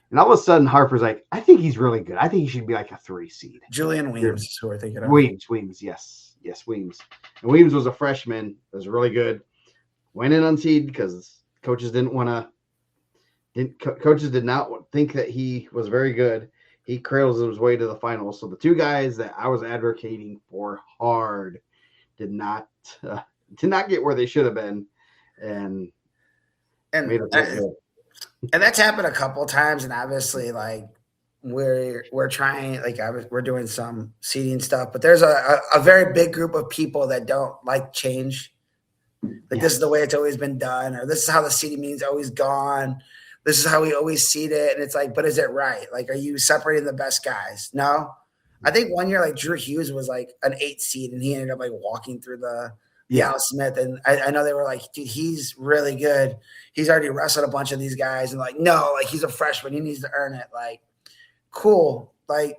And all of a sudden, Harper's like, I think he's really good. I think he should be like a 3 seed. Julian Weems is who we're thinking of. Weems, yes, Weems. And Weems was a freshman. Was really good. Went in unseeded because coaches didn't want to. Coaches did not think that he was very good. He cradles his way to the finals. So the 2 guys that I was advocating for hard did not get where they should have been, and made it and that's happened a couple of times. And obviously, like we're trying, like we're doing some seeding stuff, but there's a very big group of people that don't like change. Like this is the way it's always been done, or this is how the seeding meeting's always gone. This is how we always seed it. And it's like, but is it right? Like, are you separating the best guys? No. I think 1 year, like Drew Hughes was like an 8 seed, and he ended up like walking through the Al Smith. And I know they were like, dude, he's really good. He's already wrestled a bunch of these guys. And like, no, like he's a freshman. He needs to earn it. Like, cool. Like,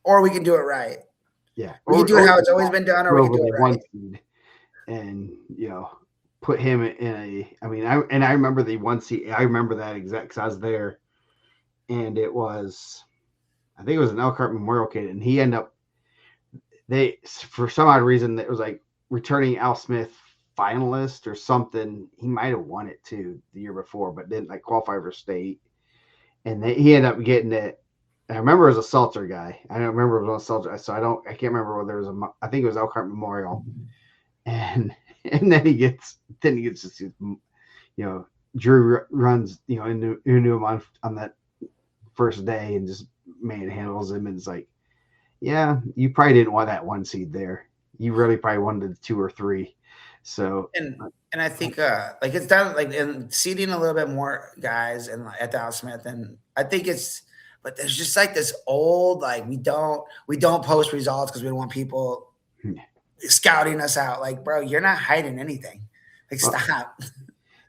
or we can do it right. Yeah. We can do it how it's always been done, or we can do it right. 1 seed and, put him in I remember the 1 seed. I remember that exact because I was there, and it was, I think it was an Elkhart Memorial kid, and he ended up, for some odd reason, it was like returning Al Smith finalist or something. He might have won it too the year before, but didn't like qualify for state, and he ended up getting it. I remember it was a Seltzer guy. I don't remember it was a Seltzer, so I can't remember whether it was I think it was Elkhart Memorial, and then he gets just, Drew runs, into him on that first day and just manhandles him. And it's like, yeah, you probably didn't want that 1 seed there. You really probably wanted 2 or 3. So And I think like it's done like in seeding a little bit more guys and at Dallas Smith, and I think it's but there's just like this old like we don't post results because we don't want people scouting us out. Like, bro, you're not hiding anything. Like, stop.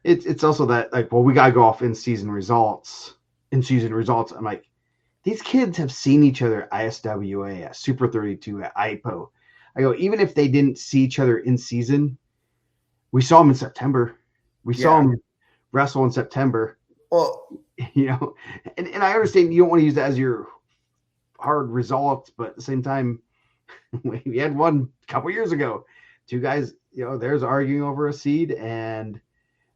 it's also that like, well, we gotta go off in season results. In season results, I'm like, these kids have seen each other at ISWA, at Super 32, at IPO. I go, even if they didn't see each other in season, we saw them in September. We saw them wrestle in September. Well, you know, and I understand you don't want to use that as your hard results, but at the same time, we had one a couple years ago. Two guys, you know, there's arguing over a seed, and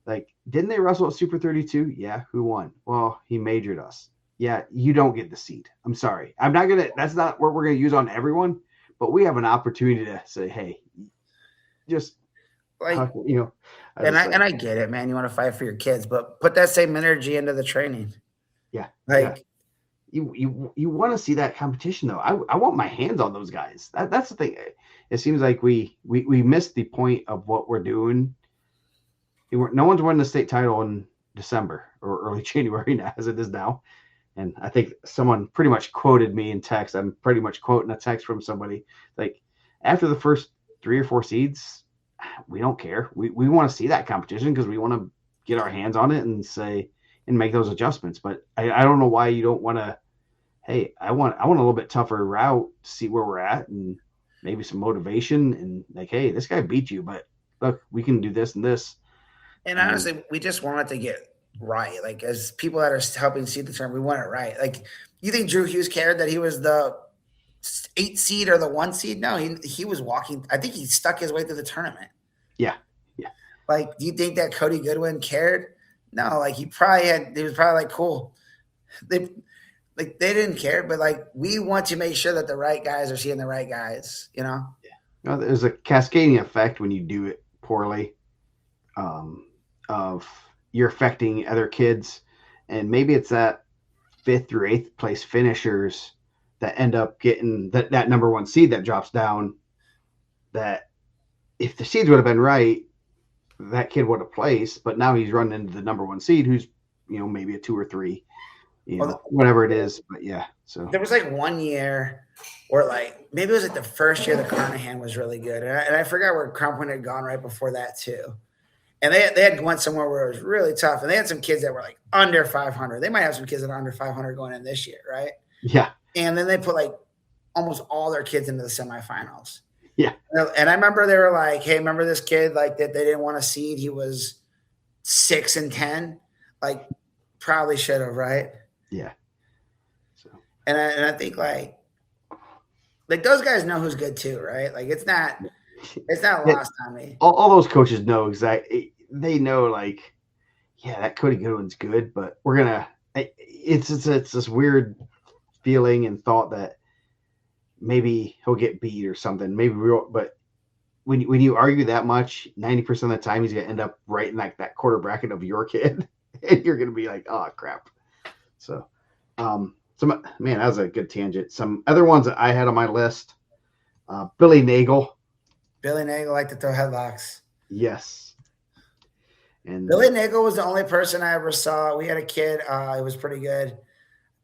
like, didn't they wrestle at Super 32? Yeah, who won? Well, he majored us. Yeah, you don't get the seed. I'm sorry. I'm not gonna. That's not what we're gonna use on everyone. But we have an opportunity to say, hey, just like, you know. and I get it, man. You want to fight for your kids, but put that same energy into the training. Yeah, like. Yeah. You want to see that competition though. I want my hands on those guys. That's the thing. It seems like we missed the point of what we're doing. No one's won the state title in December or early January now, as it is now. And I think someone pretty much quoted me in text. I'm pretty much quoting a text from somebody like, after the first 3 or 4 seeds, we don't care. We want to see that competition because we want to get our hands on it and say and make those adjustments. But I don't know why you don't want to. Hey, I want a little bit tougher route to see where we're at and maybe some motivation and like, hey, this guy beat you, but look, we can do this and this. And honestly, we just want it to get right. Like, as people that are helping seed the term, we want it right. Like, you think Drew Hughes cared that he was the 8 seed or the 1 seed? No, he was walking. I think he stuck his way through the tournament. Yeah. Like, do you think that Cody Goodwin cared? No, like he was probably like, cool. They didn't care, but like, we want to make sure that the right guys are seeing the right guys, you know? Yeah. There's a cascading effect when you do it poorly. Of you're affecting other kids, and maybe it's that 5th through 8th place finishers that end up getting that number 1 seed that drops down. That if the seeds would have been right, that kid would have placed, but now he's running into the number 1 seed who's, you know, maybe a 2 or 3, you know, whatever it is. But yeah, so there was like 1 year where like maybe it was like the first year the Carnahan was really good, and I forgot where Crown Point had gone right before that too. And they had went somewhere where it was really tough, and they had some kids that were like under 500. They might have some kids that are under 500 going in this year, right? Yeah. And then they put like almost all their kids into the semifinals. Yeah. And I remember they were like, "Hey, remember this kid like that? They didn't want to seed. He was 6 and 10. Like, probably should have, right?" Yeah. So. And I think like those guys know who's good too, right? Like, it's not lost on me. All those coaches know exactly. They know, like, yeah, that Cody Goodwin's good, but we're gonna. It's this weird feeling and thought that maybe he'll get beat or something. Maybe but when you argue that much, 90% of the time he's gonna end up right in like that quarter bracket of your kid, and you're gonna be like, oh crap. So, man, that was a good tangent. Some other ones that I had on my list: Billy Nagel. Billy Nagel liked to throw headlocks. Yes. And Billy Nagel was the only person I ever saw. We had a kid, it was pretty good,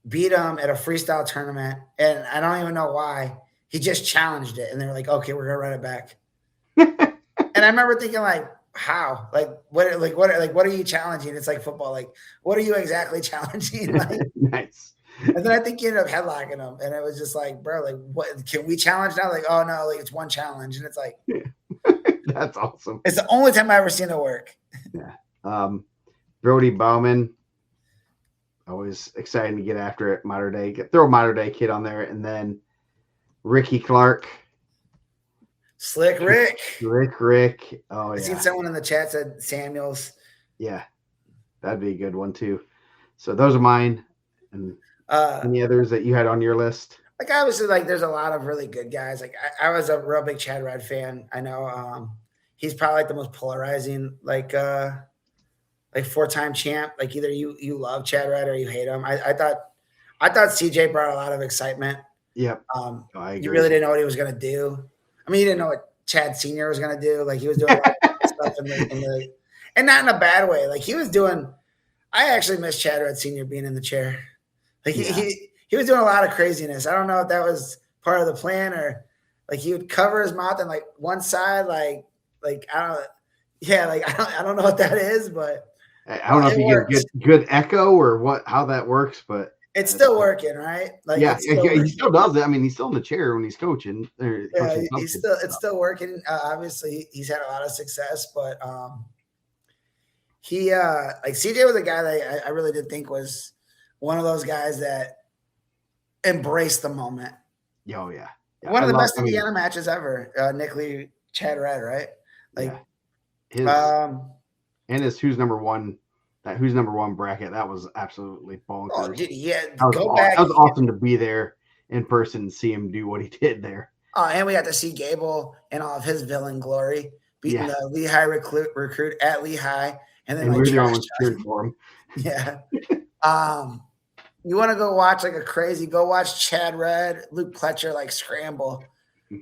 beat him at a freestyle tournament, and I don't even know why. He just challenged it, and they were like, okay, we're gonna run it back. And I remember thinking, like, how? Like, what are you challenging? It's like football. Like, what are you exactly challenging? Like, nice. And then I think he ended up headlocking him, and it was just like, bro, like, what can we challenge now? Like, oh no, like, it's one challenge, and it's like, that's awesome. It's the only time I ever seen it work. Yeah. Brody Bauman, always excited to get after it. Modern day, throw a modern day kid on there, and then Ricky Clark, Slick Rick. Rick. Oh yeah. I seen someone in the chat said Samuels. Yeah, that'd be a good one too. So those are mine. And any others that you had on your list? Like, obviously, like, there's a lot of really good guys. Like, I was a real big Chad Red fan. I know he's probably like the most polarizing, like 4-time champ. Like, either you love Chad Red or you hate him. I thought CJ brought a lot of excitement. Yep. I agree. You really didn't know what he was gonna do. I mean, you didn't know what Chad Senior was gonna do. Like, he was doing like stuff and not in a bad way. Like he was doing. I actually miss Chad Red Senior being in the chair. Like he was doing a lot of craziness. I don't know if that was part of the plan or like he would cover his mouth on like one side, like I don't. Yeah, like I don't know what that is, but I don't know if you get good echo or how that works, but it's still working, right? Like yeah, he still does it. I mean, he's still in the chair when he's coaching. Yeah, it's still working. Obviously, he's had a lot of success, but he like CJ was a guy that I really did think was one of those guys that embraced the moment. Oh yeah. One of the best Indiana matches ever. Nick Lee, Chad Red, right? Like his who's number one bracket, that was absolutely bonkers. Oh, dude, yeah, that was awesome to be there in person and see him do what he did there. Oh, and we got to see Gable in all of his villain glory, beating the Lehigh recruit at Lehigh, and then we're the ones cheering for him. Yeah. You want to go watch like a crazy? Go watch Chad Red, Luke Pletcher like scramble.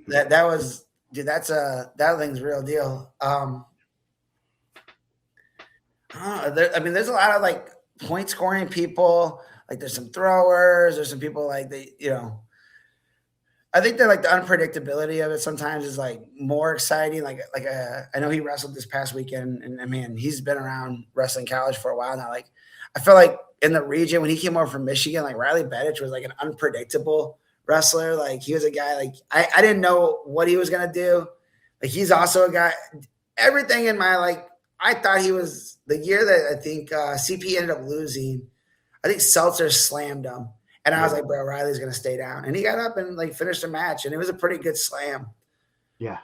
That was, dude. That thing's real deal. There's a lot of like point scoring people. Like there's some throwers. There's some people like I think that like the unpredictability of it sometimes is like more exciting. I know he wrestled this past weekend, and man, he's been around wrestling college for a while now. Like I feel like in the region when he came over from Michigan, like Riley Bedich was like an unpredictable wrestler. Like he was a guy like I didn't know what he was gonna do. Like he's also a guy. Everything in my like. I thought he was the year that I think CP ended up losing. I think Seltzer slammed him. And I was like, bro, Riley's going to stay down. And he got up and like finished the match. And it was a pretty good slam. Yeah.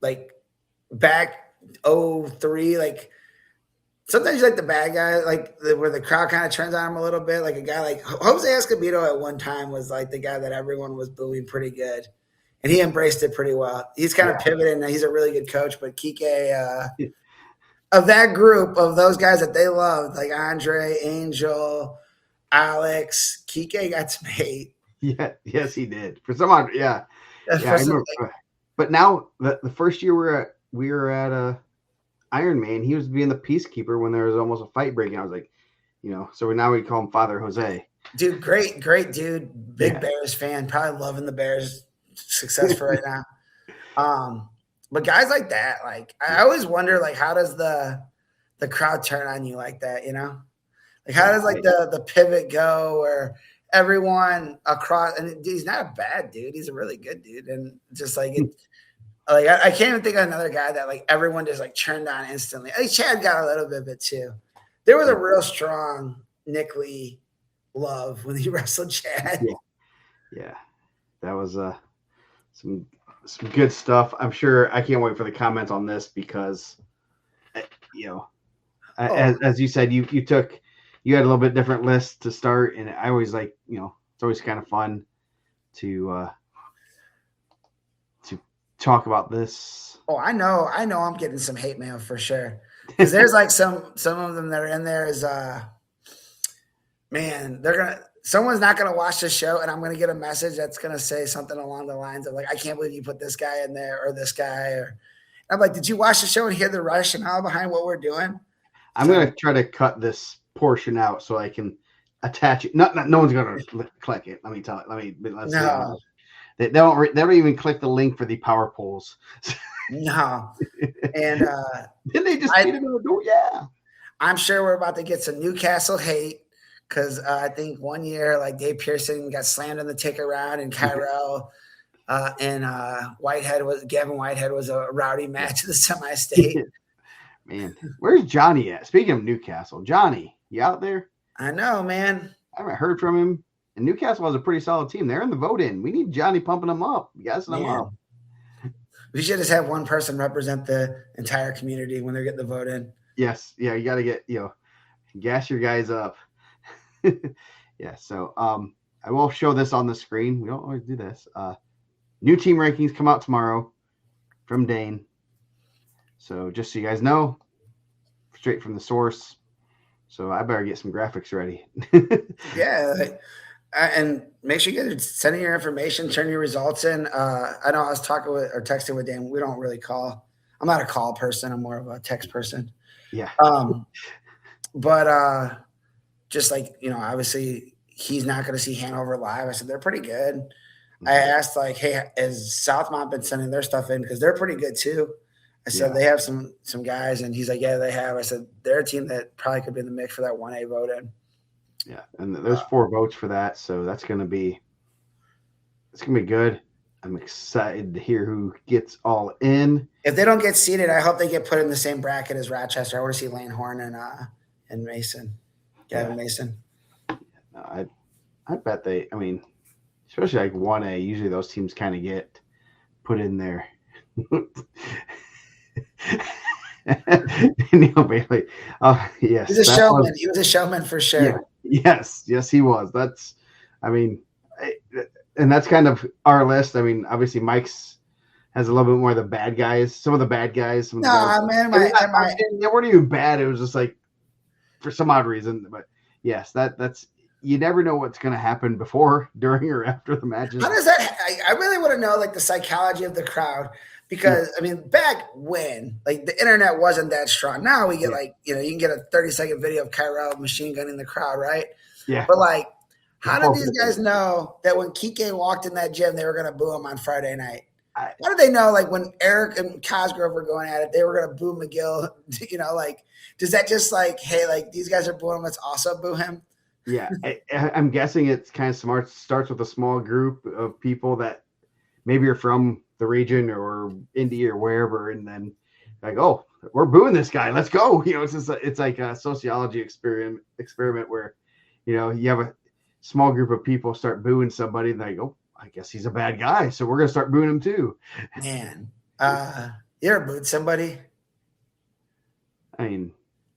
Like back 03, like sometimes you like the bad guy, like where the crowd kind of turns on him a little bit. Like a guy like Jose Escobedo at one time was like the guy that everyone was booing pretty good. And he embraced it pretty well. He's kind of pivoted, and he's a really good coach. But Kike, of that group of those guys that they loved, like Andre, Angel, Alex, Kike got some hate. Yeah, yes, he did. For some odd, I remember. But now the first year we were at Ironman, he was being the peacekeeper when there was almost a fight breaking. I was like, so now we call him Father Jose. Dude, great dude. Big Bears fan. Probably loving the Bears. Successful right now. But guys like that, like I always wonder, like how does the crowd turn on you like that, Like how does like the pivot go where everyone across, and he's not a bad dude, he's a really good dude, and just like like I can't even think of another guy that like everyone just like turned on instantly. I think Chad got a little bit of it too. There was a real strong Nick Lee love when he wrestled Chad. Yeah. That was some good stuff. I'm sure. I can't wait for the comments on this because, as you said, you had a little bit different list to start, and I always like, it's always kind of fun to talk about this. Oh, I know. I'm getting some hate mail for sure because there's like some of them that are in there is man, someone's not going to watch the show, and I'm going to get a message that's going to say something along the lines of like, I can't believe you put this guy in there or this guy. Or I'm like, did you watch the show and hear the rationale behind what we're doing? I'm going to try to cut this portion out so I can attach it. No one's going to click it. Let's no. They don't even click the link for the power polls. No. And then they just feed it in the door. Yeah. I'm sure we're about to get some Newcastle hate. Because I think one year, like Dave Pearson got slammed in the ticket round, and Kyrell and Gavin Whitehead was a rowdy match of the semi-state. Man, where's Johnny at? Speaking of Newcastle, Johnny, you out there? I know, man. I haven't heard from him. And Newcastle has a pretty solid team. They're in the vote-in. We need Johnny pumping them up. Gassing them up. We should just have one person represent the entire community when they're getting the vote in. Yes, yeah, you got to get gas your guys up. Yeah, so I will show this on the screen. We don't always do this. New team rankings come out tomorrow from Dane. So just so you guys know, straight from the source. So I better get some graphics ready. Yeah, and make sure you guys send in your information, turn your results in. I know I was talking with or texting with Dan. We don't really call. I'm not a call person. I'm more of a text person. Yeah. But just like, obviously he's not going to see Hanover live. I said, they're pretty good. Mm-hmm. I asked like, hey, has Southmont been sending their stuff in? Because they're pretty good too. I said, they have some guys. And he's like, yeah, they have. I said, they're a team that probably could be in the mix for that 1A vote in. Yeah. And there's 4 votes for that. So it's going to be good. I'm excited to hear who gets all in. If they don't get seated, I hope they get put in the same bracket as Rochester. I want to see Lane Horn and Mason, Gavin Mason. I bet they. I mean, especially like 1A. Usually those teams kind of get put in there. Neil Bailey. Yes, he's a showman. He was a showman for sure. Yeah, yes, he was. That's. I mean. And that's kind of our list. I mean, obviously Mike's has a little bit more of the bad guys. Some of the bad guys. They weren't even bad. It was just like for some odd reason. But yes, that's you never know what's going to happen before, during, or after the matches. How does that? I really want to know like the psychology of the crowd because I mean, back when like the internet wasn't that strong. Now we get like you can get a 30-second video of Kyrell machine gunning the crowd, right? Yeah. But like. How did these guys know that when Kike walked in that gym, they were going to boo him on Friday night? How did they know, like, when Eric and Cosgrove were going at it, they were going to boo McGill? Like, does that just like, hey, like, these guys are booing him, let's also boo him? Yeah, I'm guessing it's kind of smart. Starts with a small group of people that maybe are from the region or Indy or wherever, and then like, oh, we're booing this guy, let's go. It's like a sociology experiment where, you have a small group of people start booing somebody and they go, I guess he's a bad guy, so we're gonna start booing him too. Man, you ever booed somebody? I mean,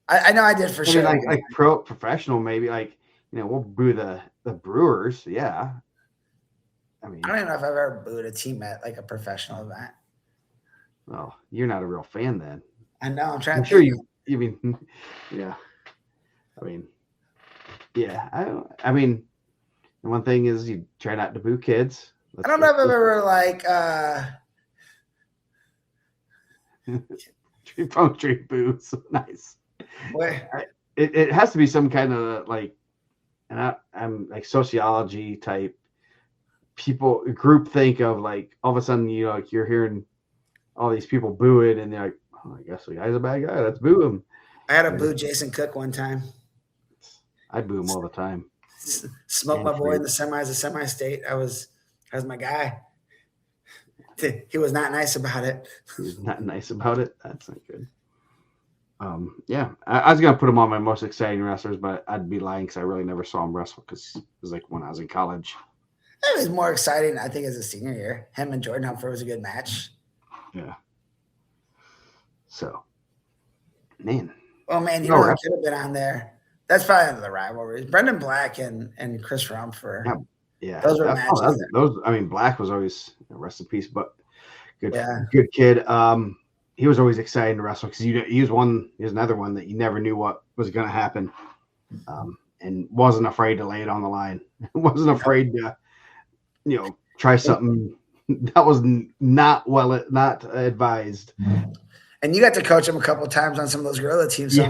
I know I did for sure. Like professional, maybe like we'll boo the Brewers. Yeah. I mean, I don't even know if I've ever booed a team at like a professional event. Well, you're not a real fan then. I know. I'm trying. I'm sure you mean, yeah. I mean, yeah. I mean. And one thing is you try not to boo kids. I don't know if I've ever like tree boos. Nice. Where? It has to be some kind of like, and I'm like sociology type people group think of like all of a sudden like you're hearing all these people boo it and they're like, oh, I guess the guy's a bad guy. Let's boo him. I had to boo Jason Cook one time. I boo him all the time. Smoke my boy in the semis, the semi-state. That was my guy. He was not nice about it. He was not nice about it. That's not good. Yeah, I was gonna put him on my most exciting wrestlers, but I'd be lying because I really never saw him wrestle because it was like when I was in college. It was more exciting, I think, as a senior year. Him and Jordan Humphrey was a good match. Yeah. So, man. Oh man, you know who could have been on there? That's probably under the rivalries. Brendan Black and Chris Rumford. Yeah. Those were matches. I mean, Black was always rest in peace, but good kid. He was always excited to wrestle because he was another one that you never knew what was going to happen, and wasn't afraid to lay it on the line. Wasn't afraid to, try something that was not advised. And you got to coach him a couple of times on some of those guerrilla teams. So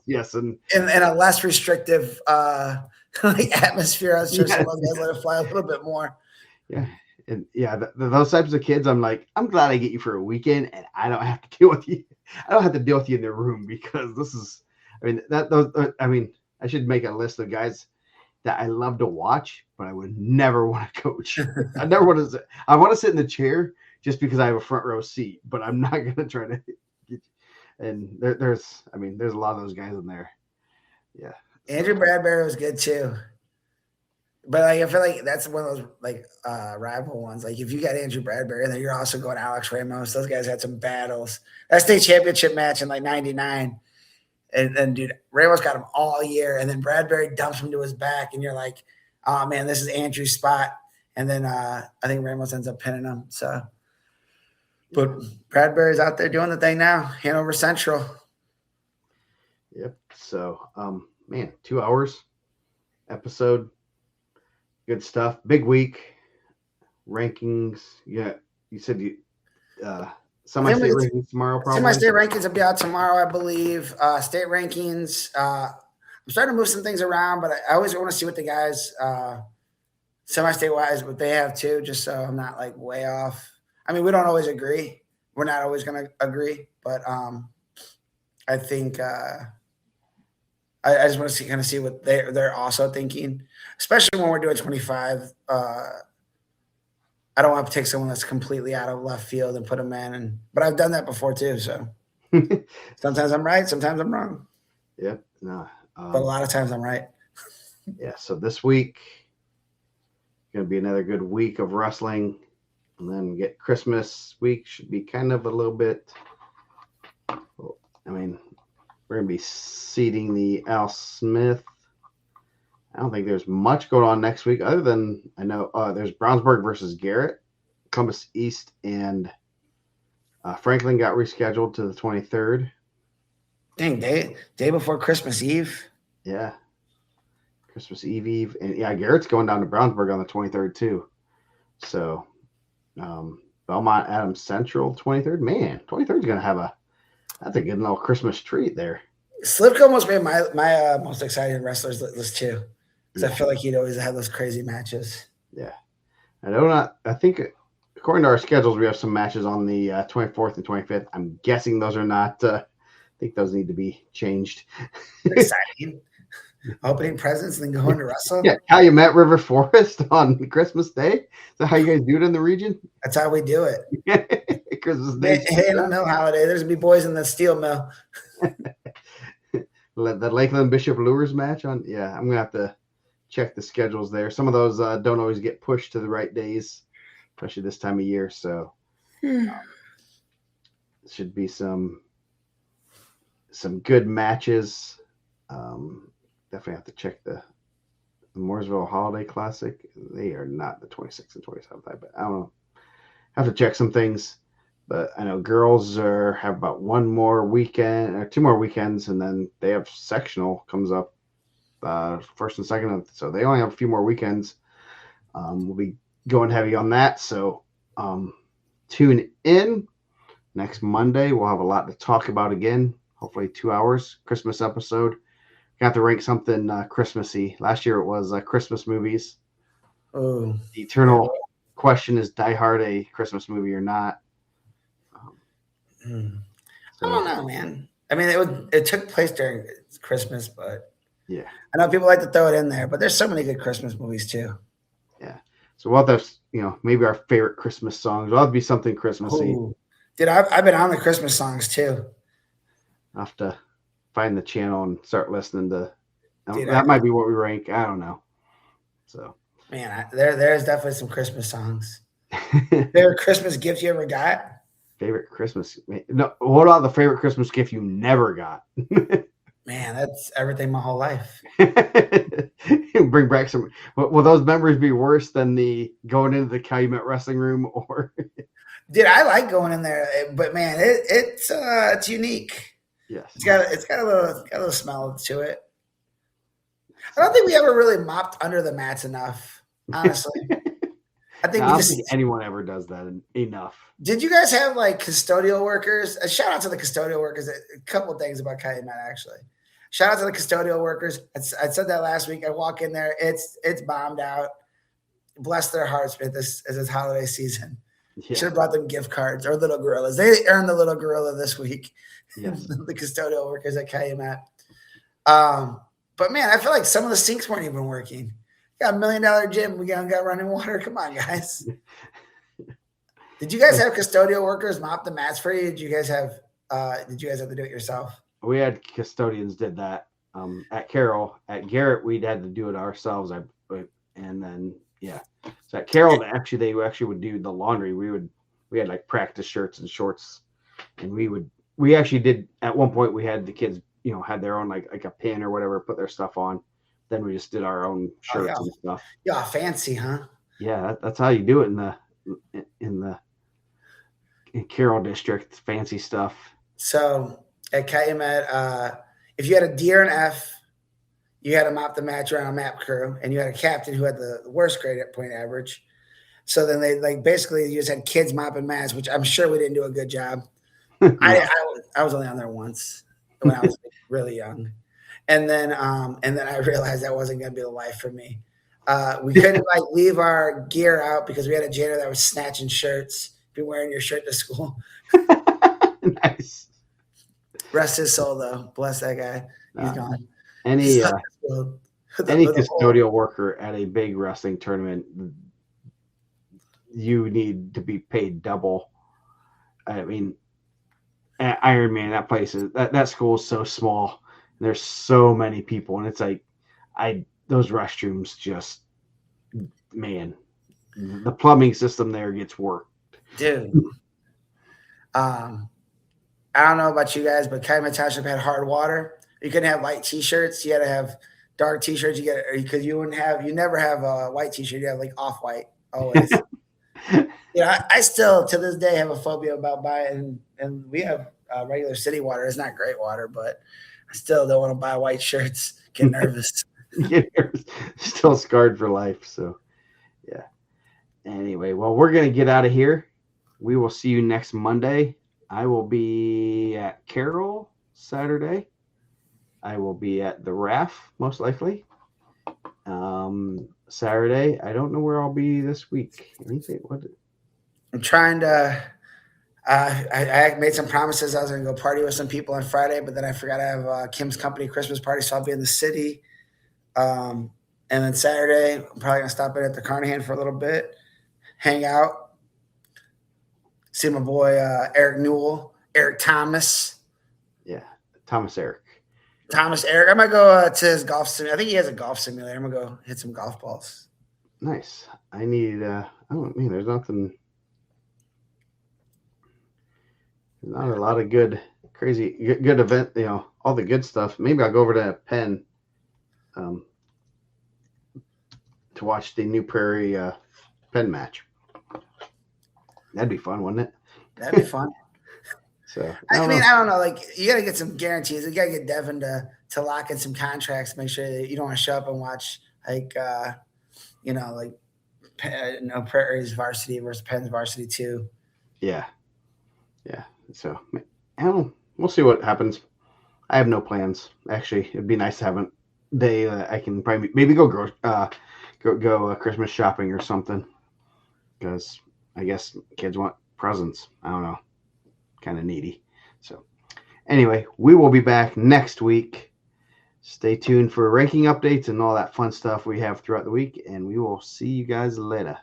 yes, and in a less restrictive atmosphere. I was sure some of those guys let it fly a little bit more. Yeah. And those types of kids, I'm like, I'm glad I get you for a weekend and I don't have to deal with you. I don't have to deal with you in the room because this is, I should make a list of guys that I love to watch, but I would never want to coach. I want to sit in the chair just because I have a front row seat, but I'm not going to try to get you. And there's a lot of those guys in there. Yeah. Andrew Bradbury was good too. But I feel like that's one of those rival ones. Like if you got Andrew Bradbury and then you're also going Alex Ramos, those guys had some battles. That state championship match in '99, and dude, Ramos got him all year, and then Bradbury dumps him to his back, and you're like, oh man, this is Andrew's spot. And then I think Ramos ends up pinning him. So, but Bradbury's out there doing the thing now, Hanover Central. Yep. So, 2 hours episode. Good stuff. Big week. Rankings. Yeah. You said Semi-state rankings tomorrow, probably. Semi-state rankings will be out tomorrow, I believe. State rankings. I'm starting to move some things around, but I always want to see what the guys semi-state wise, what they have too, just so I'm not like way off. I mean, we don't always agree. We're not always going to agree, but I think I just want to see what they're also thinking, especially when we're doing 25. I don't want to take someone that's completely out of left field and put them in, but I've done that before too. So sometimes I'm right, sometimes I'm wrong. Yep. No. But a lot of times I'm right. Yeah. So this week going to be another good week of wrestling, and then we get Christmas week. Should be kind of a little bit. I mean, we're going to be seeding the Al Smith. I don't think there's much going on next week other than I know there's Brownsburg versus Garrett, Columbus East, and Franklin got rescheduled to the 23rd. Dang, day before Christmas Eve. Yeah. Christmas Eve. And yeah, Garrett's going down to Brownsburg on the 23rd too. So Belmont Adams Central 23rd. Man, 23rd is going to have that's a good little Christmas treat there. Slivko almost made my most exciting wrestlers list too. Because I feel like he'd always have those crazy matches. Yeah. I think according to our schedules, we have some matches on the 24th and 25th. I'm guessing those are not, I think those need to be changed. Exciting. Opening presents and then going to wrestle? Yeah. Calumet River Forest on Christmas Day. Is that how you guys do it in the region? That's how we do it. Christmas Day. Hey, in the mill holiday. There's going to be boys in the steel mill. The Lakeland Bishop Lures match on. Yeah, I'm going to have to check the schedules there. Some of those don't always get pushed to the right days, especially this time of year. So should be some good matches. Definitely have to check the Mooresville Holiday Classic. They are not the 26th and 27th. I don't know. Have to check some things. But I know girls have about one more weekend or two more weekends, and then they have sectional comes up first and second. So they only have a few more weekends. We'll be going heavy on that. So tune in next Monday. We'll have a lot to talk about again. Hopefully 2 hours, Christmas episode. Got to rank something Christmassy. Last year it was Christmas movies. Oh, the eternal question is Die Hard a Christmas movie or not? I don't know, man. I mean, it took place during Christmas, but yeah, I know people like to throw it in there. But there's so many good Christmas movies too. Yeah, so we'll have to, maybe our favorite Christmas songs. It'll have to be something Christmassy. Ooh. Dude, I've been on the Christmas songs too. I'll have to find the channel and start listening to. That might be what we rank. I don't know. So, man, there's definitely some Christmas songs. Favorite Christmas gift you ever got? Favorite Christmas? No. What about the favorite Christmas gift you never got? Man, that's everything my whole life. Bring back some. Will those memories be worse than the going into the Calumet wrestling room or? Dude, I like going in there, but man, it's unique. Yes, it's got a little smell to it. I don't think we ever really mopped under the mats enough, honestly. I don't think anyone ever does that enough. Did you guys have like custodial workers? A shout out to the custodial workers. A couple of things about Calumet actually. Shout out to the custodial workers. I said that last week. I walk in there, it's bombed out. Bless their hearts with this as it's holiday season. Yeah. Should have brought them gift cards or little gorillas. They earned the little gorilla this week. Yes. The custodial workers at Calumet. But man, I feel like some of the sinks weren't even working. Got $1 million gym. We got running water. Come on, guys. Did you guys have custodial workers mop the mats for you? Did you guys have to do it yourself? We had custodians did that at Carroll. At Garrett, we'd had to do it ourselves. And then so at Carroll, they actually would do the laundry. We had like practice shirts and shorts, and we actually did at one point. We had the kids, had their own like a pin or whatever, put their stuff on. Then we just did our own shirts and stuff. Yeah, fancy, huh? Yeah, that's how you do it in Carroll district. Fancy stuff. So at Calumet, if you had a D or an F, you had to mop the match around a map crew, and you had a captain who had the worst grade at point average. So then they like basically you just had kids mopping mats, which I'm sure we didn't do a good job. No. I was only on there once when I was really young, and then I realized that wasn't going to be the life for me. We couldn't like leave our gear out because we had a janitor that was snatching shirts. Be wearing your shirt to school. Nice. Rest his soul, though. Bless that guy. He's gone. Any The custodial worker at a big wrestling tournament, you need to be paid double. I mean, at Ironman, that place is that school is so small. There's so many people, and it's like those restrooms just, man, the plumbing system there gets worked. dude. I don't know about you guys, but Calumet Township had hard water. You couldn't have light T-shirts. You had to have dark T-shirts. You get because you never have a white T-shirt. You have like off-white always. I still to this day have a phobia about buying, and we have regular city water. It's not great water, but I still don't want to buy white shirts. Get nervous. Still scarred for life. So, yeah. Anyway, well, we're gonna get out of here. We will see you next Monday. I will be at Carroll Saturday. I will be at the RAF most likely. Saturday, I don't know where I'll be this week. Anything? What? I'm trying to. I made some promises. I was going to go party with some people on Friday, but then I forgot I have Kim's company Christmas party, so I'll be in the city. And then Saturday, I'm probably going to stop in at the Carnahan for a little bit, hang out, see my boy Eric Thomas. Yeah, Eric. I might go to his golf simulator. I think he has a golf simulator. I'm going to go hit some golf balls. Nice. I need, there's nothing. Not a lot of good event, all the good stuff. Maybe I'll go over to Penn to watch the New Prairie Penn match. That'd be fun, wouldn't it? That'd be fun. So I don't know. Like you got to get some guarantees. You got to get Devin to lock in some contracts. Make sure that you don't want to show up and watch Prairie's varsity versus Penn's varsity too. Yeah. So I don't know. We'll see what happens. I have no plans. Actually, it'd be nice to have a day that I can probably maybe go Christmas shopping or something. Because I guess kids want presents. I don't know. Kind of needy. So anyway, we will be back next week. Stay tuned for ranking updates and all that fun stuff we have throughout the week, and we will see you guys later.